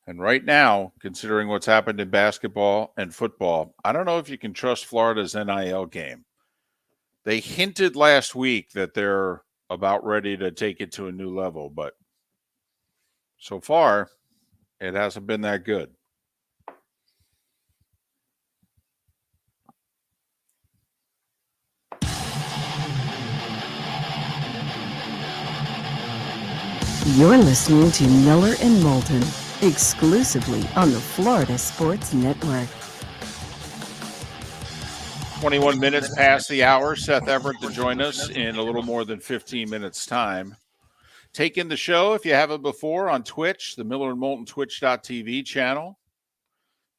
And right now, considering what's happened in basketball and football, I don't know if you can trust Florida's NIL game. They hinted last week that they're about ready to take it to a new level, but so far, it hasn't been that good. You're listening to Miller and Moulton, exclusively on the Florida Sports Network. 21 minutes past the hour. Seth Everett to join us in a little more than 15 minutes' time. Take in the show, if you haven't before, on Twitch, the Miller and Moulton Twitch.tv channel.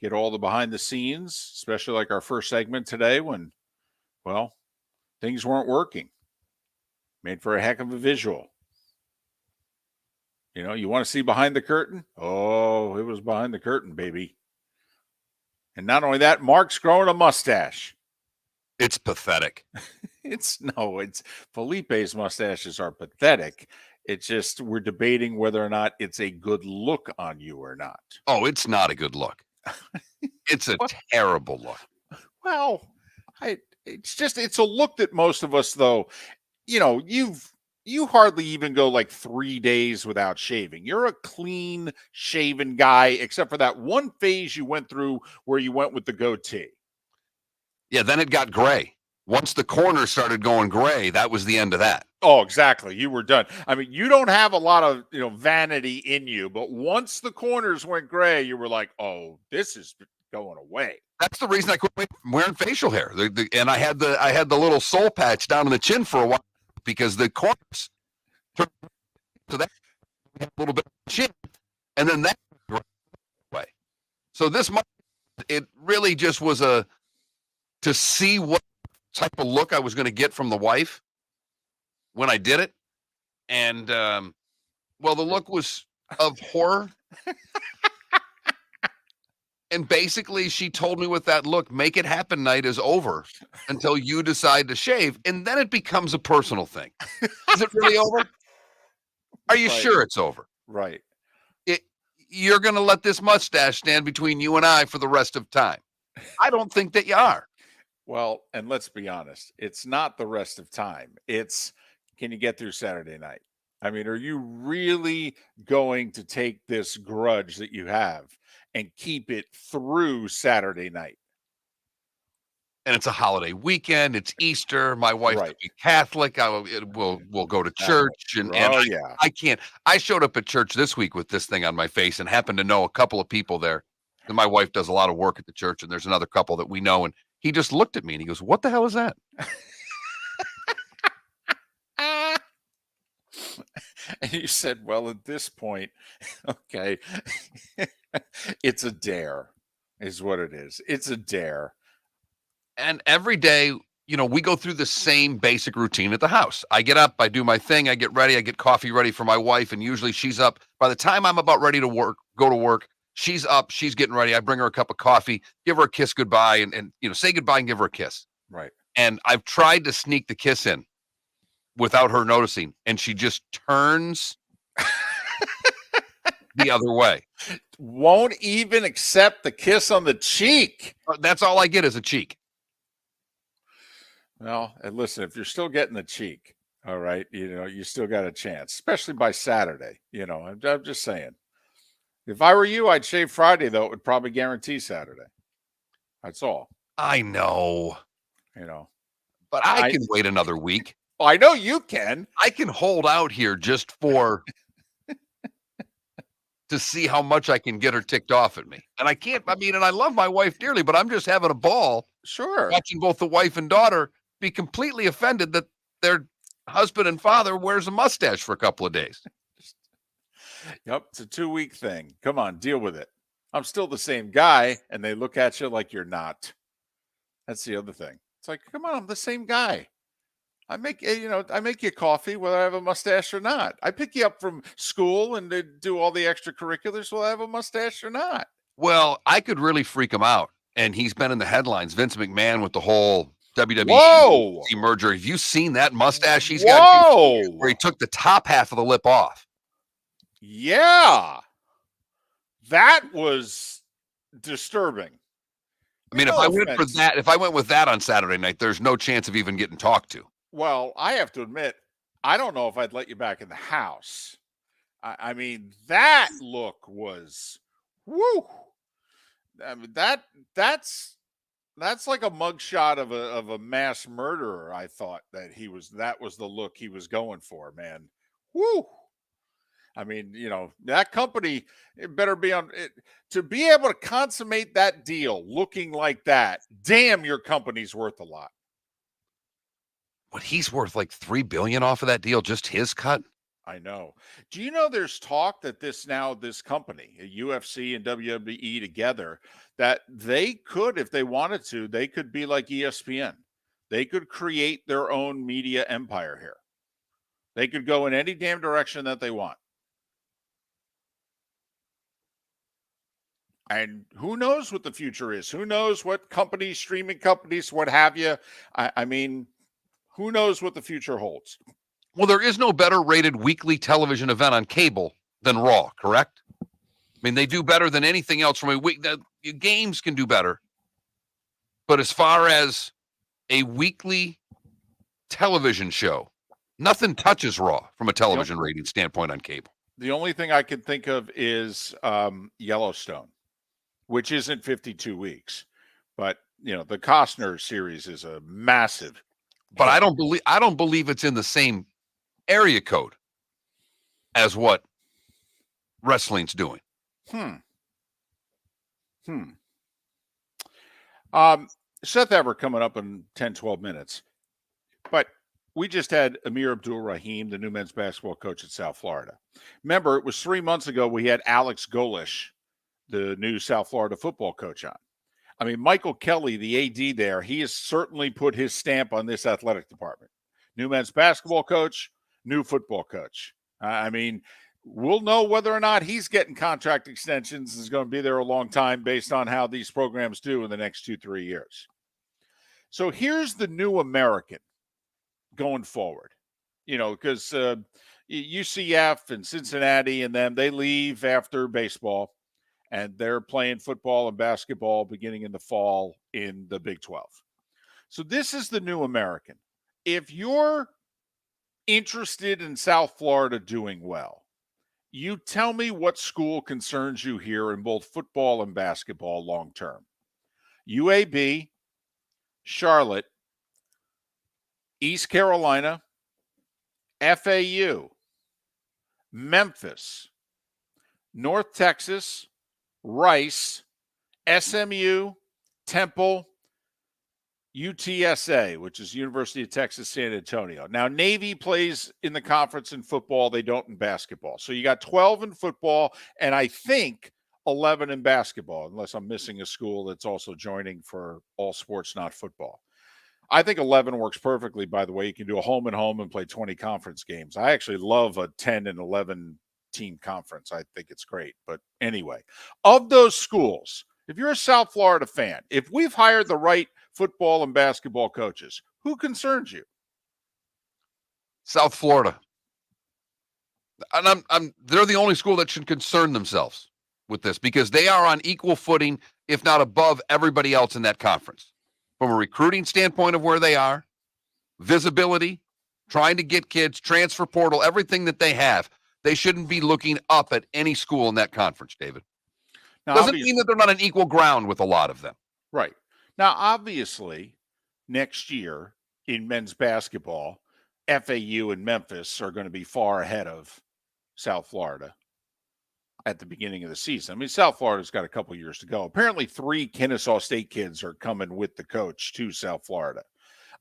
Get all the behind the scenes, especially like our first segment today when, well, things weren't working. Made for a heck of a visual. You know, you want to see behind the curtain? Oh, it was behind the curtain, baby. And not only that, Mark's growing a mustache. It's pathetic. It's Felipe's mustaches are pathetic. It's just we're debating whether or not it's a good look on you or not. Oh, it's not a good look. It's a terrible look. Well, it's a look that most of us, though, you know, you hardly even go like 3 days without shaving. You're a clean shaven guy, except for that one phase you went through where you went with the goatee. Yeah, then it got gray. Once the corner started going gray, that was the end of that. Oh, exactly. You were done. I mean, you don't have a lot of, vanity in you, but once the corners went gray, you were like, oh, this is going away. That's the reason I quit wearing facial hair. And I had the little soul patch down in the chin for a while because the corners turned to that a little bit of chin, and then that way. So this month, it really just was to see what type of look I was going to get from the wife when I did it. And, the look was of horror. And basically, she told me with that look, make it happen night is over until you decide to shave. And then it becomes a personal thing. Is it really over? Are you sure it's over? Right. you're going to let this mustache stand between you and I for the rest of time. I don't think that you are. Well, and let's be honest, it's not the rest of time. It's, can you get through Saturday night? I mean, are you really going to take this grudge that you have and keep it through Saturday night? And it's a holiday weekend. It's Easter. My wife's Right. a Catholic. We'll go to church. And yeah. I can't. I showed up at church this week with this thing on my face and happened to know a couple of people there. And my wife does a lot of work at the church, and there's another couple that we know. And he just looked at me and he goes, "What the hell is that?" And you said, well, at this point, okay, it's a dare is what it is. It's a dare. And every day, we go through the same basic routine at the house. I get up, I do my thing, I get ready, I get coffee ready for my wife, and usually she's up. By the time I'm about ready to go to work, she's up, she's getting ready. I bring her a cup of coffee, give her a kiss goodbye, and say goodbye and give her a kiss. Right. And I've tried to sneak the kiss in without her noticing, and she just turns the other way. Won't even accept the kiss on the cheek. That's all I get is a cheek. Well, and listen, if you're still getting the cheek, all right, you still got a chance, especially by Saturday. I'm just saying. If I were you, I'd shave Friday, though. It would probably guarantee Saturday. That's all. I know. But I can wait another week. I know you can. I can hold out here just for to see how much I can get her ticked off at me. And I can't, and I love my wife dearly, but I'm just having a ball. Sure. Watching both the wife and daughter be completely offended that their husband and father wears a mustache for a couple of days. Yep. It's a 2-week thing. Come on, deal with it. I'm still the same guy. And they look at you like you're not. That's the other thing. It's like, come on, I'm the same guy. I make you coffee, whether I have a mustache or not. I pick you up from school and do all the extracurriculars, whether I have a mustache or not. Well, I could really freak him out. And he's been in the headlines. Vince McMahon with the whole WWE merger. Have you seen that mustache he's got? Where he took the top half of the lip off. Yeah. That was disturbing. If I went with that on Saturday night, there's no chance of even getting talked to. Well, I have to admit, I don't know if I'd let you back in the house. That look was, woo. That's like a mugshot of a mass murderer. I thought that was the look he was going for, man. Woo. That company, it better be on it to be able to consummate that deal looking like that. Damn, your company's worth a lot. What, he's worth like $3 billion off of that deal, just his cut? I know. Do you know there's talk that this company, UFC and WWE together, that they could, if they wanted to, they could be like ESPN. They could create their own media empire here. They could go in any damn direction that they want. And who knows what the future is? Who knows what companies, streaming companies, what have you? Who knows what the future holds? Well, there is no better rated weekly television event on cable than Raw, correct? They do better than anything else from a week. Games can do better. But as far as a weekly television show, nothing touches Raw from a television rating standpoint on cable. The only thing I can think of is Yellowstone, which isn't 52 weeks. But, the Costner series is a massive. But I don't believe it's in the same area code as what wrestling's doing. Seth Everett coming up in 10, 12 minutes. But we just had Amir Abdur-Rahim, the new men's basketball coach at South Florida. Remember, it was 3 months ago we had Alex Golish, the new South Florida football coach, on. Michael Kelly, the AD there, he has certainly put his stamp on this athletic department. New men's basketball coach, new football coach. We'll know whether or not he's getting contract extensions. Is going to be there a long time based on how these programs do in the next 2-3 years. So here's the new American going forward. Because UCF and Cincinnati and them, they leave after baseball, and they're playing football and basketball beginning in the fall in the Big 12. So this is the new American. If you're interested in South Florida doing well, you tell me what school concerns you here in both football and basketball long term. UAB, Charlotte, East Carolina, FAU, Memphis, North Texas, Rice, SMU, Temple, UTSA, which is University of Texas San Antonio. Now, Navy plays in the conference in football. They don't in basketball. So you got 12 in football, and I think 11 in basketball, unless I'm missing a school that's also joining for all sports, not football. I think 11 works perfectly, by the way. You can do a home and home and play 20 conference games. I actually love a 10 and 11 team conference. I think it's great. But anyway, of those schools, if you're a South Florida fan, if we've hired the right football and basketball coaches, who concerns you? South Florida. And they're the only school that should concern themselves with this because they are on equal footing, if not above everybody else in that conference. From a recruiting standpoint of where they are, visibility, trying to get kids, transfer portal, everything that they have, they shouldn't be looking up at any school in that conference, David. Now, doesn't mean that they're not on equal ground with a lot of them. Right. Now, obviously, next year in men's basketball, FAU and Memphis are going to be far ahead of South Florida at the beginning of the season. I mean, South Florida's got a couple years to go. Apparently, 3 Kennesaw State kids are coming with the coach to South Florida.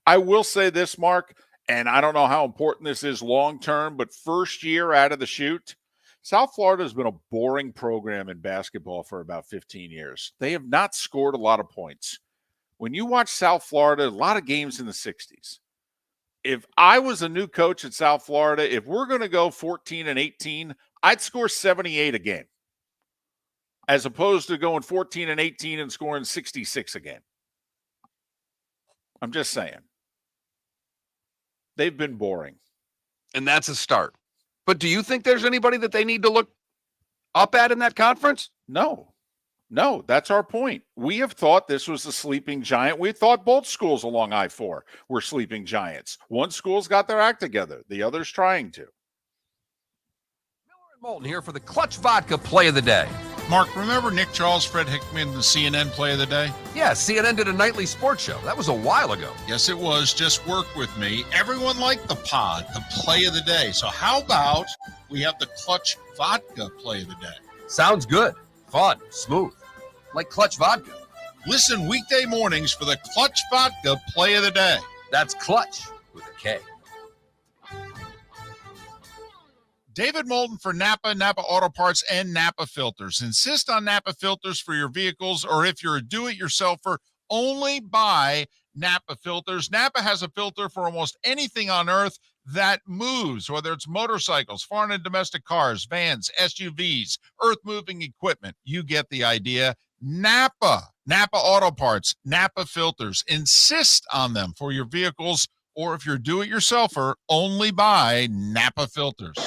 I will say this, Mark, and I don't know how important this is long-term, but first year out of the chute, South Florida has been a boring program in basketball for about 15 years. They have not scored a lot of points. When you watch South Florida, a lot of games in the 60s. If I was a new coach at South Florida, if we're going to go 14-18, I'd score 78 a game, as opposed to going 14-18 and scoring 66 a game. I'm just saying. They've been boring. And that's a start. But do you think there's anybody that they need to look up at in that conference? No, that's our point. We have thought this was a sleeping giant. We thought both schools along I-4 were sleeping giants. One school's got their act together. The other's trying to. Miller and Moulton here for the Clutch Vodka Play of the Day. Mark, remember Nick Charles, Fred Hickman, the CNN Play of the Day? Yeah, CNN did a nightly sports show. That was a while ago. Yes, it was. Just work with me. Everyone liked the pod, the Play of the Day. So how about we have the Clutch Vodka Play of the Day? Sounds good. Fun. Smooth. Like Clutch Vodka. Listen weekday mornings for the Clutch Vodka Play of the Day. That's Clutch with a K. David Moulton for Napa, Napa Auto Parts, and Napa Filters. Insist on Napa filters for your vehicles, or if you're a do-it-yourselfer, only buy Napa filters. Napa has a filter for almost anything on earth that moves, whether it's motorcycles, foreign and domestic cars, vans, SUVs, earth-moving equipment. You get the idea. Napa Auto Parts, Napa filters. Insist on them for your vehicles, or if you're a do-it-yourselfer, only buy Napa filters.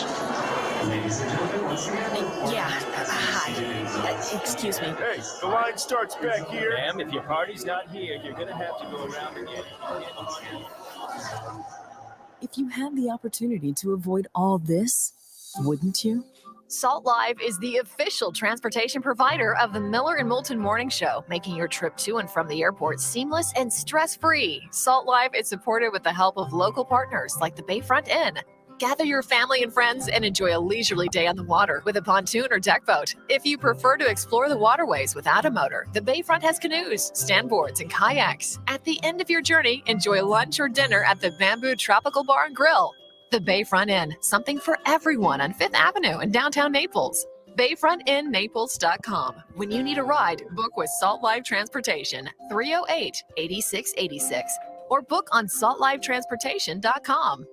Yeah, hi. Excuse me. Hey, the line starts back here. Ma'am, if your party's not here, you're gonna have to go around again. If you had the opportunity to avoid all this, wouldn't you? Salt Live is the official transportation provider of the Miller and Moulton Morning Show, making your trip to and from the airport seamless and stress-free. Salt Live is supported with the help of local partners like the Bayfront Inn. Gather your family and friends and enjoy a leisurely day on the water with a pontoon or deck boat. If you prefer to explore the waterways without a motor, the Bayfront has canoes, standboards, and kayaks. At the end of your journey, enjoy lunch or dinner at the Bamboo Tropical Bar and Grill. The Bayfront Inn, something for everyone on 5th Avenue in downtown Naples. BayfrontInNaples.com. When you need a ride, book with Salt Live Transportation, 308-8686, or book on saltlivetransportation.com.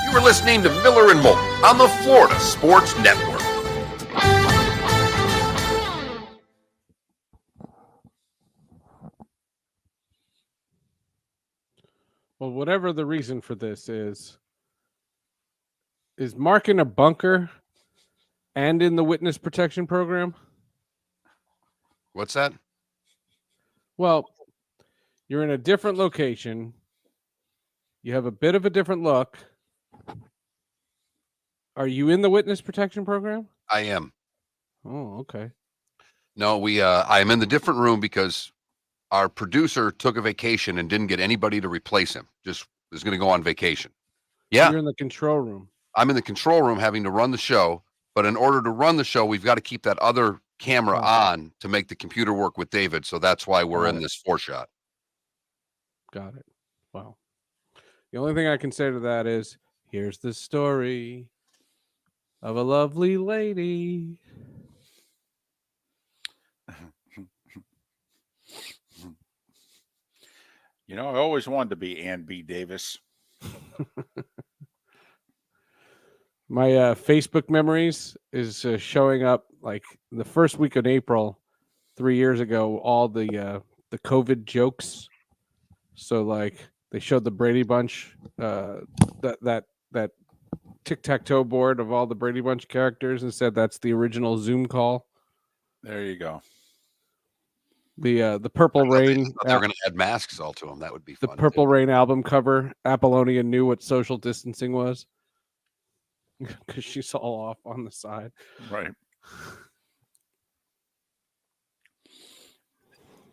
You were listening to Miller and Moulton on the Florida Sports Network. Well, whatever the reason for this is Mark in a bunker and in the witness protection program? What's that? Well, you're in a different location. You have a bit of a different look. Are you in the witness protection program? I am. Oh, okay. No, I am in the different room because our producer took a vacation and didn't get anybody to replace him. Just is going to go on vacation. Yeah. You're in the control room. I'm in the control room having to run the show, but in order to run the show, we've got to keep that other camera on to make the computer work with David. So that's why we're in this 4-shot. Got it. Wow. The only thing I can say to that is, here's the story of a lovely lady. You know, I always wanted to be Ann B. Davis. My Facebook memories is showing up like the first week of April 3 years ago, all the COVID jokes. So like they showed the Brady Bunch, that tic-tac-toe board of all the Brady Bunch characters and said that's the original Zoom call. There you go. The Purple Rain. They're going to add masks all to them. That would be fun. The Purple Rain album cover. Apollonia knew what social distancing was because she's all off on the side. Right.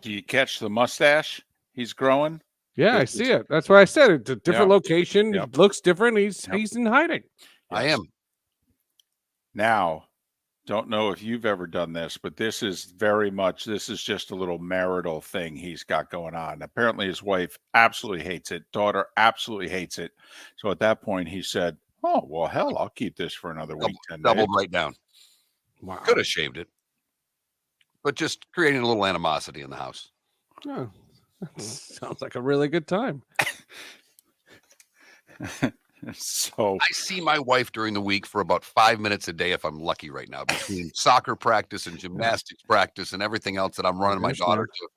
Do you catch the mustache he's growing? Yeah, I see it. That's why I said it's a different location. Yep. It looks different. He's in hiding. I am. Now, don't know if you've ever done this, but this is just a little marital thing he's got going on. Apparently his wife absolutely hates it. Daughter absolutely hates it. So at that point he said, oh, well, hell, I'll keep this for another week. 10 Doubled days. right down. Wow. Could have shaved it, but just creating a little animosity in the house. Oh, sounds like a really good time. So I see my wife during the week for about 5 minutes a day if I'm lucky right now, between soccer practice and gymnastics practice and everything else that I'm running my daughter to.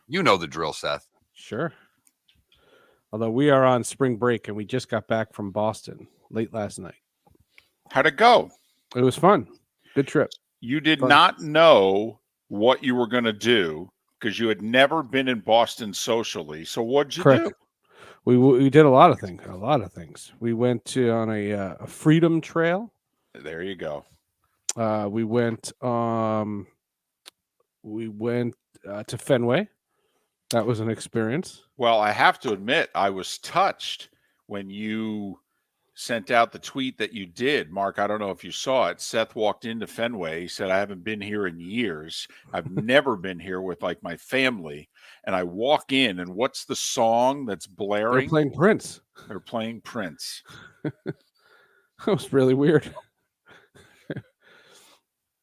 You know the drill, Seth. Sure. Although we are on spring break and we just got back from Boston late last night. how'd it go? It was fun. Good trip. You did Fun. not know what you were going to do because you had never been in Boston socially. So what'd you do? We did a lot of things. We went on a freedom trail. There you go. We went to Fenway. That was an experience. Well, I have to admit, I was touched when you sent out the tweet that you did. Mark, I don't know if you saw it. Seth walked into Fenway. He said, I haven't been here in years. I've never been here with like my family. And I walk in, and what's the song that's blaring? They're playing Prince. They're playing Prince. That was really weird.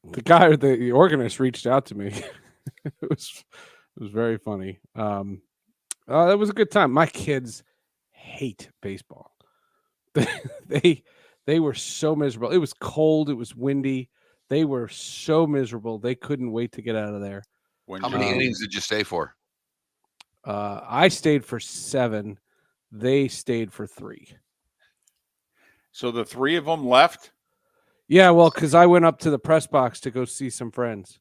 The organist reached out to me. It was very funny. That was a good time. My kids hate baseball. They were so miserable. It was cold. It was windy. They were so miserable. They couldn't wait to get out of there. How many innings did you stay for? I stayed for 7. They stayed for 3. So the 3 of them left? Yeah, well, because I went up to the press box to go see some friends.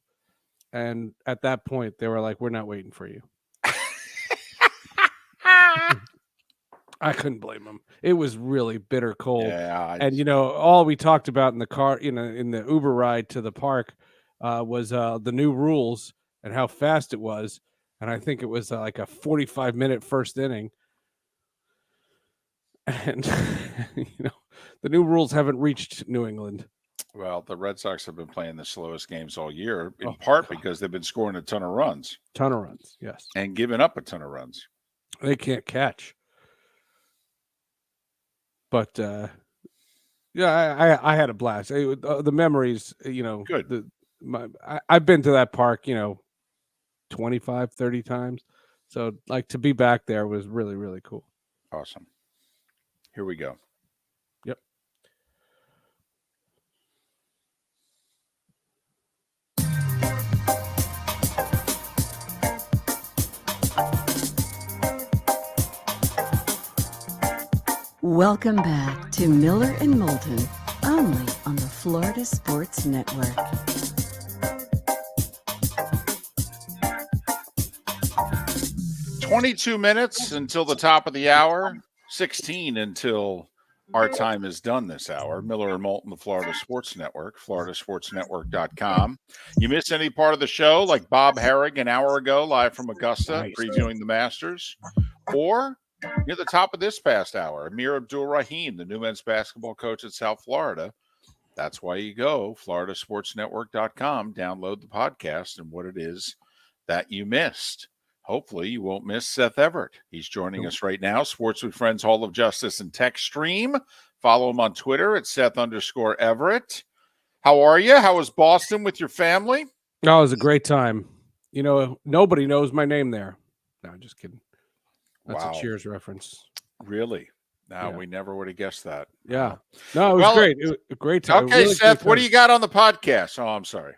And at that point, they were like, we're not waiting for you. I couldn't blame them. It was really bitter cold. Yeah. And, all we talked about in the car, in the Uber ride to the park was the new rules and how fast it was. And I think it was like a 45-minute first inning. And, the new rules haven't reached New England. Well, the Red Sox have been playing the slowest games all year, in part because they've been scoring a ton of runs. Yes. And giving up a ton of runs. They can't catch. But, yeah, I had a blast. The memories, Good. I've been to that park, 25, 30 times. So, like, to be back there was really, really cool. Awesome. Here we go. Yep. Welcome back to Miller and Moulton, only on the Florida Sports Network. 22 minutes until the top of the hour, 16 until our time is done this hour. Miller and Moulton, the Florida Sports Network, floridasportsnetwork.com. You miss any part of the show, like Bob Harig an hour ago, live from Augusta, previewing the Masters, or near the top of this past hour, Amir Abdur-Rahim, the new men's basketball coach at South Florida. That's why you go, floridasportsnetwork.com, download the podcast and what it is that you missed. Hopefully you won't miss Seth Everett. He's joining us right now, Sports with Friends Hall of Justice and Tech Stream. Follow him on Twitter at Seth_Everett. How are you? How was Boston with your family? Oh, it was a great time. You know, nobody knows my name there. No, just kidding. That's a Cheers reference. Really? No, we never would have guessed that. Yeah. No, it was great. It was a great time. Okay, really Seth, what do you got on the podcast? Oh, I'm sorry.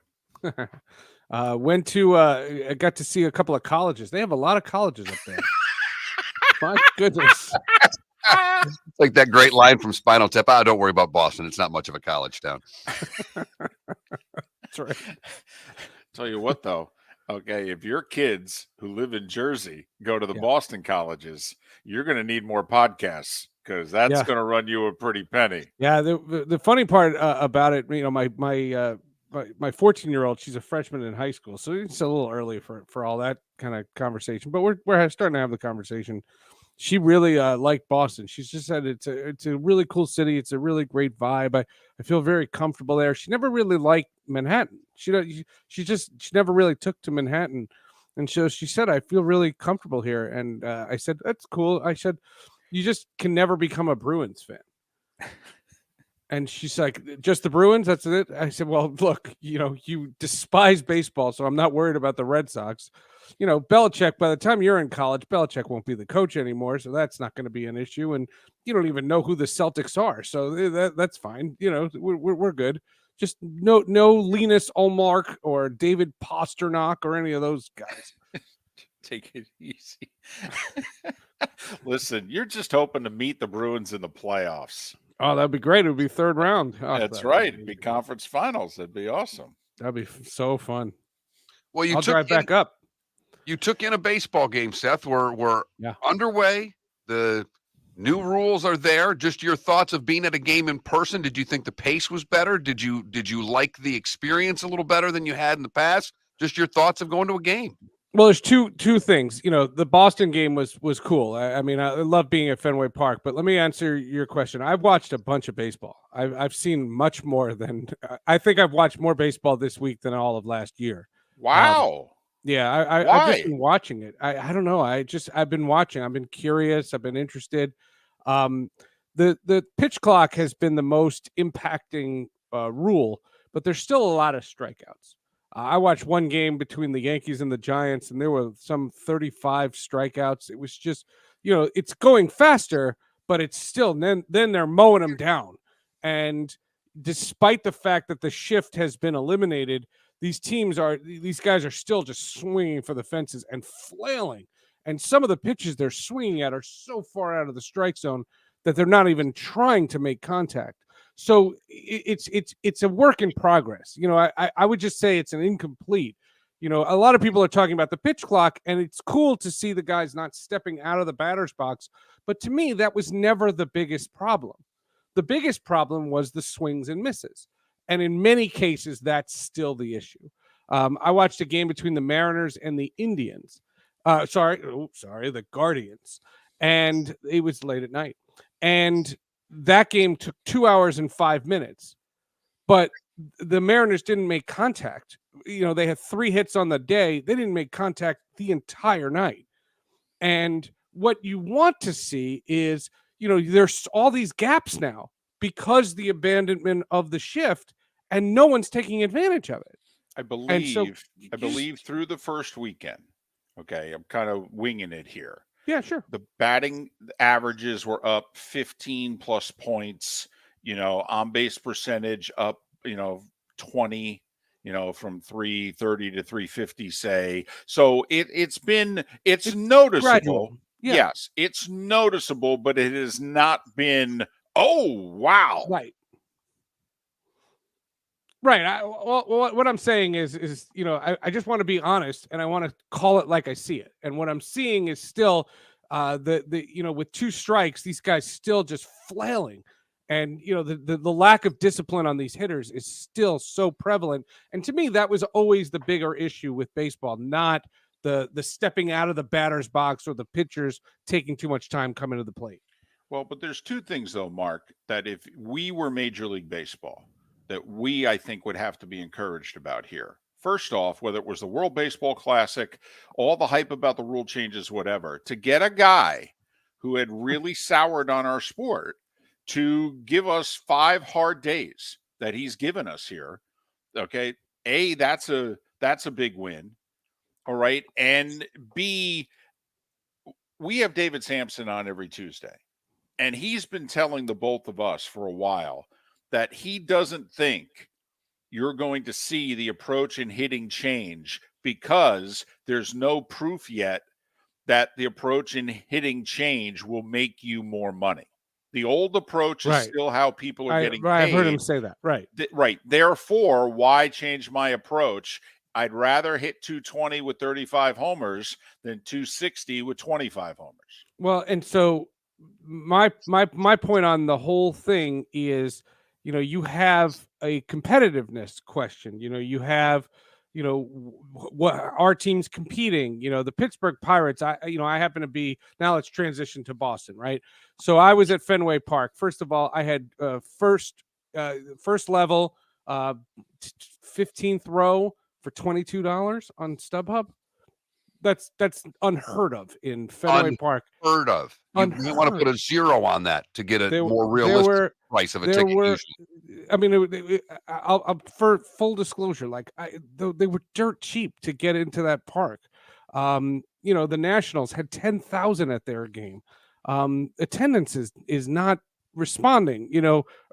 Went to I got to see a couple of colleges. They have a lot of colleges up there. My goodness. It's like that great line from Spinal Tap. Don't worry about Boston. It's not much of a college town. That's right. Tell you what, though. Okay, if your kids who live in Jersey go to the Boston colleges, you're going to need more podcasts because that's going to run you a pretty penny. Yeah, the funny part about it, you know, my 14-year-old, she's a freshman in high school, so it's a little early for all that kind of conversation. But we're starting to have the conversation. She really liked Boston. She's just said it's a really cool city. It's a really great vibe. I feel very comfortable there. She never really liked Manhattan. She never really took to Manhattan, and so she said, I feel really comfortable here. And I said, that's cool. I said, you just can never become a Bruins fan. And she's like, just the Bruins? That's it? I said, well, look, you know, you despise baseball, so I'm not worried about the Red Sox. You know, Belichick, by the time you're in college, Belichick won't be the coach anymore, so that's not going to be an issue. And you don't even know who the Celtics are, so that's fine. You know, we're good. Just no Linus Ullmark or David Pasternak or any of those guys. Take it easy. Listen, you're just hoping to meet the Bruins in the playoffs. Oh, that'd be great. It would be third round. Oh, that's right. It'd be conference finals. That'd be awesome. That'd be so fun. Well, I'll drive back up. You took in a baseball game, Seth. We're underway. The new rules are there. Just your thoughts of being at a game in person. Did you think the pace was better? Did you like the experience a little better than you had in the past? Just your thoughts of going to a game. Well, there's two things. You know, the Boston game was cool. I mean, I love being at Fenway Park. But let me answer your question. I've watched a bunch of baseball. I've seen much more than I think I've watched more baseball this week than all of last year. Wow. Yeah, I've just been watching it. I don't know. I've been watching. I've been curious. I've been interested. The pitch clock has been the most impacting rule, but there's still a lot of strikeouts. I watched one game between the Yankees and the Giants, and there were some 35 strikeouts. It was just, you know, it's going faster, but it's still then they're mowing them down. And despite the fact that the shift has been eliminated, these guys are still just swinging for the fences and flailing. And some of the pitches they're swinging at are so far out of the strike zone that they're not even trying to make contact. So it's a work in progress. You know, I would just say it's an incomplete. You know, a lot of people are talking about the pitch clock, and it's cool to see the guys not stepping out of the batter's box. But to me, that was never the biggest problem. The biggest problem was the swings and misses. And in many cases, that's still the issue. I watched a game between the Mariners and the Indians. The Guardians. And it was late at night. And that game took 2 hours and 5 minutes. But the Mariners didn't make contact. You know, they had 3 hits on the day. They didn't make contact the entire night. And what you want to see is, you know, there's all these gaps now because the abandonment of the shift, and no one's taking advantage of it. I believe through the first weekend. Okay, I'm kind of winging it here. Yeah, sure. The batting averages were up 15 plus points, you know, on base percentage up, you know, 20, you know, from 330 to 350, say. So it's noticeable. Gradual. Yeah. Yes, it's noticeable, but it has not been, oh, wow. Right. Right. What I'm saying is, I just want to be honest, and I want to call it like I see it. And what I'm seeing is still with 2 strikes, these guys still just flailing. And the lack of discipline on these hitters is still so prevalent. And to me, that was always the bigger issue with baseball, not the stepping out of the batter's box or the pitchers taking too much time coming to the plate. Well, but there's 2 things, though, Mark, that if we were Major League Baseball, that I think, would have to be encouraged about here. First off, whether it was the World Baseball Classic, all the hype about the rule changes, whatever, to get a guy who had really soured on our sport to give us 5 hard days that he's given us here. Okay. A, that's a big win. All right. And B, we have David Sampson on every Tuesday, and he's been telling the both of us for a while that he doesn't think you're going to see the approach and hitting change because there's no proof yet that the approach and hitting change will make you more money. The old approach is still how people are getting paid. I've heard him say that. Right. Right. Therefore, why change my approach? I'd rather hit 220 with 35 homers than 260 with 25 homers. Well, and so my point on the whole thing is, you have a competitiveness question. You have, what our team's competing. The Pittsburgh Pirates. I happen to be now. Let's transition to Boston, right? So I was at Fenway Park. First of all, I had first level 15th row for $22 on StubHub. That's unheard of in Fenway Park. Unheard of. You want to put a 0 on that to get a more realistic price of a ticket. Usually. I mean, I'll for full disclosure, like they were dirt cheap to get into that park. The Nationals had 10,000 at their game. Attendance is not responding.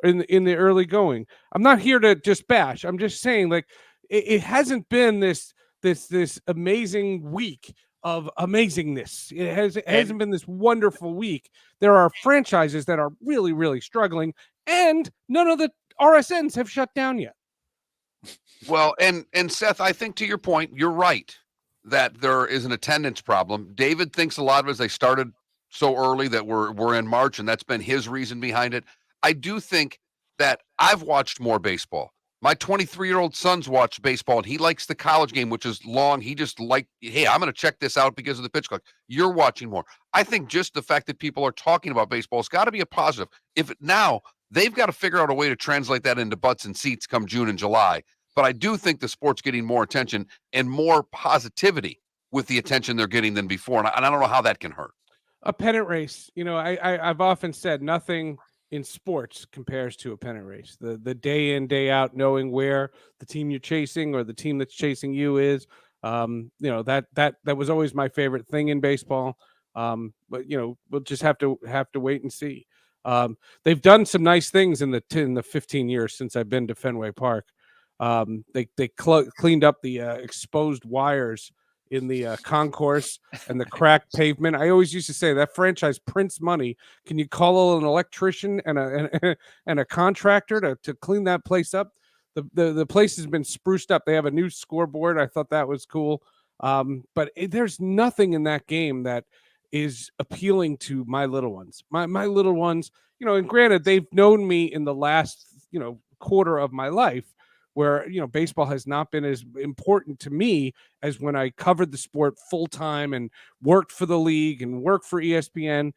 In the early going. I'm not here to just bash. I'm just saying, like, it hasn't been this amazing week of amazingness. It hasn't been this wonderful week. There are franchises that are really, really struggling, and none of the RSNs have shut down yet. Well, and Seth, I think to your point, you're right that there is an attendance problem. David thinks a lot of it is they started so early that we're in March, and that's been his reason behind it. I do think that I've watched more baseball. My 23-year-old son's watched baseball, and he likes the college game, which is long. He just hey, I'm going to check this out because of the pitch clock. You're watching more. I think just the fact that people are talking about baseball has got to be a positive. Now they've got to figure out a way to translate that into butts and seats come June and July. But I do think the sport's getting more attention and more positivity with the attention they're getting than before. And I don't know how that can hurt. A pennant race. I've often said nothing in sports compares to a pennant race. The day in, day out, knowing where the team you're chasing or the team that's chasing you is, that was always my favorite thing in baseball. But we'll just have to wait and see. They've done some nice things in the 15 years since I've been to Fenway Park. They cleaned up the exposed wires in the concourse and the cracked pavement. I always used to say that franchise prints money. Can you call an electrician and a contractor to clean that place up? The place has been spruced up. They have a new scoreboard. I thought that was cool. But there's nothing in that game that is appealing to my little ones. My little ones, and granted, they've known me in the last, quarter of my life, where baseball has not been as important to me as when I covered the sport full time and worked for the league and worked for ESPN.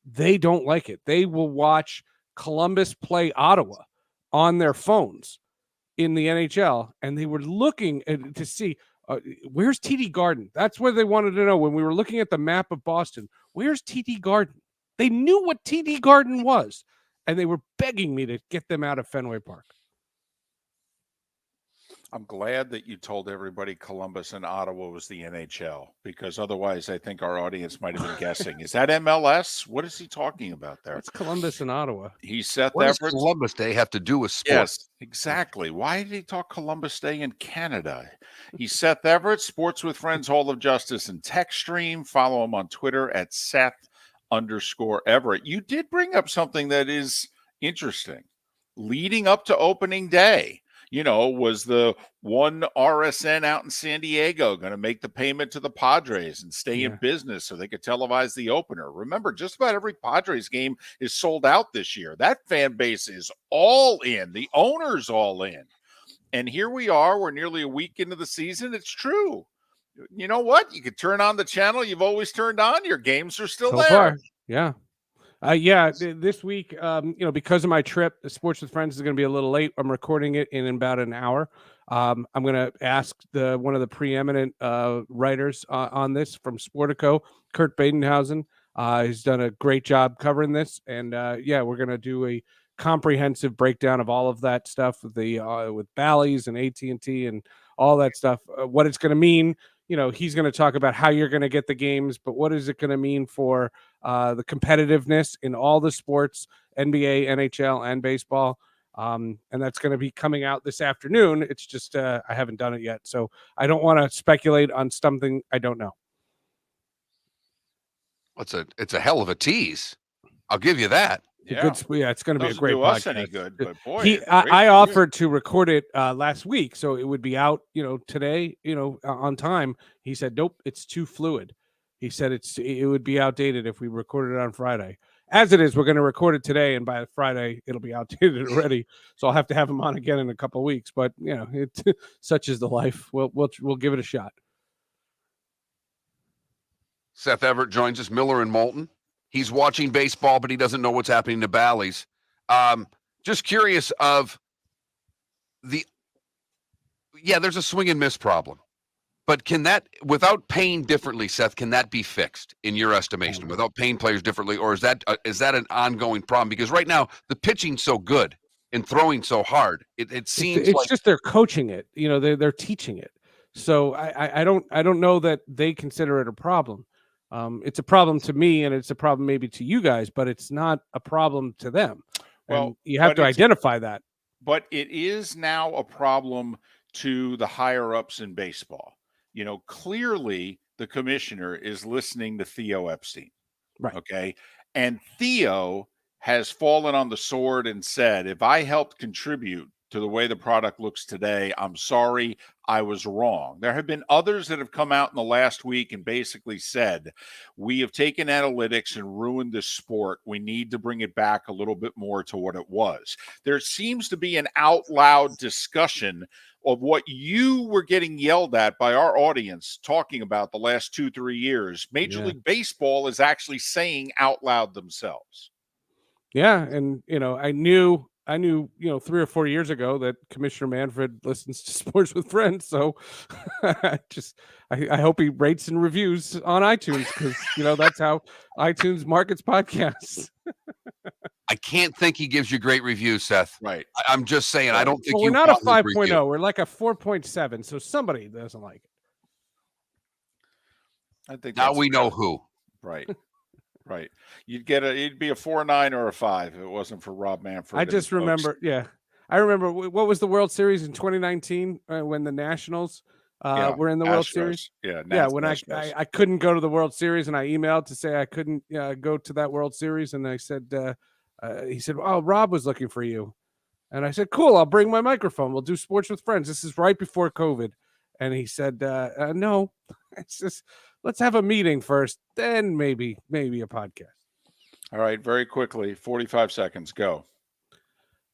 They don't like it. They will watch Columbus play Ottawa on their phones in the NHL, and they were looking to see where's TD Garden. That's what they wanted to know when we were looking at the map of Boston. Where's TD Garden? They knew what TD Garden was, and they were begging me to get them out of Fenway Park. I'm glad that you told everybody Columbus and Ottawa was the NHL, because otherwise I think our audience might have been guessing. Is that MLS? What is he talking about there? What's Columbus and Ottawa? He's Seth What does Everett. Columbus Day have to do with sports? Yes, exactly. Why did he talk Columbus Day in Canada? He's Seth Everett, Sports with Friends, Hall of Justice, and Tech Stream. Follow him on Twitter at Seth_Everett. You did bring up something that is interesting. Leading up to opening day, was the one RSN out in San Diego going to make the payment to the Padres and stay in business so they could televise the opener? Remember, just about every Padres game is sold out this year. That fan base is all in. The owner's all in. And here we are. We're nearly a week into the season. It's true. You know what? You could turn on the channel you've always turned on. Your games are still there. Far. Yeah. This week, because of my trip, the Sports with Friends is going to be a little late. I'm recording it in about an hour. I'm going to ask one of the preeminent writers on this from Sportico, Kurt Badenhausen. He's done a great job covering this, and we're going to do a comprehensive breakdown of all of that stuff with with Bally's and AT&T and all that stuff. What it's going to mean. He's going to talk about how you're going to get the games, but what is it going to mean for the competitiveness in all the sports, NBA, NHL, and baseball. And that's going to be coming out this afternoon. It's just I haven't done it yet. So I don't want to speculate on something I don't know. It's a hell of a tease. I'll give you that. It's going to be a great do podcast. Us any good, but boy, I offered to record it last week, so it would be out, today, on time. He said, nope, it's too fluid. He said it would be outdated if we recorded it on Friday. As it is, we're going to record it today, and by Friday it'll be outdated already. So I'll have to have him on again in a couple of weeks. But such is the life. We'll give it a shot. Seth Everett joins us. Miller and Moulton. He's watching baseball, but he doesn't know what's happening to Bally's. Just curious of there's a swing and miss problem. But can that, without paying differently, Seth, can that be fixed in your estimation, without paying players differently? Or is that an ongoing problem? Because right now, the pitching's so good and throwing so hard. It seems it's just they're coaching it. They're teaching it. So I don't know that they consider it a problem. It's a problem to me, and it's a problem maybe to you guys, but it's not a problem to them. Well, and you have to identify that. But it is now a problem to the higher ups in baseball. Clearly the commissioner is listening to Theo Epstein. Right. Okay. And Theo has fallen on the sword and said, if I helped contribute to the way the product looks today, I'm sorry, I was wrong. There have been others that have come out in the last week and basically said, we have taken analytics and ruined this sport. We need to bring it back a little bit more to what it was. There seems to be an out loud discussion of what you were getting yelled at by our audience talking about the last 2-3 years. Major League Baseball is actually saying out loud themselves. Yeah. And, I knew 3 or 4 years ago that Commissioner Manfred listens to Sports with Friends. So I hope he rates and reviews on iTunes, because, that's how iTunes markets podcasts. I can't think he gives you great reviews, Seth. Right. I'm just saying, I don't think we're not a 5.0. We're like a 4.7. So somebody doesn't like it. I think now we know who. Right. Right. It'd be a 4.9 or a 5 if it wasn't for Rob Manfred. I just remember. Yeah. I remember what was the World Series in 2019 when the Nationals were in the World Series. Yeah. When I couldn't go to the World Series, and I emailed to say I couldn't go to that World Series. And I said, he said, oh, Rob was looking for you. And I said, cool, I'll bring my microphone. We'll do Sports with Friends. This is right before COVID. And he said, no, it's just, let's have a meeting first, then maybe a podcast. All right, very quickly, 45 seconds, go.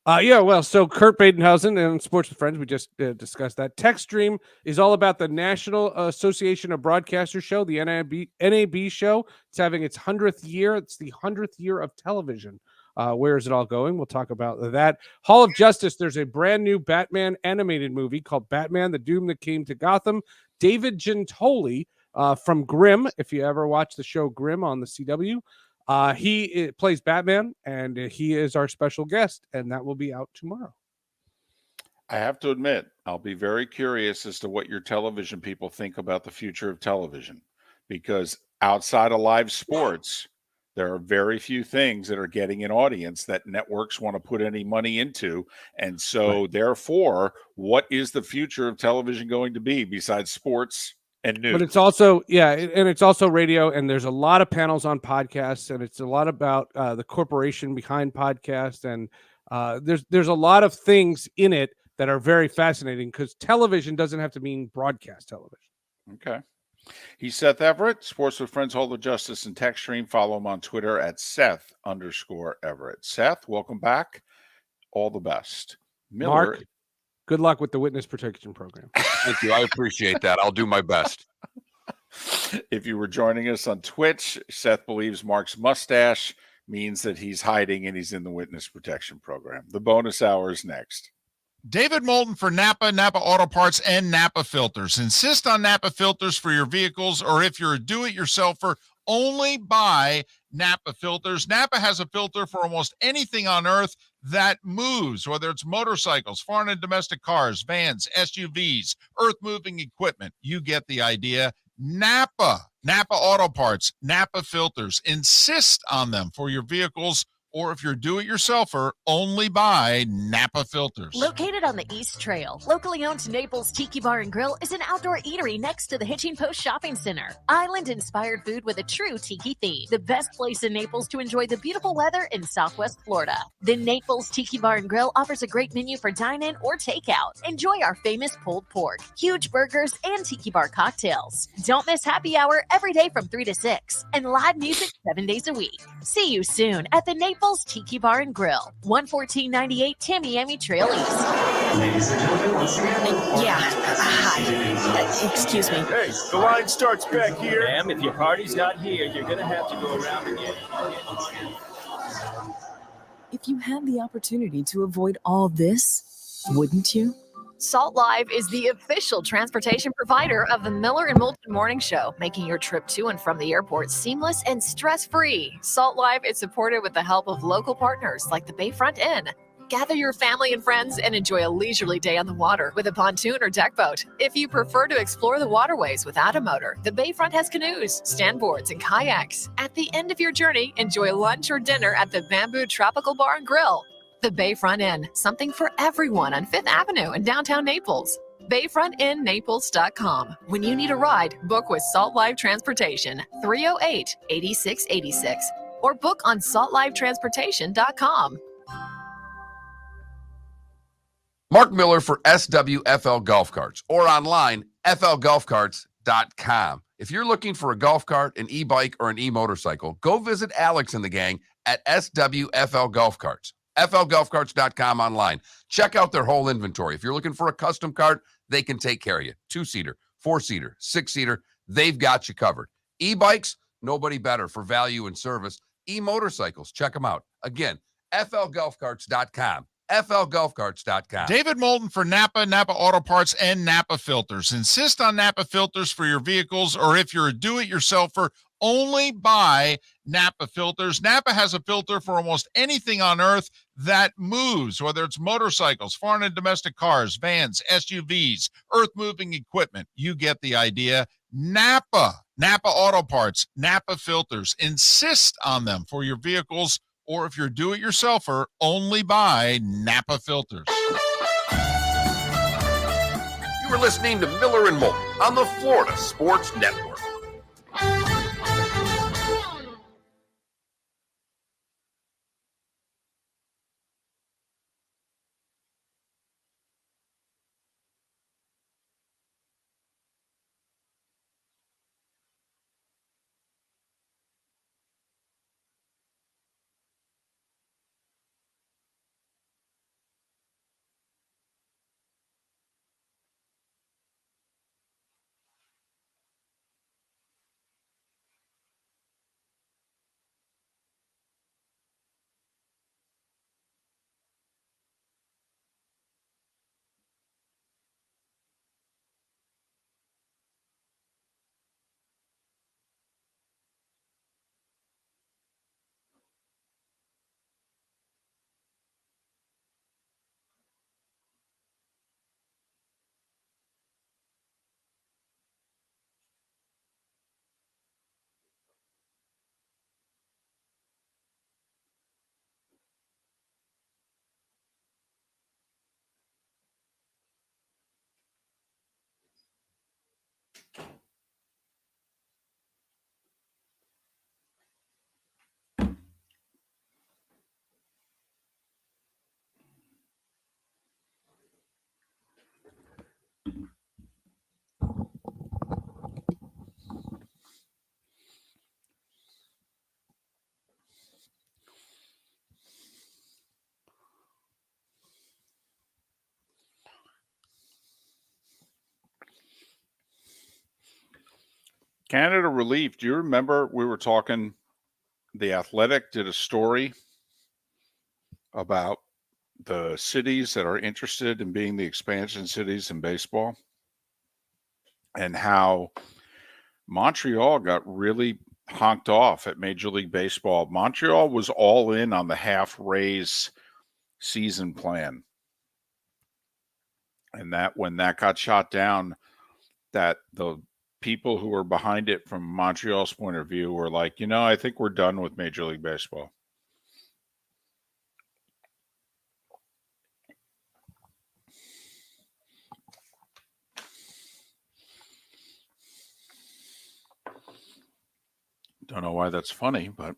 So Kurt Badenhausen and Sports with Friends, we just discussed that. Tech Stream is all about the National Association of Broadcasters show, the NAB show. It's having its 100th year. It's the 100th year of television. Where is it all going? We'll talk about that. Hall of Justice, there's a brand new Batman animated movie called Batman, the Doom That Came to Gotham. David Gentoli from Grimm, if you ever watch the show Grimm on the CW, he plays Batman, and he is our special guest, and that will be out tomorrow. I have to admit, I'll be very curious as to what your television people think about the future of television, because outside of live sports, there are very few things that are getting an audience that networks want to put any money into. And so, therefore, what is the future of television going to be besides sports and news? But it's also, and it's also radio, and there's a lot of panels on podcasts, and it's a lot about the corporation behind podcasts, and there's a lot of things in it that are very fascinating, because television doesn't have to mean broadcast television. Okay. He's Seth Everett, Sports with Friends, Hold of Justice and Text Stream. Follow him on Twitter at Seth_Everett. Seth, welcome back. All the best. Miller, Mark, good luck with the witness protection program. Thank you. I appreciate that. I'll do my best. If you were joining us on Twitch, Seth believes Mark's mustache means that he's hiding and he's in the witness protection program. The bonus hour is next. David Moulton for Napa, Napa Auto Parts, and Napa Filters. Insist on Napa filters for your vehicles, or if you're a do-it-yourselfer, only buy Napa filters. Napa has a filter for almost anything on earth that moves, whether it's motorcycles, foreign and domestic cars, vans, SUVs, earth-moving equipment. You get the idea. Napa Auto Parts, Napa filters. Insist on them for your vehicles, or if you're a do-it-yourselfer, only buy Napa filters. Located on the East Trail, locally owned Naples Tiki Bar and Grill is an outdoor eatery next to the Hitching Post Shopping Center. Island-inspired food with a true tiki theme. The best place in Naples to enjoy the beautiful weather in Southwest Florida. The Naples Tiki Bar and Grill offers a great menu for dine-in or takeout. Enjoy our famous pulled pork, huge burgers, and tiki bar cocktails. Don't miss happy hour every day from 3 to 6, and live music 7 days a week. See you soon at the Naples Tiki Bar and Grill, 11498 Tamiami Trail East. Ladies and gentlemen, once again. Hi. Excuse me. Hey, the line starts back here. Ma'am, if your party's not here, you're going to have to go around again. If you had the opportunity to avoid all this, wouldn't you? Salt Live is the official transportation provider of the Miller and Moulton Morning Show, making your trip to and from the airport seamless and stress-free. Salt Live is supported with the help of local partners like the Bayfront Inn. Gather your family and friends and enjoy a leisurely day on the water with a pontoon or deck boat. If you prefer to explore the waterways without a motor, the Bayfront has canoes, standboards, and kayaks. At the end of your journey, enjoy lunch or dinner at the Bamboo Tropical Bar and Grill. The Bayfront Inn, something for everyone on 5th Avenue in downtown Naples. BayfrontInNaples.com. When you need a ride, book with Salt Live Transportation, 308-8686, or book on saltlivetransportation.com. Mark Miller for SWFL Golf Carts, or online, flgolfcarts.com. If you're looking for a golf cart, an e-bike, or an e-motorcycle, go visit Alex and the gang at SWFL Golf Carts. flgolfcarts.com online. Check out their whole inventory. If you're looking for a custom cart, they can take care of you. 2-seater, 4-seater, 6-seater, they've got you covered. E-bikes, nobody better for value and service. E-motorcycles, check them out. Again, flgolfcarts.com. flgolfcarts.com. David Moulton for Napa, Napa Auto Parts, and Napa Filters. Insist on Napa filters for your vehicles, or if you're a do-it-yourselfer, only buy Napa filters. Napa has a filter for almost anything on earth that moves, whether it's motorcycles, foreign and domestic cars, vans, SUVs, earth-moving equipment. You get the idea. Napa Auto Parts, Napa filters. Insist on them for your vehicles, or if you're a do-it-yourselfer, only buy Napa filters. You were listening to Miller and Moulton on the Florida Sports Network. Canada Relief. Do you remember we were talking? The Athletic did a story about the cities that are interested in being the expansion cities in baseball and how Montreal got really honked off at Major League Baseball. Montreal was all in on the half raise season plan. And that when that got shot down, that the people who were behind it from Montreal's point of view were like, I think we're done with Major League Baseball. Don't know why that's funny, but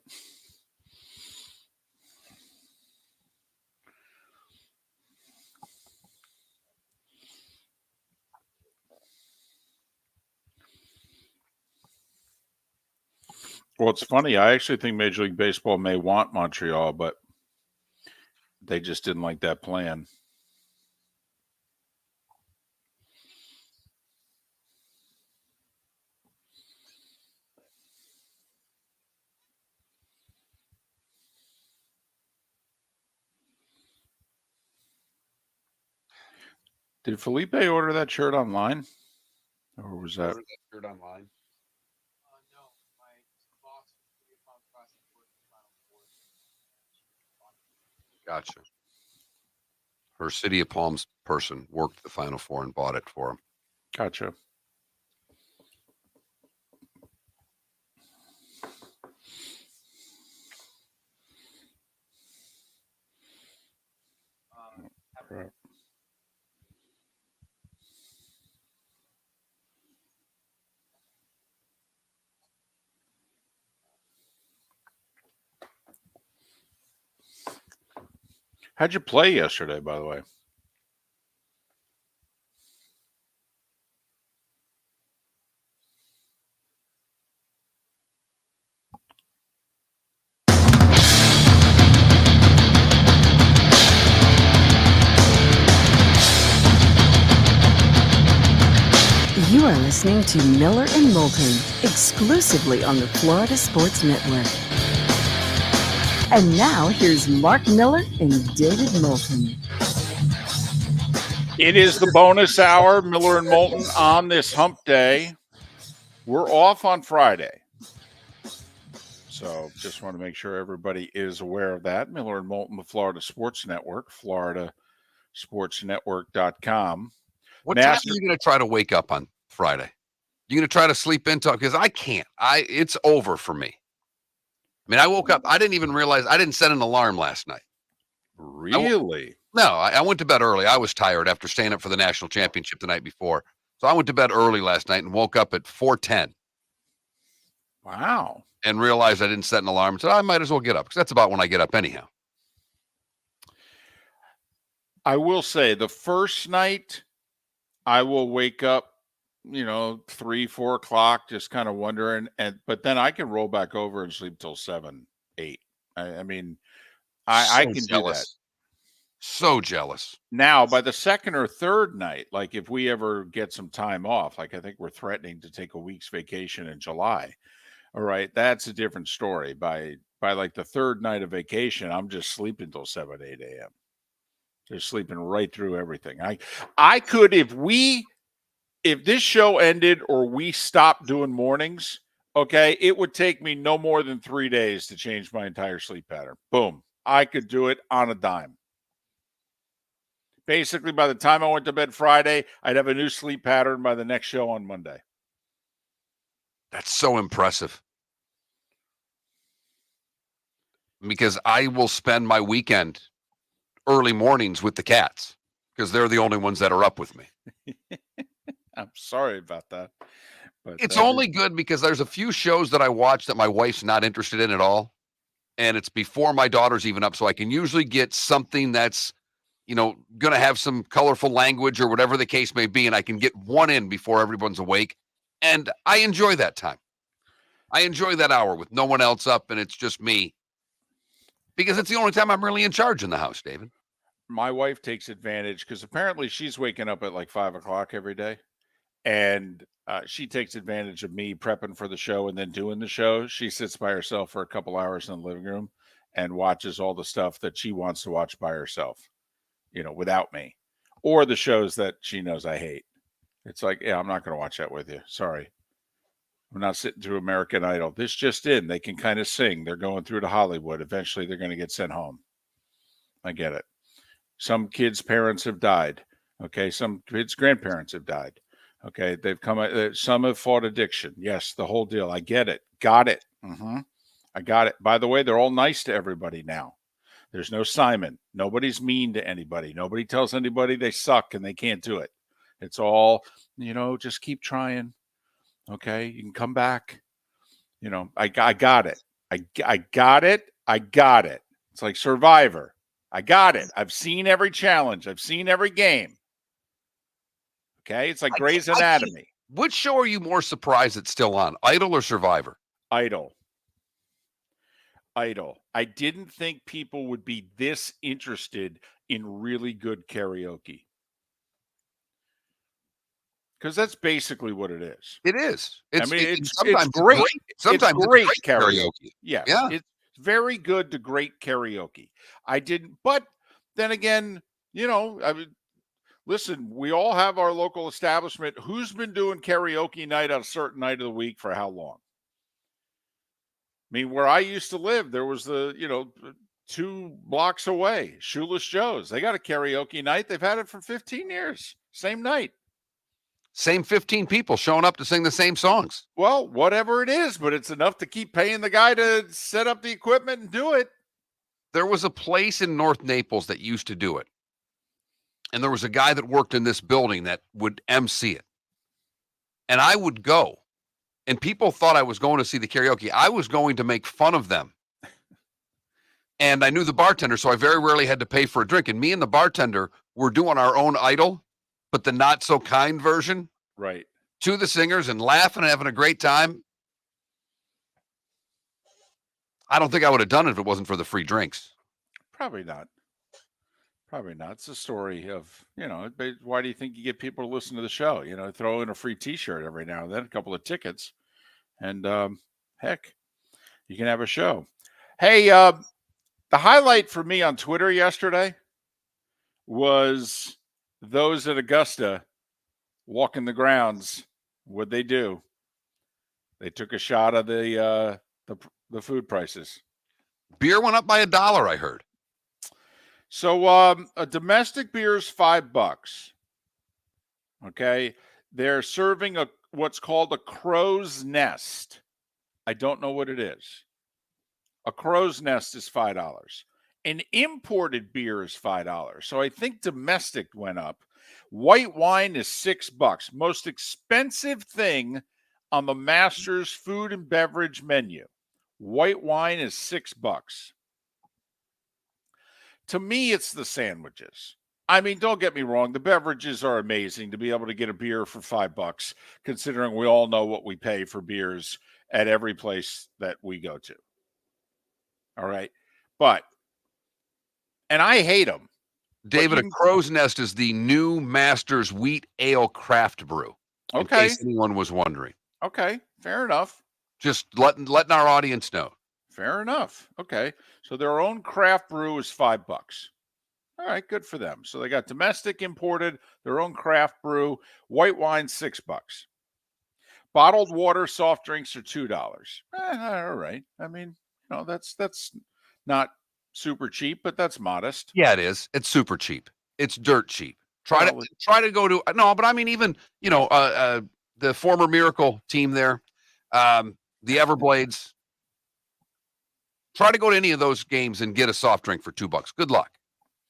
well, it's funny. I actually think Major League Baseball may want Montreal, but they just didn't like that plan. Did Felipe order that shirt online? Or was that shirt online? Gotcha. Her City of Palms person worked the Final Four and bought it for him. Gotcha. Crap. How'd you play yesterday, by the way? You are listening to Miller and Moulton, exclusively on the Florida Sports Network. And now, here's Mark Miller and David Moulton. It is the bonus hour, Miller and Moulton, on this hump day. We're off on Friday. So just want to make sure everybody is aware of that. Miller and Moulton, the Florida Sports Network, floridasportsnetwork.com. What time are you going to try to wake up on Friday? You going to try to sleep into it? Because I can't. It's over for me. I mean, I woke up. I didn't even realize I didn't set an alarm last night. Really? No, I went to bed early. I was tired after staying up for the national championship the night before. So I went to bed early last night and woke up at 4:10. Wow. And realized I didn't set an alarm. So I might as well get up because that's about when I get up anyhow. I will say the first night I will wake up, 3, 4 o'clock, just kind of wondering. But then I can roll back over and sleep till 7, 8. I mean, I can do that. So jealous. Now, by the second or third night, like if we ever get some time off, like I think we're threatening to take a week's vacation in July. All right, that's a different story. By like the third night of vacation, I'm just sleeping till 7, 8 a.m. Just sleeping right through everything. I could, if this show ended or we stopped doing mornings, okay, it would take me no more than 3 days to change my entire sleep pattern. Boom. I could do it on a dime. Basically, by the time I went to bed Friday, I'd have a new sleep pattern by the next show on Monday. That's so impressive. Because I will spend my weekend early mornings with the cats because they're the only ones that are up with me. I'm sorry about that. But it's only good because there's a few shows that I watch that my wife's not interested in at all. And it's before my daughter's even up. So I can usually get something that's, going to have some colorful language or whatever the case may be. And I can get one in before everyone's awake. And I enjoy that time. I enjoy that hour with no one else up and it's just me. Because it's the only time I'm really in charge in the house, David. My wife takes advantage because apparently she's waking up at like 5 o'clock every day. And she takes advantage of me prepping for the show and then doing the show. She sits by herself for a couple hours in the living room and watches all the stuff that she wants to watch by herself, without me, or the shows that she knows I hate. It's like, yeah, I'm not going to watch that with you. Sorry. I'm not sitting through American Idol. This just in. They can kind of sing. They're going through to Hollywood. Eventually, they're going to get sent home. I get it. Some kids' parents have died. Okay. Some kids' grandparents have died. Okay. They've come. Some have fought addiction. Yes, the whole deal. I get it. Got it. I got it. By the way, they're all nice to everybody now. There's no Simon. Nobody's mean to anybody. Nobody tells anybody they suck and they can't do it. It's all, just keep trying. Okay. You can come back. I got it. I got it. I got it. It's like Survivor. I got it. I've seen every challenge. I've seen every game. Okay. It's like Grey's Anatomy. Which show are you more surprised it's still on, Idol or Survivor? Idol. I didn't think people would be this interested in really good karaoke. Because that's basically what it is. It is. It's great. Sometimes it's great karaoke. Yes, Yeah. It's very good to great karaoke. But then again, listen, we all have our local establishment. Who's been doing karaoke night on a certain night of the week for how long? I mean, where I used to live, there was 2 blocks away, Shoeless Joe's. They got a karaoke night. They've had it for 15 years. Same night. Same 15 people showing up to sing the same songs. Well, whatever it is, but it's enough to keep paying the guy to set up the equipment and do it. There was a place in North Naples that used to do it. And there was a guy that worked in this building that would MC it. And I would go. And people thought I was going to see the karaoke. I was going to make fun of them. And I knew the bartender, so I very rarely had to pay for a drink. And me and the bartender were doing our own Idol, but the not so kind version. Right. To the singers and laughing and having a great time. I don't think I would have done it if it wasn't for the free drinks. Probably not. It's a story of, why do you think you get people to listen to the show? Throw in a free T-shirt every now and then, a couple of tickets. And heck, you can have a show. Hey, the highlight for me on Twitter yesterday was those at Augusta walking the grounds. What'd they do? They took a shot of the food prices. Beer went up by $1, I heard. So a domestic beer is $5. Okay. They're serving what's called a crow's nest. I don't know what it is. A crow's nest is $5. An imported beer is $5. So I think domestic went up. White wine is $6. Most expensive thing on the Masters food and beverage menu. White wine is $6. To me, it's the sandwiches. I mean, don't get me wrong. The beverages are amazing. To be able to get a beer for $5, considering we all know what we pay for beers at every place that we go to. All right. And I hate them. David, a crow's nest is the new Masters wheat ale craft brew. Okay. In case anyone was wondering. Okay. Fair enough. Just letting our audience know. Fair enough. Okay. So their own craft brew is $5. All right. Good for them. So they got domestic, imported, their own craft brew, white wine, $6. Bottled water, soft drinks are $2. All right. I mean, that's not super cheap, but that's modest. Yeah, it is. It's super cheap. It's dirt cheap. Try to go to but I mean, even the former Miracle team there, the Everblades. Try to go to any of those games and get a soft drink for $2. Good luck.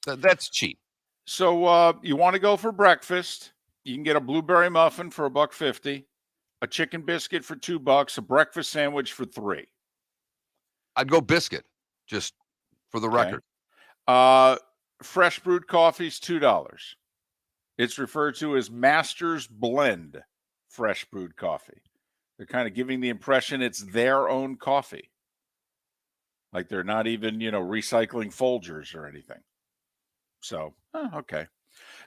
That's cheap. So you want to go for breakfast? You can get a blueberry muffin for $1.50, a chicken biscuit for $2, a breakfast sandwich for $3. I'd go biscuit, just for the record. Fresh brewed coffee is $2. It's referred to as Masters Blend fresh brewed coffee. They're kind of giving the impression it's their own coffee. Like they're not even, recycling Folgers or anything. So, okay.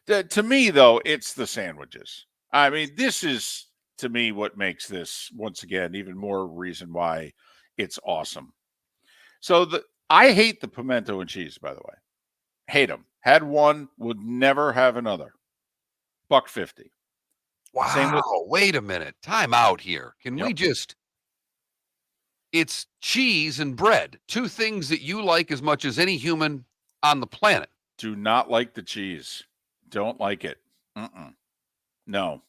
To me, though, it's the sandwiches. I mean, this is to me what makes this once again even more reason why it's awesome. So I hate the pimento and cheese, by the way. Hate them. Had one, would never have another. $1.50. Wow. Same with Wait a minute. Time out here. Can we Yep. just it's cheese and bread, two things that you like as much as any human on the planet. Do not like the cheese. Don't like it. No.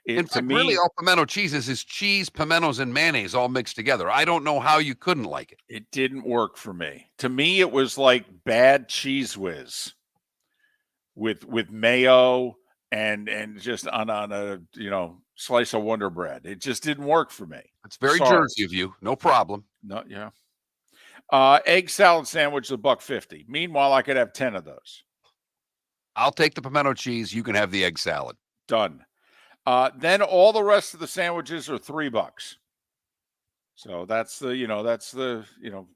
In fact, really, all pimento cheeses is cheese, pimentos, and mayonnaise all mixed together. I don't know how you couldn't like it. It didn't work for me. To me, it was like bad Cheese Whiz with mayo and just on a slice of Wonder Bread. It just didn't work for me. It's very Jersey of you. No problem. No, yeah. Egg salad sandwich is $1.50. Meanwhile, I could have 10 of those. I'll take the pimento cheese. You can have the egg salad. Done. Then all the rest of the sandwiches are $3. So that's the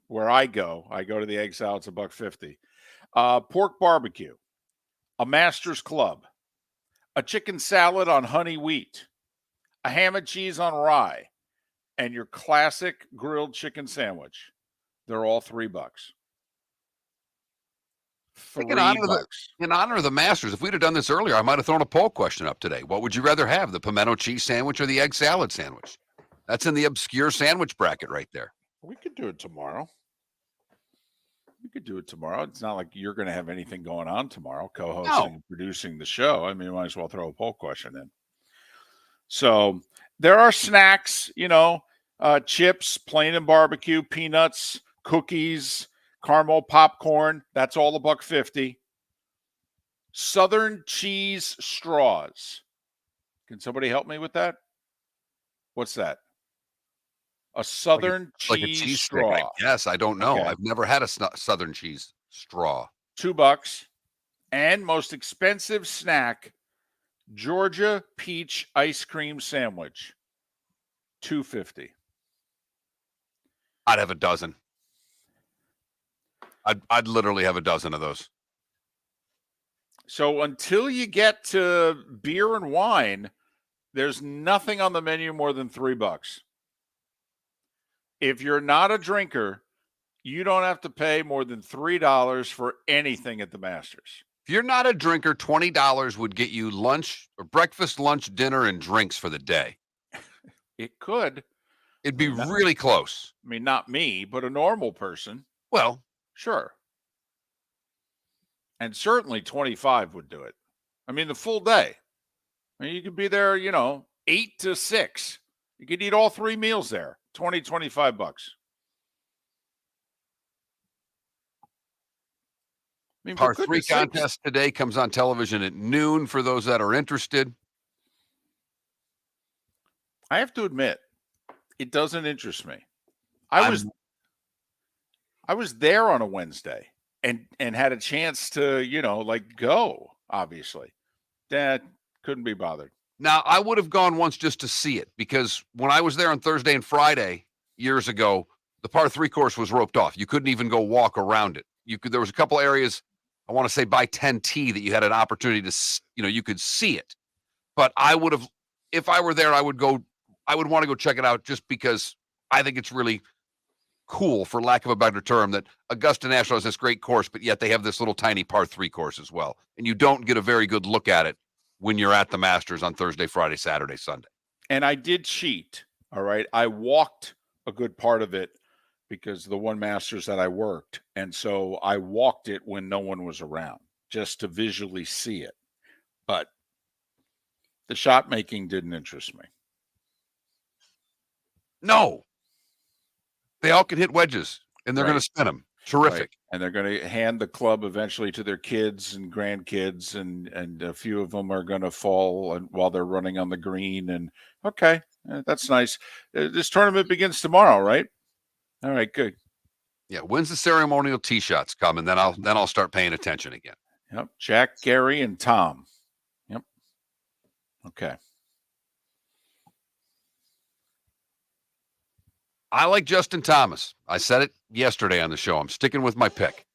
where I go. I go to the egg salad. It's $1.50. Pork barbecue, a Master's Club, a chicken salad on honey wheat, a ham and cheese on rye, and your classic grilled chicken sandwich. They're all $3. In honor of the Masters, if we'd have done this earlier, I might have thrown a poll question up today. What would you rather have, the pimento cheese sandwich or the egg salad sandwich? That's in the obscure sandwich bracket right there. We could do it tomorrow. It's not like you're going to have anything going on tomorrow, co-hosting and producing the show. I mean, you might as well throw a poll question in. So there are snacks, chips, plain and barbecue, peanuts, cookies, caramel popcorn. That's all $1.50. Southern cheese straws. Can somebody help me with that? What's that? A Southern cheese straw. Yes, I don't know. Okay. I've never had a Southern cheese straw. $2. And most expensive snack, Georgia peach ice cream sandwich. $2.50. I'd have a dozen. I'd literally have a dozen of those. So until you get to beer and wine, there's nothing on the menu more than $3. If you're not a drinker, you don't have to pay more than $3 for anything at the Masters. If you're not a drinker, $20 would get you lunch or breakfast, lunch, dinner, and drinks for the day. It could. It'd be really close. I mean, not me, but a normal person. Well, sure. And certainly 25 would do it. I mean, the full day. I mean, you could be there, 8 to 6. You could eat all 3 meals there. $25. I mean, Par 3 contest today comes on television at noon for those that are interested. I have to admit, it doesn't interest me. I was there on a Wednesday and had a chance to, go, obviously. That couldn't be bothered. Now, I would have gone once just to see it because when I was there on Thursday and Friday years ago, the par 3 course was roped off. You couldn't even go walk around it. There was a couple areas, I want to say by 10T, that you had an opportunity to, you could see it. But I would have, if I were there, I would want to go check it out just because I think it's really cool, for lack of a better term, that Augusta National has this great course, but yet they have this little tiny par 3 course as well. And you don't get a very good look at it when you're at the Masters on Thursday, Friday, Saturday, Sunday. And I did cheat. All right. I walked a good part of it because the one Masters that I worked. And so I walked it when no one was around just to visually see it. But the shot making didn't interest me. No. They all can hit wedges and they're going to spin them. Terrific. Right. And they're going to hand the club eventually to their kids and grandkids, and a few of them are going to fall while they're running on the green. And okay, that's nice. This tournament begins tomorrow, right? All right, good. Yeah, when's the ceremonial tee shots come, and then I'll start paying attention again. Yep, Jack, Gary, and Tom. Yep. Okay. I like Justin Thomas. I said it yesterday on the show. I'm sticking with my pick.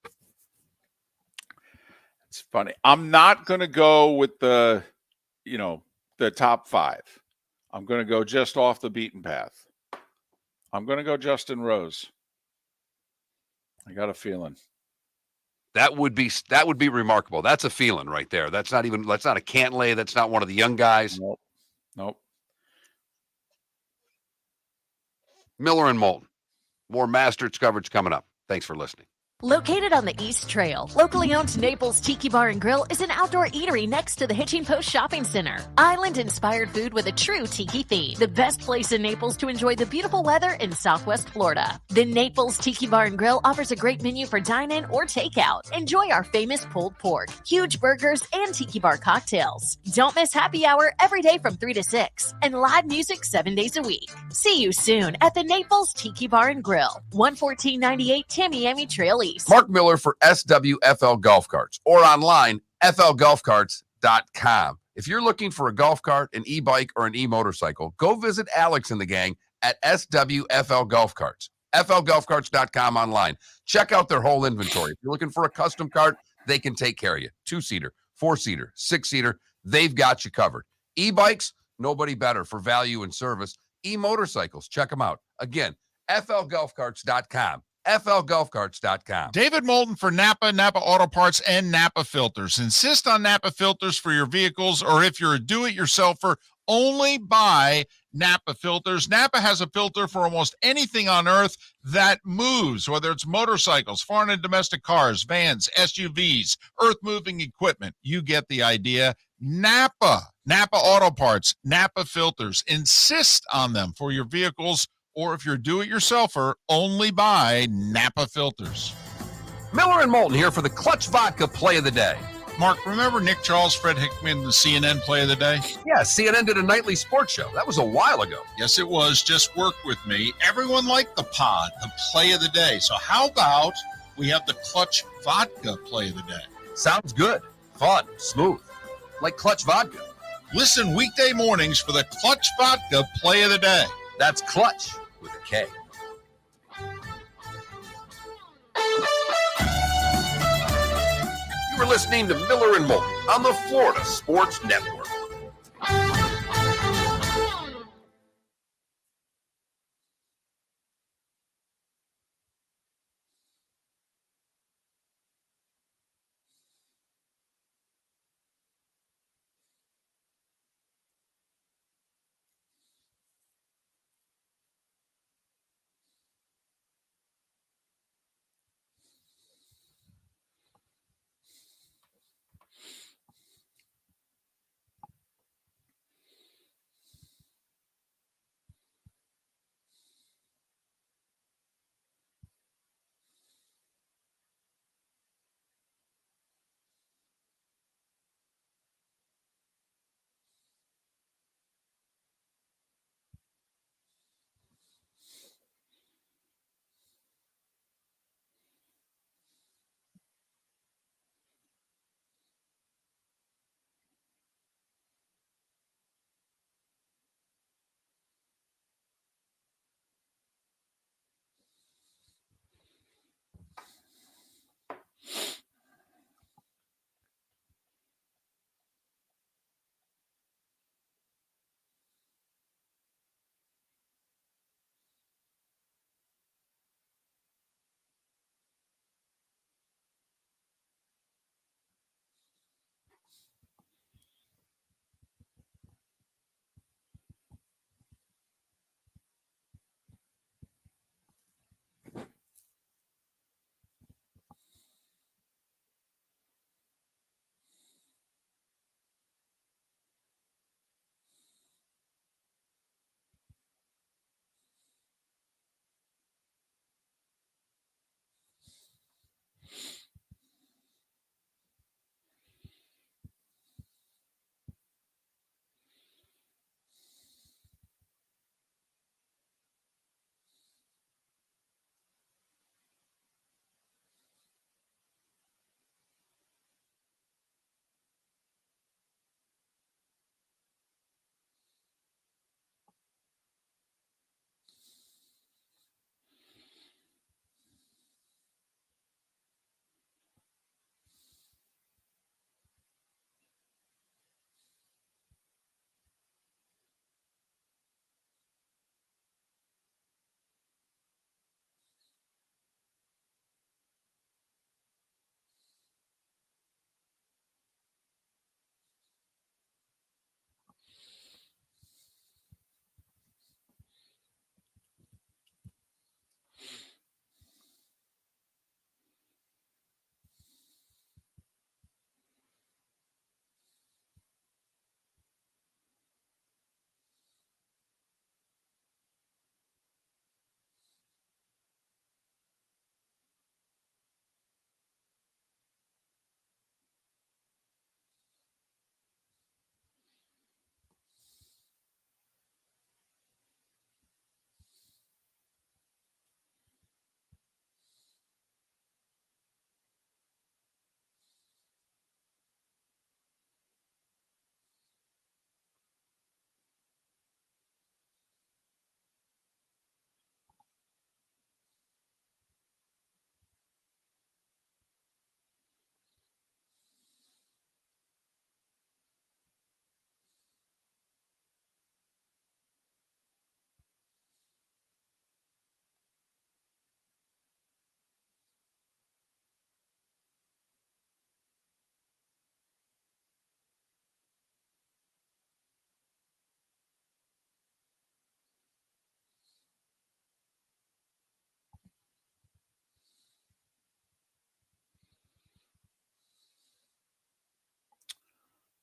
It's funny. I'm not going to go with the the top 5. I'm going to go just off the beaten path. I'm going to go Justin Rose. I got a feeling. That would be remarkable. That's a feeling right there. That's not a Cantlay. That's not one of the young guys. Nope. Miller and Moulton. More Masters coverage coming up. Thanks for listening. Located on the East Trail, locally owned Naples Tiki Bar and Grill is an outdoor eatery next to the Hitching Post Shopping Center. Island-inspired food with a true tiki theme. The best place in Naples to enjoy the beautiful weather in Southwest Florida. The Naples Tiki Bar and Grill offers a great menu for dine-in or takeout. Enjoy our famous pulled pork, huge burgers, and tiki bar cocktails. Don't miss happy hour every day from 3 to 6 and live music 7 days a week. See you soon at the Naples Tiki Bar and Grill, 11498 Tamiami Trail East. Mark Miller for SWFL Golf Carts or online, flgolfcarts.com. If you're looking for a golf cart, an e-bike, or an e-motorcycle, go visit Alex and the gang at SWFL Golf Carts. flgolfcarts.com online. Check out their whole inventory. If you're looking for a custom cart, they can take care of you. 2-seater, 4-seater, 6-seater, they've got you covered. E-bikes, nobody better for value and service. E-motorcycles, check them out. Again, flgolfcarts.com. flgolfcarts.com. David Moulton for Napa Auto Parts, and Napa Filters. Insist on Napa filters for your vehicles, or if you're a do-it-yourselfer, only buy Napa filters. Napa has a filter for almost anything on earth that moves, whether it's motorcycles, foreign and domestic cars, vans, SUVs, earth-moving equipment. You get the idea. Napa Auto Parts, Napa filters. Insist on them for your vehicles, or if you're a do-it-yourselfer, only buy Napa filters. Miller and Moulton here for the Clutch Vodka Play of the Day. Mark, remember Nick Charles, Fred Hickman, the CNN Play of the Day? Yeah, CNN did a nightly sports show. That was a while ago. Yes, it was. Just work with me. Everyone liked the pod, the Play of the Day. So how about we have the Clutch Vodka Play of the Day? Sounds good. Fun. Smooth. Like Clutch Vodka. Listen weekday mornings for the Clutch Vodka Play of the Day. That's Clutch with a K. You were listening to Miller and Moulton on the Florida Sports Network.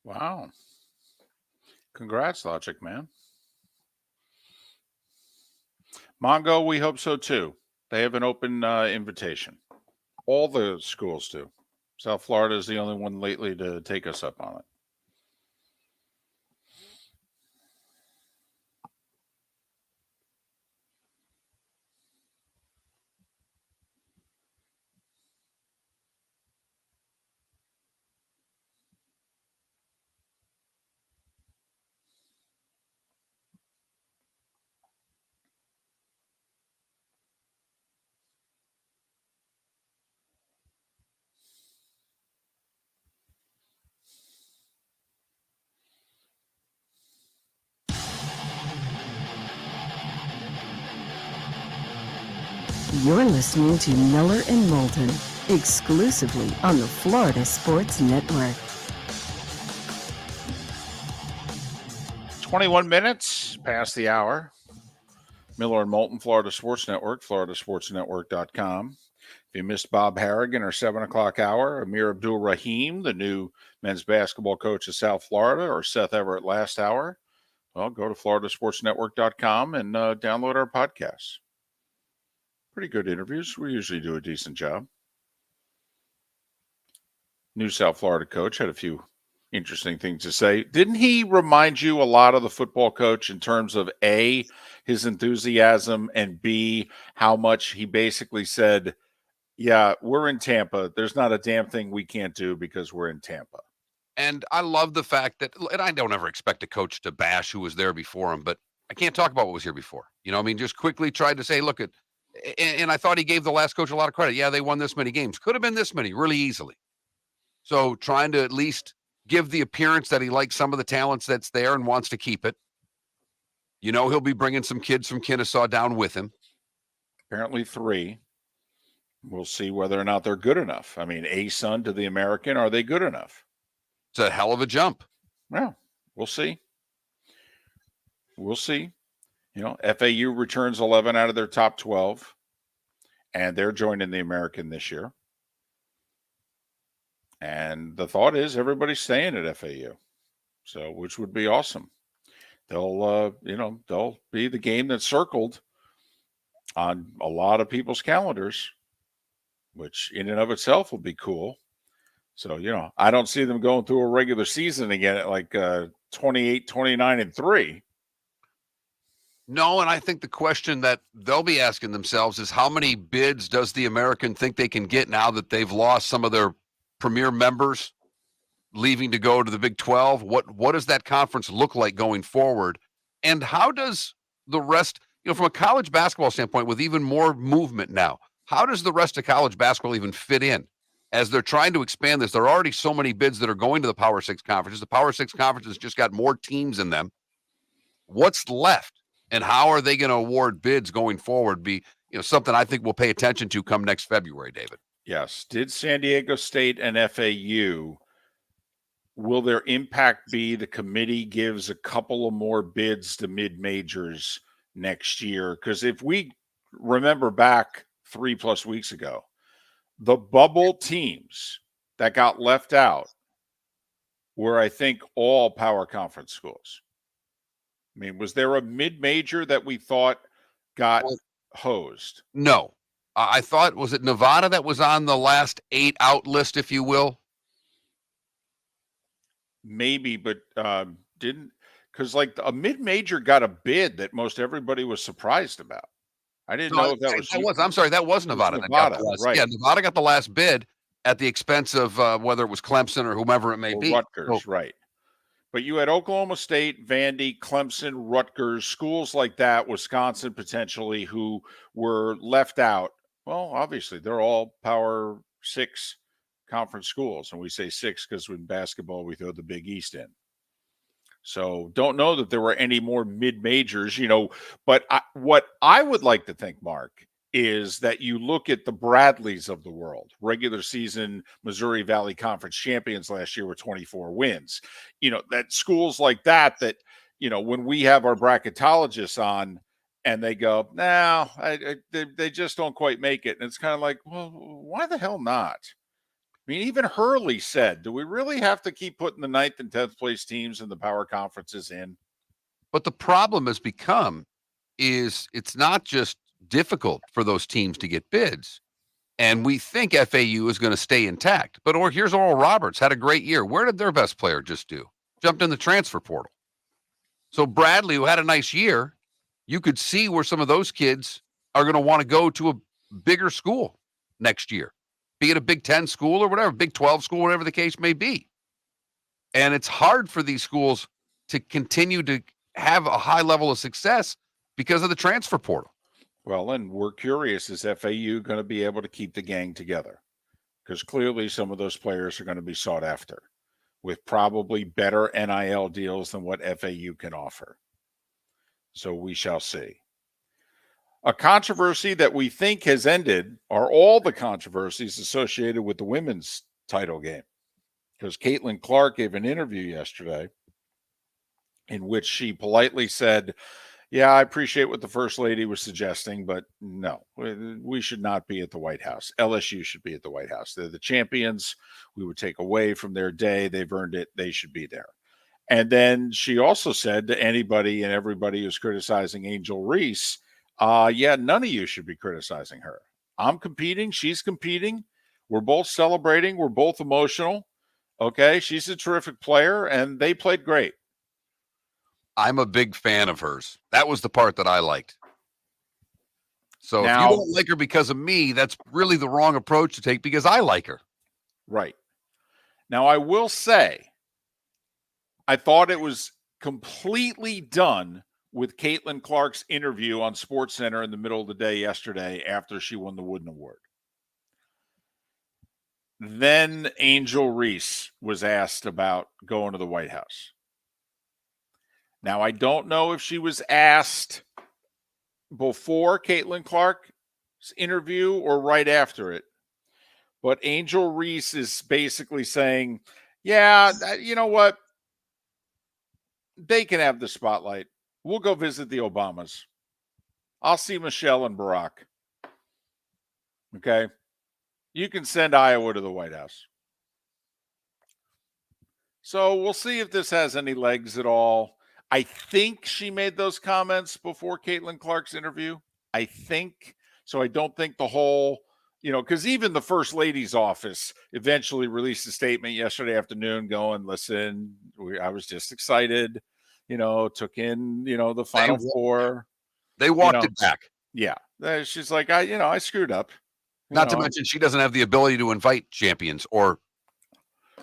Wow. Congrats, Logic Man. Mongo, we hope so too. They have an open invitation. All the schools do. South Florida is the only one lately to take us up on it. You're listening to Miller and Moulton, exclusively on the Florida Sports Network. 21 minutes past the hour. Miller and Moulton, Florida Sports Network, floridasportsnetwork.com. If you missed Bob Harig in our 7 o'clock hour, Amir Abdur-Rahim, the new men's basketball coach of South Florida, or Seth Everett last hour, well, go to floridasportsnetwork.com and download our podcasts. Pretty good interviews. We usually do a decent job. New South Florida coach had a few interesting things to say. Didn't he remind you a lot of the football coach in terms of A, his enthusiasm, and B, how much he basically said, yeah, we're in Tampa. There's not a damn thing we can't do because we're in Tampa. And I love the fact that, and I don't ever expect a coach to bash who was there before him, but I can't talk about what was here before. You know, I mean, just quickly tried to say, look at, and I thought he gave the last coach a lot of credit. Yeah, they won this many games. Could have been this many really easily. So trying to at least give the appearance that he likes some of the talents that's there and wants to keep it. You know, he'll be bringing some kids from Kennesaw down with him. Apparently 3. We'll see whether or not they're good enough. I mean, A-Sun to the American, are they good enough? It's a hell of a jump. Well, we'll see. We'll see. You know, FAU returns 11 out of their top 12, and they're joining the American this year. And the thought is everybody's staying at FAU, so which would be awesome. They'll, they'll be the game that's circled on a lot of people's calendars, which in and of itself will be cool. So, you know, I don't see them going through a regular season again at like 28, 29, and 3. No, and I think the question that they'll be asking themselves is how many bids does the American think they can get now that they've lost some of their premier members leaving to go to the Big 12? What does that conference look like going forward? And how does the rest, you know, from a college basketball standpoint, with even more movement now, how does the rest of college basketball even fit in? As they're trying to expand this, there are already so many bids that are going to the Power 6 conferences. The Power 6 conferences just got more teams in them. What's left? And how are they going to award bids going forward? Be, you know, something I think we'll pay attention to come next February, David. Yes. Did San Diego State and FAU, will their impact be the committee gives a couple of more bids to mid-majors next year? Because if we remember back 3+ weeks ago, the bubble teams that got left out were, I think, all power conference schools. I mean, was there a mid-major that we thought got hosed? No. I thought, was it Nevada that was on the last 8 out list, if you will? Maybe, but didn't, because like a mid-major got a bid that most everybody was surprised about. I didn't know if that was. I'm sorry, that was Nevada. Nevada, right? Yeah, Nevada got the last bid at the expense of whether it was Clemson or whomever it may be. Rutgers, right? But you had Oklahoma State, Vandy, Clemson, Rutgers, schools like that, Wisconsin potentially, who were left out. Well, obviously, they're all Power 6 conference schools. And we say 6 because in basketball, we throw the Big East in. So don't know that there were any more mid-majors, you know. But what I would like to think, Mark, is that you look at the Bradleys of the world, regular season Missouri Valley Conference champions last year with 24 wins. You know, that schools like that, you know, when we have our bracketologists on and they go, no, they just don't quite make it. And it's kind of like, well, why the hell not? mean, even Hurley said, do we really have to keep putting the 9th and 10th place teams in the power conferences in? But the problem has become is it's not just difficult for those teams to get bids. And we think FAU is going to stay intact. But here's Oral Roberts, had a great year. Where did their best player just do? Jumped in the transfer portal. So Bradley, who had a nice year, you could see where some of those kids are going to want to go to a bigger school next year, be it a Big 10 school or whatever, Big 12 school, whatever the case may be. And it's hard for these schools to continue to have a high level of success because of the transfer portal. Well, and we're curious, is FAU going to be able to keep the gang together? Because clearly some of those players are going to be sought after with probably better NIL deals than what FAU can offer. So we shall see. A controversy that we think has ended are all the controversies associated with the women's title game. Because Caitlin Clark gave an interview yesterday in which she politely said, yeah, I appreciate what the First Lady was suggesting, but no, we should not be at the White House. LSU should be at the White House. They're the champions. We would take away from their day. They've earned it. They should be there. And then she also said to anybody and everybody who's criticizing Angel Reese, yeah, none of you should be criticizing her. I'm competing. She's competing. We're both celebrating. We're both emotional. Okay, she's a terrific player, and they played great. I'm a big fan of hers. That was the part that I liked. So Now, if you don't like her because of me, that's really the wrong approach to take because I like her. Right. Now, I will say, I thought it was completely done with Caitlin Clark's interview on SportsCenter in the middle of the day yesterday after she won the Wooden Award. Then Angel Reese was asked about going to the White House. Now, I don't know if she was asked before Caitlin Clark's interview or right after it, but Angel Reese is basically saying, yeah, you know what? They can have the spotlight. We'll go visit the Obamas. I'll see Michelle and Barack. Okay? You can send Iowa to the White House. So we'll see if this has any legs at all. I think she made those comments before Caitlin Clark's interview. I think. So I don't think the whole, because even the First Lady's office eventually released a statement yesterday afternoon going, listen, I was just excited, took in, the Final Four. They walked it back. Yeah. She's like, I screwed up. Not to mention she doesn't have the ability to invite champions or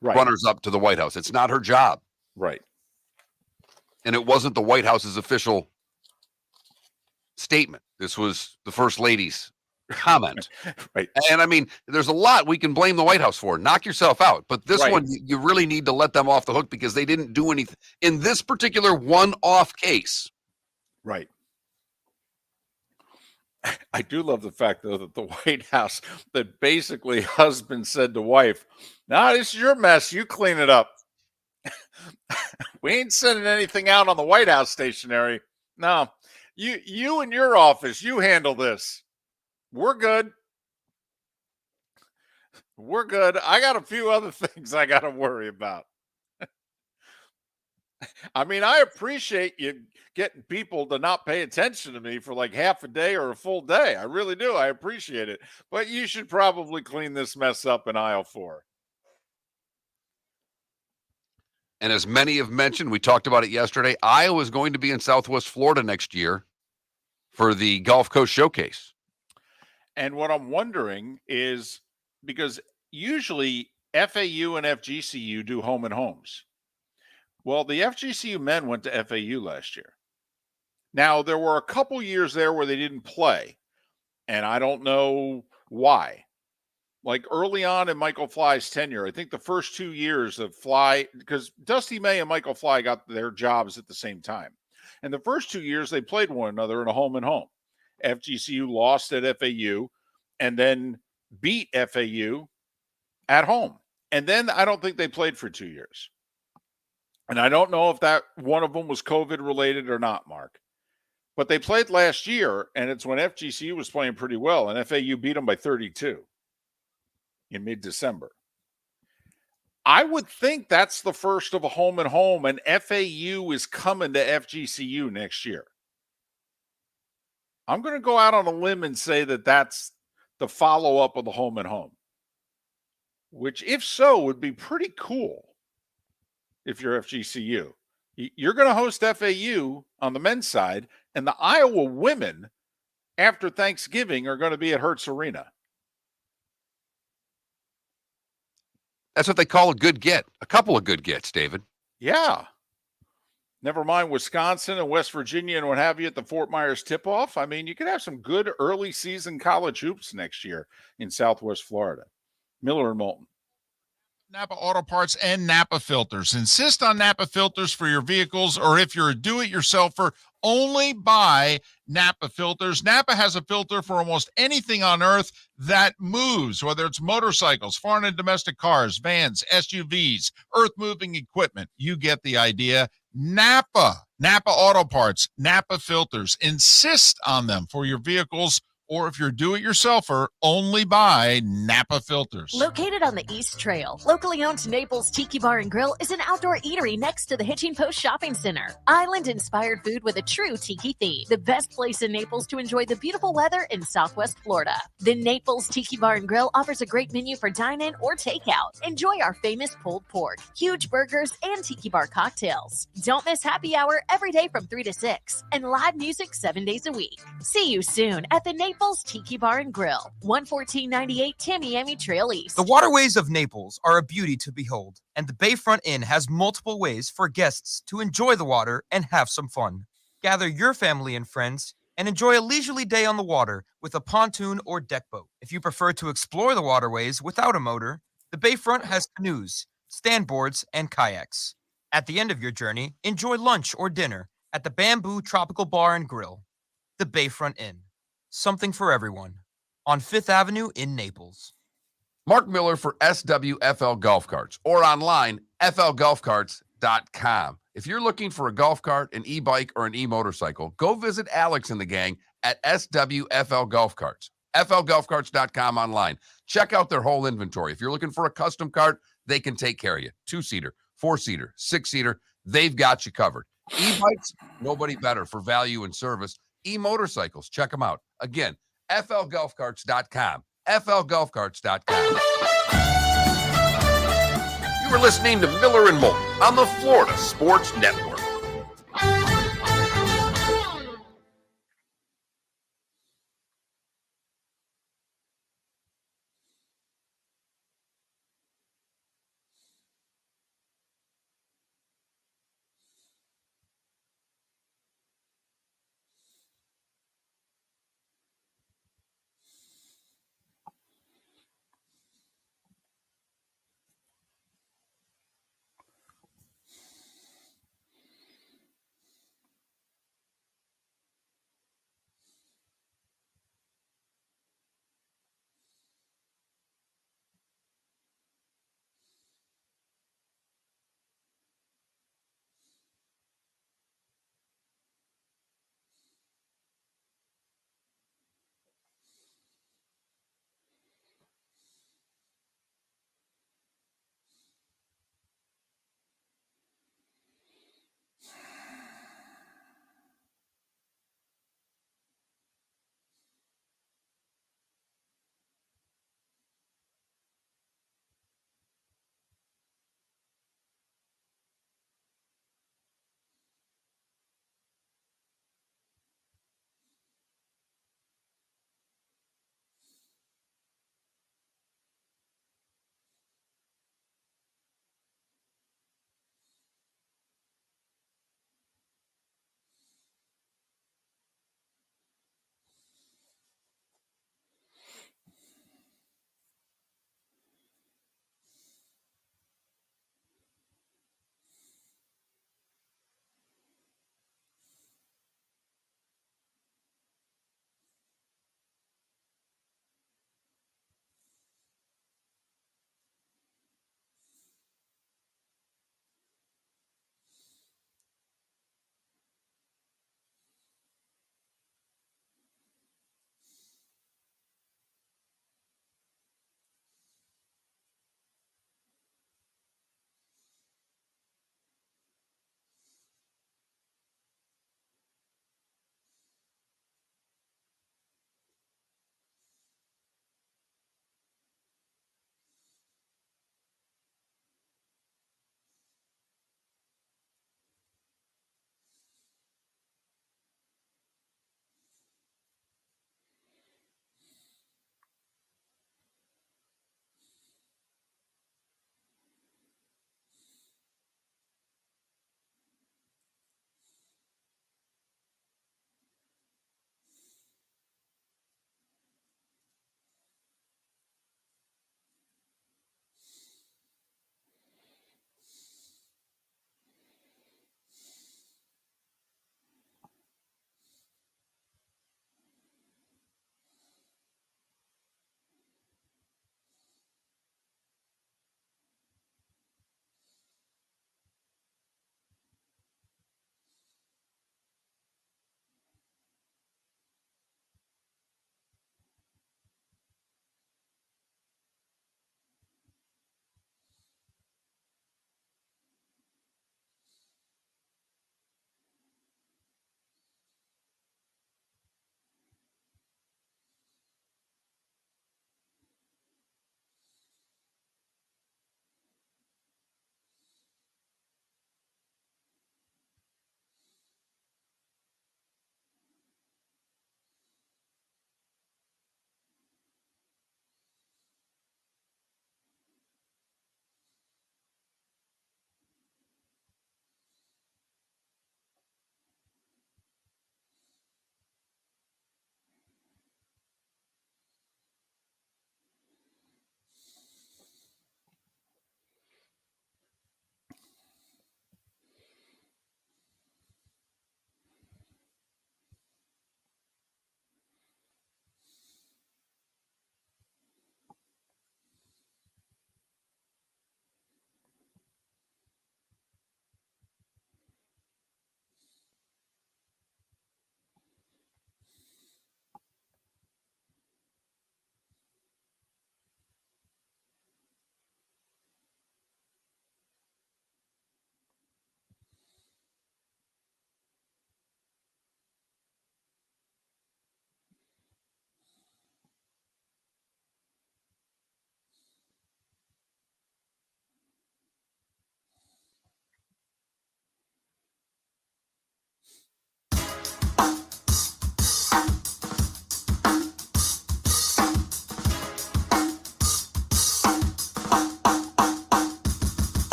runners up to the White House. It's not her job. Right. And it wasn't the White House's official statement. This was the First Lady's comment. Right. And I mean, there's a lot we can blame the White House for. Knock yourself out. But this one, you really need to let them off the hook because they didn't do anything in this particular one-off case. Right. I do love the fact, though, that the White House, that basically husband said to wife, nah, this is your mess. You clean it up. We ain't sending anything out on the White House stationery. No, you and your office, you handle this. We're good. We're good. I got a few other things I got to worry about. I mean, I appreciate you getting people to not pay attention to me for like half a day or a full day. I really do. I appreciate it. But you should probably clean this mess up in aisle 4. And as many have mentioned, we talked about it yesterday, Iowa is going to be in Southwest Florida next year for the Gulf Coast Showcase. And what I'm wondering is, because usually FAU and FGCU do home and homes. Well, the FGCU men went to FAU last year. Now, there were a couple years there where they didn't play, and I don't know why. Like early on in Michael Fly's tenure, I think the first 2 years of Fly, because Dusty May and Michael Fly got their jobs at the same time. And the first 2 years, they played one another in a home and home. FGCU lost at FAU and then beat FAU at home. And then I don't think they played for 2 years. And I don't know if that one of them was COVID related or not, Mark. But they played last year, and it's when FGCU was playing pretty well, and FAU beat them by 32 in mid-December. I would think that's the first of a home and home, and FAU is coming to FGCU next year. I'm going to go out on a limb and say that that's the follow-up of the home and home, which, if so, would be pretty cool if you're FGCU. You're going to host FAU on the men's side, and the Iowa women after Thanksgiving are going to be at Hertz Arena. That's what they call a good get. A couple of good gets, David. Yeah. Never mind Wisconsin and West Virginia and what have you at the Fort Myers tip-off. I mean, you could have some good early season college hoops next year in Southwest Florida. Miller and Moulton. Napa Auto Parts and Napa Filters. Insist on Napa filters for your vehicles, or if you're a do-it-yourselfer, only buy Napa filters. Napa has a filter for almost anything on earth that moves, whether it's motorcycles, foreign and domestic cars, vans, SUVs, earth-moving equipment. You get the idea. Napa Auto Parts, Napa filters. Insist on them for your vehicles, or if you're do-it-yourselfer, only buy Napa filters. Located on the East Trail, locally owned Naples Tiki Bar and Grill is an outdoor eatery next to the Hitching Post Shopping Center. Island-inspired food with a true tiki theme. The best place in Naples to enjoy the beautiful weather in Southwest Florida. The Naples Tiki Bar and Grill offers a great menu for dine-in or takeout. Enjoy our famous pulled pork, huge burgers, and tiki bar cocktails. Don't miss happy hour every day from 3 to 6, and live music 7 days a week. See you soon at the Naples Tiki Bar and Grill, 11498 Tamiami Trail East. The waterways of Naples are a beauty to behold, and the Bayfront Inn has multiple ways for guests to enjoy the water and have some fun. Gather your family and friends and enjoy a leisurely day on the water with a pontoon or deck boat. If you prefer to explore the waterways without a motor, the Bayfront has canoes, standboards, and kayaks. At the end of your journey, enjoy lunch or dinner at the Bamboo Tropical Bar and Grill. The Bayfront Inn. Something for everyone. On 5th Avenue in Naples. Mark Miller for SWFL Golf Carts, or online, flgolfcarts.com. If you're looking for a golf cart, an e-bike, or an e-motorcycle, go visit Alex and the gang at SWFL Golf Carts. flgolfcarts.com online. Check out their whole inventory. If you're looking for a custom cart, they can take care of you. 2-seater, 4-seater, 6-seater, they've got you covered. E-bikes, nobody better for value and service. E-motorcycles, check them out. Again, flgolfcarts.com. flgolfcarts.com. You were listening to Miller and Moulton on the Florida Sports Network.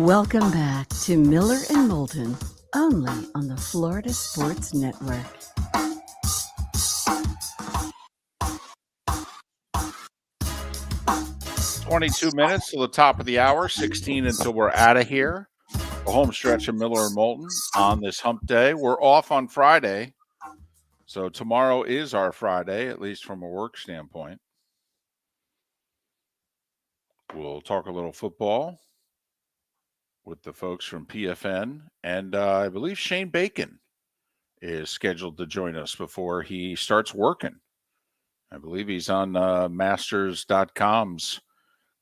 Welcome back to Miller and Moulton, only on the Florida Sports Network. "22 minutes to the top of the hour, 16 until we're out of here. The home stretch of Miller and Moulton on this hump day. We're off on Friday, so tomorrow is our Friday, at least from a work standpoint. We'll talk a little football with the folks from PFN, and I believe Shane Bacon is scheduled to join us before he starts working. I believe he's on Masters.com's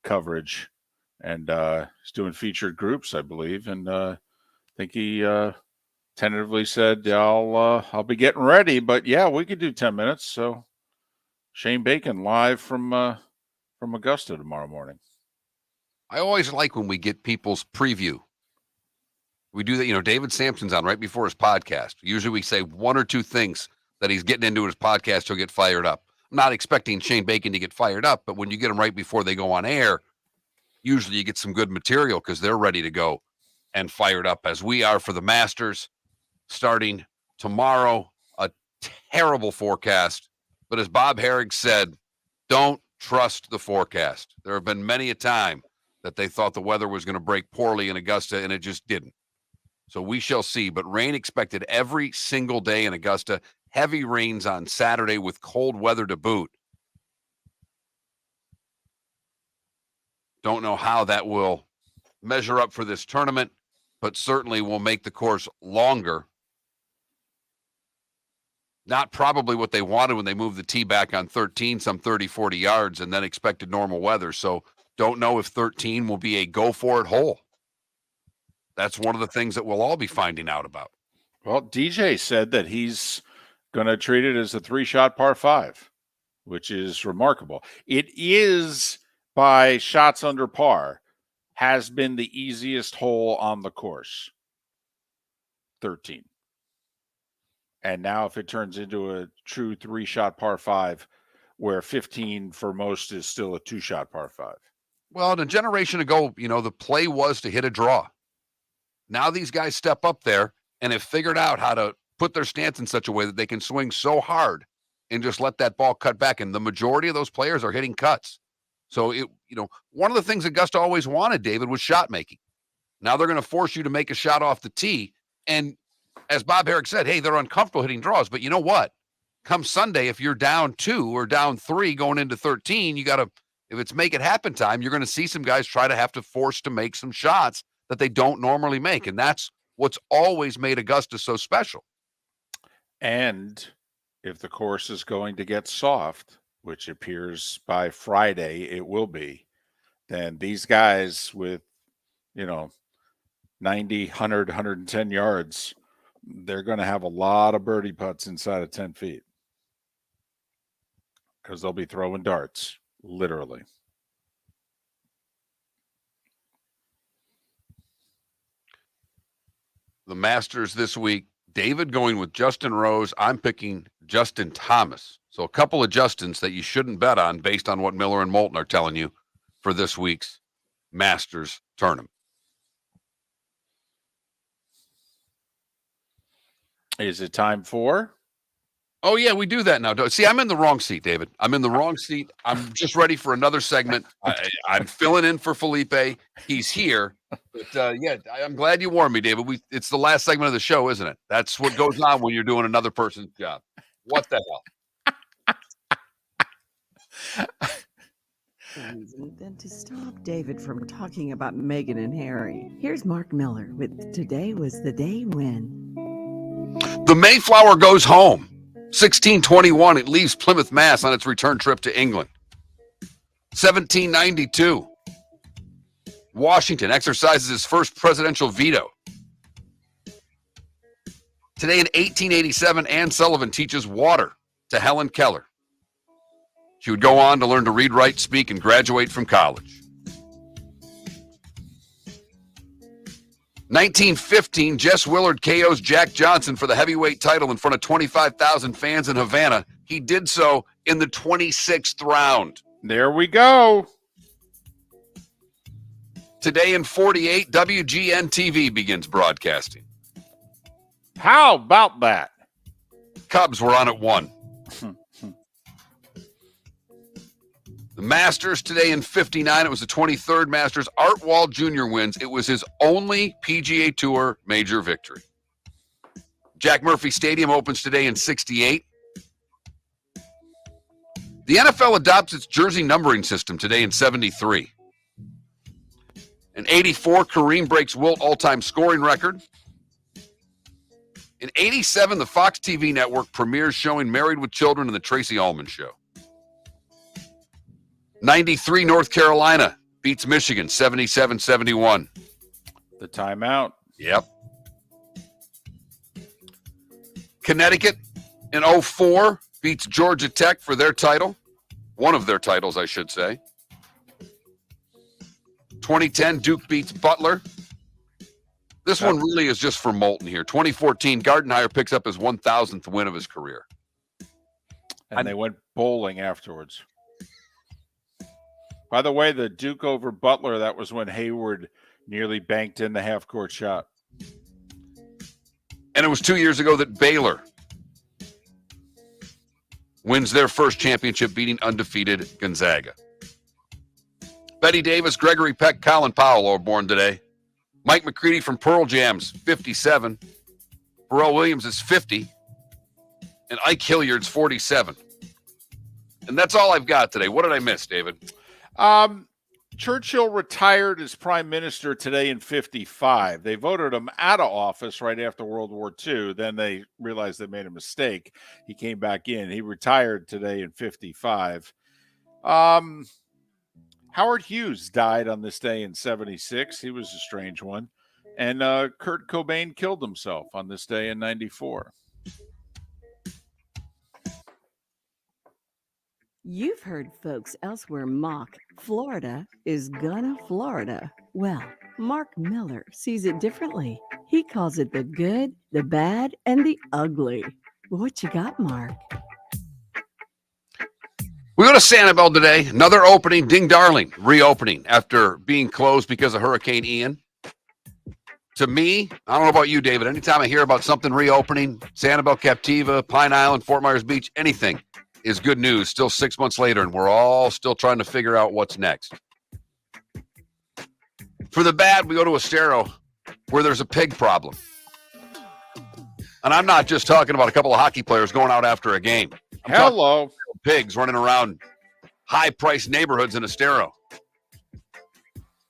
coverage, and he's doing featured groups, I believe, and I think he tentatively said, I'll be getting ready, but yeah, we could do 10 minutes. So Shane Bacon live from Augusta tomorrow morning. I always like when we get people's preview. We do that, David Sampson's on right before his podcast. Usually we say one or two things that he's getting into his podcast, he'll get fired up. I'm not expecting Shane Bacon to get fired up, but when you get them right before they go on air, usually you get some good material because they're ready to go and fired up, as we are for the Masters starting tomorrow. A terrible forecast, but as Bob Harig said, don't trust the forecast. There have been many a time that they thought the weather was going to break poorly in Augusta, and it just didn't. So we shall see, but rain expected every single day in Augusta. Heavy rains on Saturday with cold weather to boot. Don't know how that will measure up for this tournament, but certainly will make the course longer. Not probably what they wanted when they moved the tee back on 13, some 30, 40 yards, and then expected normal weather. So don't know if 13 will be a go-for-it hole. That's one of the things that we'll all be finding out about. Well, DJ said that he's going to treat it as a 3-shot par 5, which is remarkable. It is, by shots under par, has been the easiest hole on the course, 13. And now if it turns into a true 3-shot par 5, where 15 for most is still a 2-shot par 5. Well, a generation ago, the play was to hit a draw. Now these guys step up there and have figured out how to put their stance in such a way that they can swing so hard and just let that ball cut back. And the majority of those players are hitting cuts. So, one of the things Augusta always wanted, David, was shot making. Now they're going to force you to make a shot off the tee. And as Bob Harig said, hey, they're uncomfortable hitting draws. But you know what? Come Sunday, if you're down 2 or down 3 going into 13, you got to, if it's make it happen time, you're going to see some guys try to have to force to make some shots that they don't normally make. And that's what's always made Augusta so special. And if the course is going to get soft, which appears by Friday it will be, then these guys with, 90, 100, 110 yards, they're going to have a lot of birdie putts inside of 10 feet because they'll be throwing darts, literally. The Masters this week, David going with Justin Rose. I'm picking Justin Thomas. So a couple of Justins that you shouldn't bet on based on what Miller and Moulton are telling you for this week's Masters tournament. Is it time for? Oh, yeah, we do that now. See, I'm in the wrong seat, David. I'm in the wrong seat. I'm just ready for another segment. I'm filling in for Felipe. He's here. But, yeah, I'm glad you warned me, David. It's the last segment of the show, isn't it? That's what goes on when you're doing another person's job. What the hell? Than to stop David from talking about Meghan and Harry. Here's Mark Miller with Today Was the Day When. The Mayflower goes home. 1621, it leaves Plymouth, Mass. on its return trip to England. 1792, Washington exercises his first presidential veto. Today in 1887, Anne Sullivan teaches water to Helen Keller. She would go on to learn to read, write, speak, and graduate from college. 1915, Jess Willard KOs Jack Johnson for the heavyweight title in front of 25,000 fans in Havana. He did so in the 26th round. There we go. Today in 48, WGN TV begins broadcasting. How about that? Cubs were on at 1. The Masters today in 59. It was the 23rd Masters. Art Wall Jr. wins. It was his only PGA Tour major victory. Jack Murphy Stadium opens today in 68. The NFL adopts its jersey numbering system today in 73. In 84, Kareem breaks Wilt all-time scoring record. In 87, the Fox TV network premieres showing Married with Children and the Tracy Ullman Show. 93, North Carolina beats Michigan 77-71. The timeout. Yep. Connecticut in 04 beats Georgia Tech for their title. One of their titles, I should say. 2010, Duke beats Butler. This one really is just for Moulton here. 2014, Gardenhire picks up his 1,000th win of his career. And they went bowling afterwards. By the way, the Duke over Butler, that was when Hayward nearly banked in the half-court shot. And it was 2 years ago that Baylor wins their first championship, beating undefeated Gonzaga. Betty Davis, Gregory Peck, Colin Powell are born today. Mike McCready from Pearl Jam's 57. Pharrell Williams is 50. And Ike Hilliard's 47. And that's all I've got today. What did I miss, David? Churchill retired as prime minister today in 55. They voted him out of office right after World War II. Then they realized they made a mistake. He came back in. He retired today in 55. Howard Hughes died on this day in 76. He was a strange one. And Kurt Cobain killed himself on this day in 94. You've heard folks elsewhere mock Florida is gonna Florida. Well, Mark Miller sees it differently. He calls it the good, the bad, and the ugly. What you got, Mark? We go to Sanibel today. Another opening, Ding Darling, reopening after being closed because of Hurricane Ian. To me, I don't know about you, David, anytime I hear about something reopening, Sanibel, Captiva, Pine Island, Fort Myers Beach, anything is good news. Still 6 months later, and we're all still trying to figure out what's next. For the bad, we go to Estero, where there's a pig problem. And I'm not just talking about a couple of hockey players going out after a game. Hello. Pigs running around high-priced neighborhoods in Estero.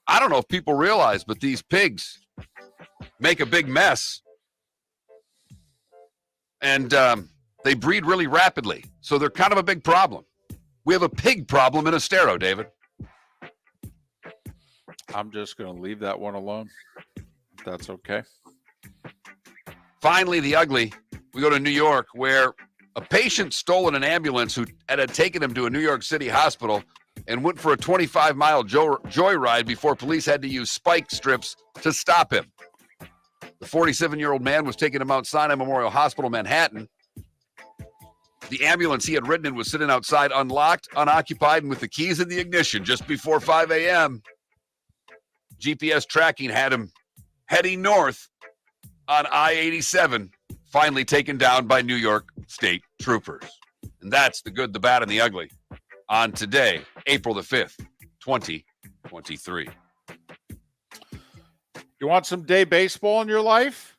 I don't know if people realize, but these pigs make a big mess. And they breed really rapidly. So they're kind of a big problem. We have a pig problem in Estero, David. I'm just going to leave that one alone. If that's okay. Finally, the ugly. We go to New York, where a patient stole an ambulance who had taken him to a New York City hospital and went for a 25-mile joyride before police had to use spike strips to stop him. The 47-year-old man was taken to Mount Sinai Memorial Hospital, Manhattan. The ambulance he had ridden in was sitting outside unlocked, unoccupied, and with the keys in the ignition just before 5 a.m. GPS tracking had him heading north on I-87, finally taken down by New York State troopers. And that's the good, the bad, and the ugly on today, April the 5th, 2023. You want some day baseball in your life?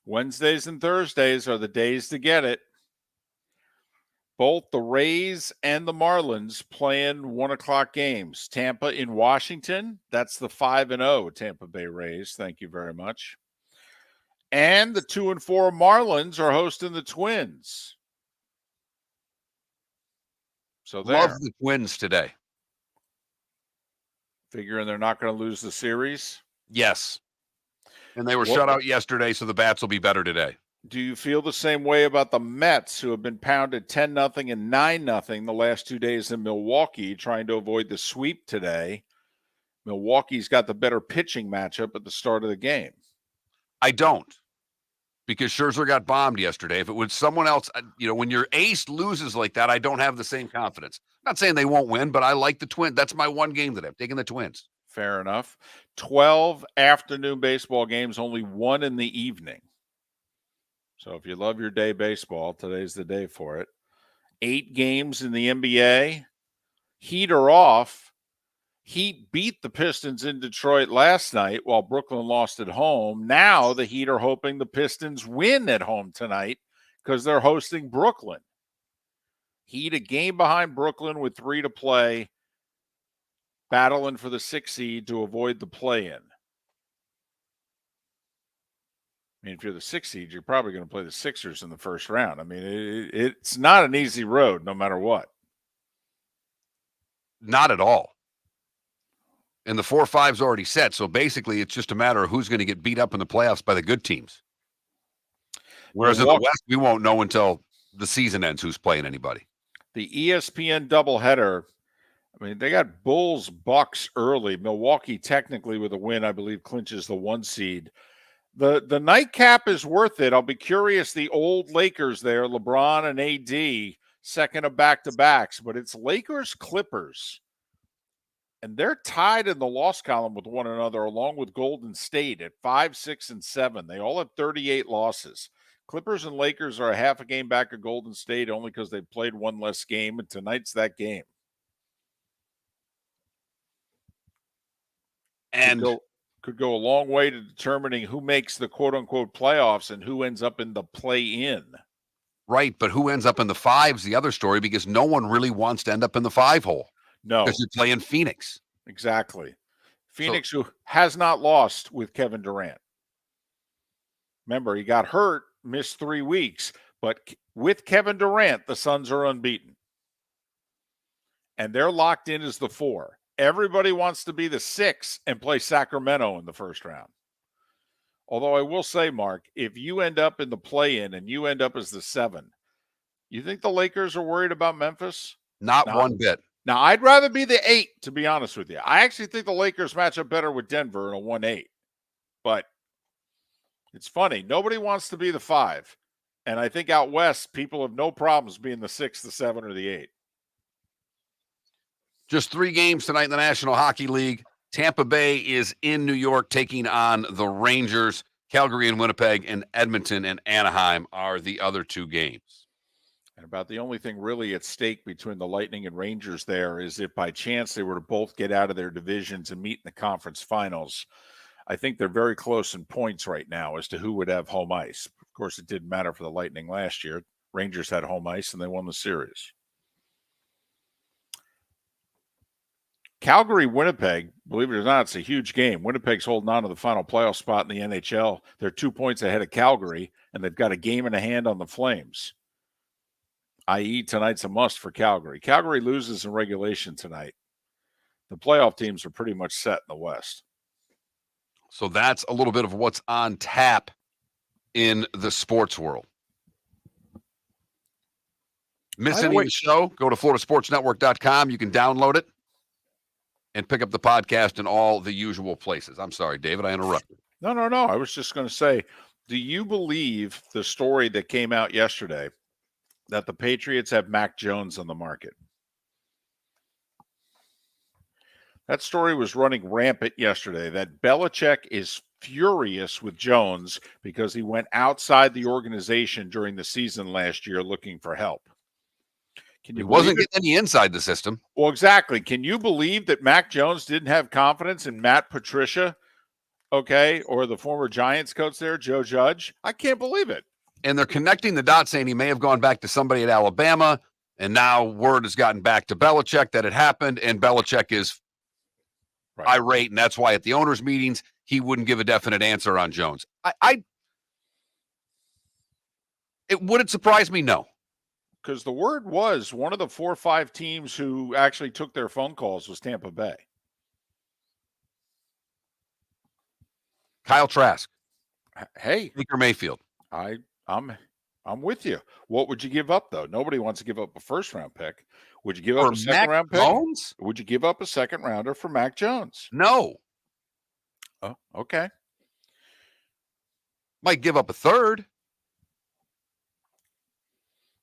Wednesdays and Thursdays are the days to get it. Both the Rays and the Marlins playing 1 o'clock games. Tampa in Washington. That's the 5-0 Tampa Bay Rays. Thank you very much. And the 2-4 Marlins are hosting the Twins. So there. Love the Twins today. Figuring they're not going to lose the series? Yes. And they were shut out yesterday, so the bats will be better today. Do you feel the same way about the Mets, who have been pounded 10-0 and 9-0 the last 2 days in Milwaukee, trying to avoid the sweep today? Milwaukee's got the better pitching matchup at the start of the game. I don't, because Scherzer got bombed yesterday. If it was someone else, when your ace loses like that, I don't have the same confidence. I'm not saying they won't win, but I like the Twins. That's my one game that I'm taking the Twins. Fair enough. 12 afternoon baseball games, only one in the evening. So if you love your day baseball, today's the day for it. 8 games in the NBA. Heat are off. Heat beat the Pistons in Detroit last night while Brooklyn lost at home. Now the Heat are hoping the Pistons win at home tonight because they're hosting Brooklyn. Heat a game behind Brooklyn with 3 to play, battling for the 6th seed to avoid the play-in. I mean, if you're the 6th seed, you're probably going to play the Sixers in the first round. I mean, it's not an easy road no matter what. Not at all. And the 4-5's already set, so basically it's just a matter of who's going to get beat up in the playoffs by the good teams. Whereas in the West, we won't know until the season ends who's playing anybody. The ESPN doubleheader, I mean, they got Bulls, Bucks early. Milwaukee technically with a win, I believe, clinches the 1 seed. The nightcap is worth it. I'll be curious, the old Lakers there, LeBron and AD, second of back-to-backs, but it's Lakers-Clippers. And they're tied in the loss column with one another, along with Golden State at 5, 6, and 7. They all have 38 losses. Clippers and Lakers are a half a game back of Golden State only because they played one less game, and tonight's that game. And could go a long way to determining who makes the quote-unquote playoffs and who ends up in the play-in. Right, but who ends up in the 5's the other story because no one really wants to end up in the 5 hole. No. Because you're playing Phoenix. Exactly. Phoenix, who has not lost with Kevin Durant. Remember, he got hurt, missed 3 weeks, but with Kevin Durant, the Suns are unbeaten. And they're locked in as the 4. Everybody wants to be the 6 and play Sacramento in the first round. Although I will say, Mark, if you end up in the play-in and you end up as the 7, you think the Lakers are worried about Memphis? Not one bit. Now, I'd rather be the 8, to be honest with you. I actually think the Lakers match up better with Denver in a 1-8. But it's funny. Nobody wants to be the 5. And I think out west, people have no problems being the 6, the 7, or the 8. Just 3 games tonight in the National Hockey League. Tampa Bay is in New York taking on the Rangers. Calgary and Winnipeg and Edmonton and Anaheim are the other 2 games. And about the only thing really at stake between the Lightning and Rangers there is if by chance they were to both get out of their divisions and meet in the conference finals. I think they're very close in points right now as to who would have home ice. Of course, it didn't matter for the Lightning last year. Rangers had home ice and they won the series. Calgary, Winnipeg, believe it or not, it's a huge game. Winnipeg's holding on to the final playoff spot in the NHL. They're 2 points ahead of Calgary, and they've got a game in a hand on the Flames. I.e., tonight's a must for Calgary. Calgary loses in regulation tonight. The playoff teams are pretty much set in the West. So that's a little bit of what's on tap in the sports world. Miss any of the show? Go to floridasportsnetwork.com. You can download it and pick up the podcast in all the usual places. I'm sorry, David, I interrupted. No. I was just going to say, do you believe the story that came out yesterday that the Patriots have Mac Jones on the market? That story was running rampant yesterday, that Belichick is furious with Jones because he went outside the organization during the season last year looking for help. He wasn't getting any inside the system. Well, exactly. Can you believe that Mac Jones didn't have confidence in Matt Patricia, okay, or the former Giants coach there, Joe Judge? I can't believe it. And they're connecting the dots saying he may have gone back to somebody at Alabama, and now word has gotten back to Belichick that it happened, and Belichick is irate, and that's why at the owners' meetings he wouldn't give a definite answer on Jones. Would it surprise me? No. Because the word was one of the 4 or 5 teams who actually took their phone calls was Tampa Bay. Kyle Trask. Hey. Baker Mayfield. I'm with you. What would you give up, though? Nobody wants to give up a first-round pick. Would you give up a second-round pick? Jones? Would you give up a second-rounder for Mac Jones? No. Oh, okay. Might give up a third.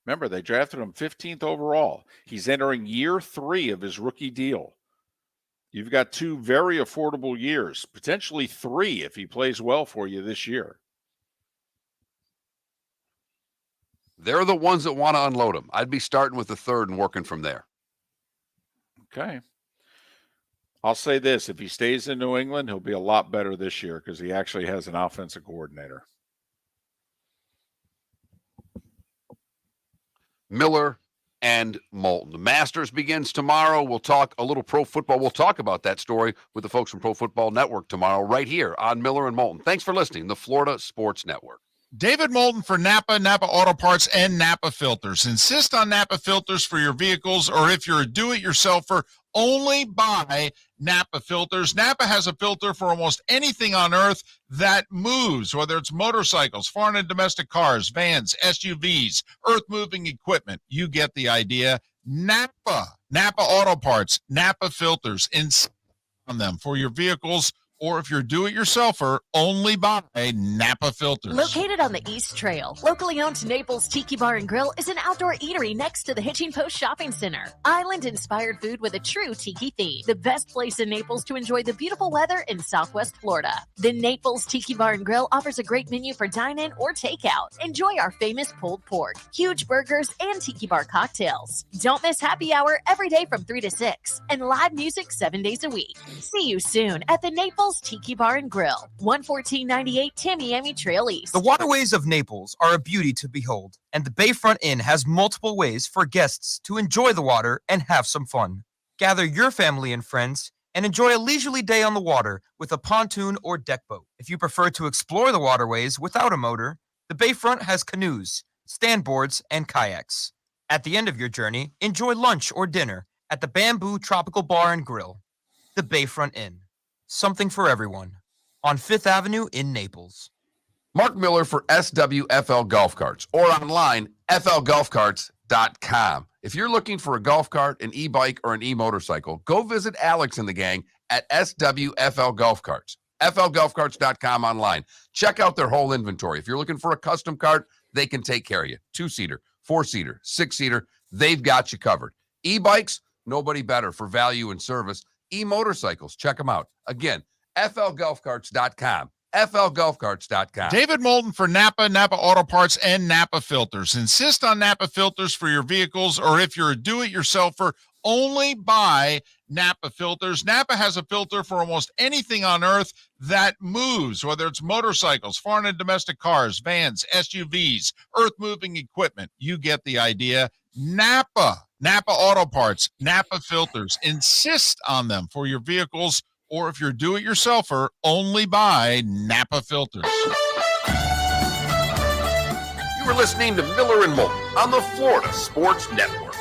Remember, they drafted him 15th overall. He's entering year 3 of his rookie deal. You've got 2 very affordable years, potentially 3 if he plays well for you this year. They're the ones that want to unload him. I'd be starting with the third and working from there. Okay. I'll say this. If he stays in New England, he'll be a lot better this year because he actually has an offensive coordinator. Miller and Moulton. The Masters begins tomorrow. We'll talk a little pro football. We'll talk about that story with the folks from Pro Football Network tomorrow right here on Miller and Moulton. Thanks for listening. The Florida Sports Network. David Moulton for Napa, Napa Auto Parts, and Napa Filters. Insist on Napa filters for your vehicles, or if you're a do-it-yourselfer, only buy Napa filters. Napa has a filter for almost anything on earth that moves, whether it's motorcycles, foreign and domestic cars, vans, SUVs, earth-moving equipment. You get the idea. Napa Auto Parts, Napa filters. Insist on them for your vehicles, or if you're a do-it-yourselfer, only buy Napa filters. Located on the East Trail, locally owned Naples Tiki Bar and Grill is an outdoor eatery next to the Hitching Post Shopping Center. Island-inspired food with a true tiki theme. The best place in Naples to enjoy the beautiful weather in Southwest Florida. The Naples Tiki Bar and Grill offers a great menu for dine-in or takeout. Enjoy our famous pulled pork, huge burgers, and tiki bar cocktails. Don't miss happy hour every day from 3 to 6, and live music 7 days a week. See you soon at the Naples Tiki Bar and Grill, 11498 Tamiami Trail East. The waterways of Naples are a beauty to behold, and the Bayfront Inn has multiple ways for guests to enjoy the water and have some fun. Gather your family and friends and enjoy a leisurely day on the water with a pontoon or deck boat. If you prefer to explore the waterways without a motor, the Bayfront has canoes, standboards, and kayaks. At the end of your journey, enjoy lunch or dinner at the Bamboo Tropical Bar and Grill. The Bayfront Inn. Something for everyone. On 5th Avenue in Naples. Mark Miller for SWFL Golf Carts, or online, flgolfcarts.com. If you're looking for a golf cart, an e-bike, or an e-motorcycle, go visit Alex and the gang at SWFL Golf Carts. flgolfcarts.com online. Check out their whole inventory. If you're looking for a custom cart, they can take care of you. 2-seater, 4-seater, 6-seater, they've got you covered. E-bikes, nobody better for value and service. E-motorcycles, check them out. Again, flgolfcarts.com. flgolfcarts.com. David Moulton for Napa, Napa Auto Parts, and Napa Filters. Insist on Napa filters for your vehicles, or if you're a do-it-yourselfer, only buy Napa filters. Napa has a filter for almost anything on earth that moves, whether it's motorcycles, foreign and domestic cars, vans, SUVs, earth-moving equipment. You get the idea. Napa Auto Parts, Napa filters. Insist on them for your vehicles, or if you're a do-it-yourselfer, only buy Napa filters. You were listening to Miller and Moulton on the Florida Sports Network.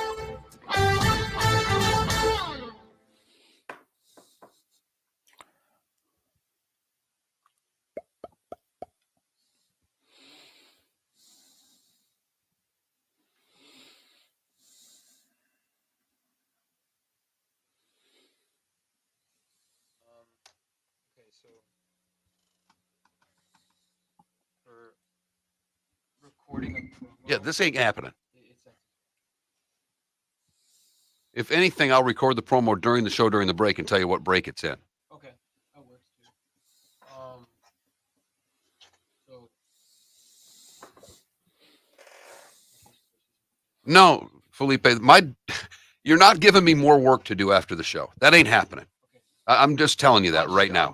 Yeah, this ain't happening. If anything, I'll record the promo during the show, during the break, and tell you what break it's in. Okay, that works too. No, Felipe, you're not giving me more work to do after the show. That ain't happening. I'm just telling you that right now.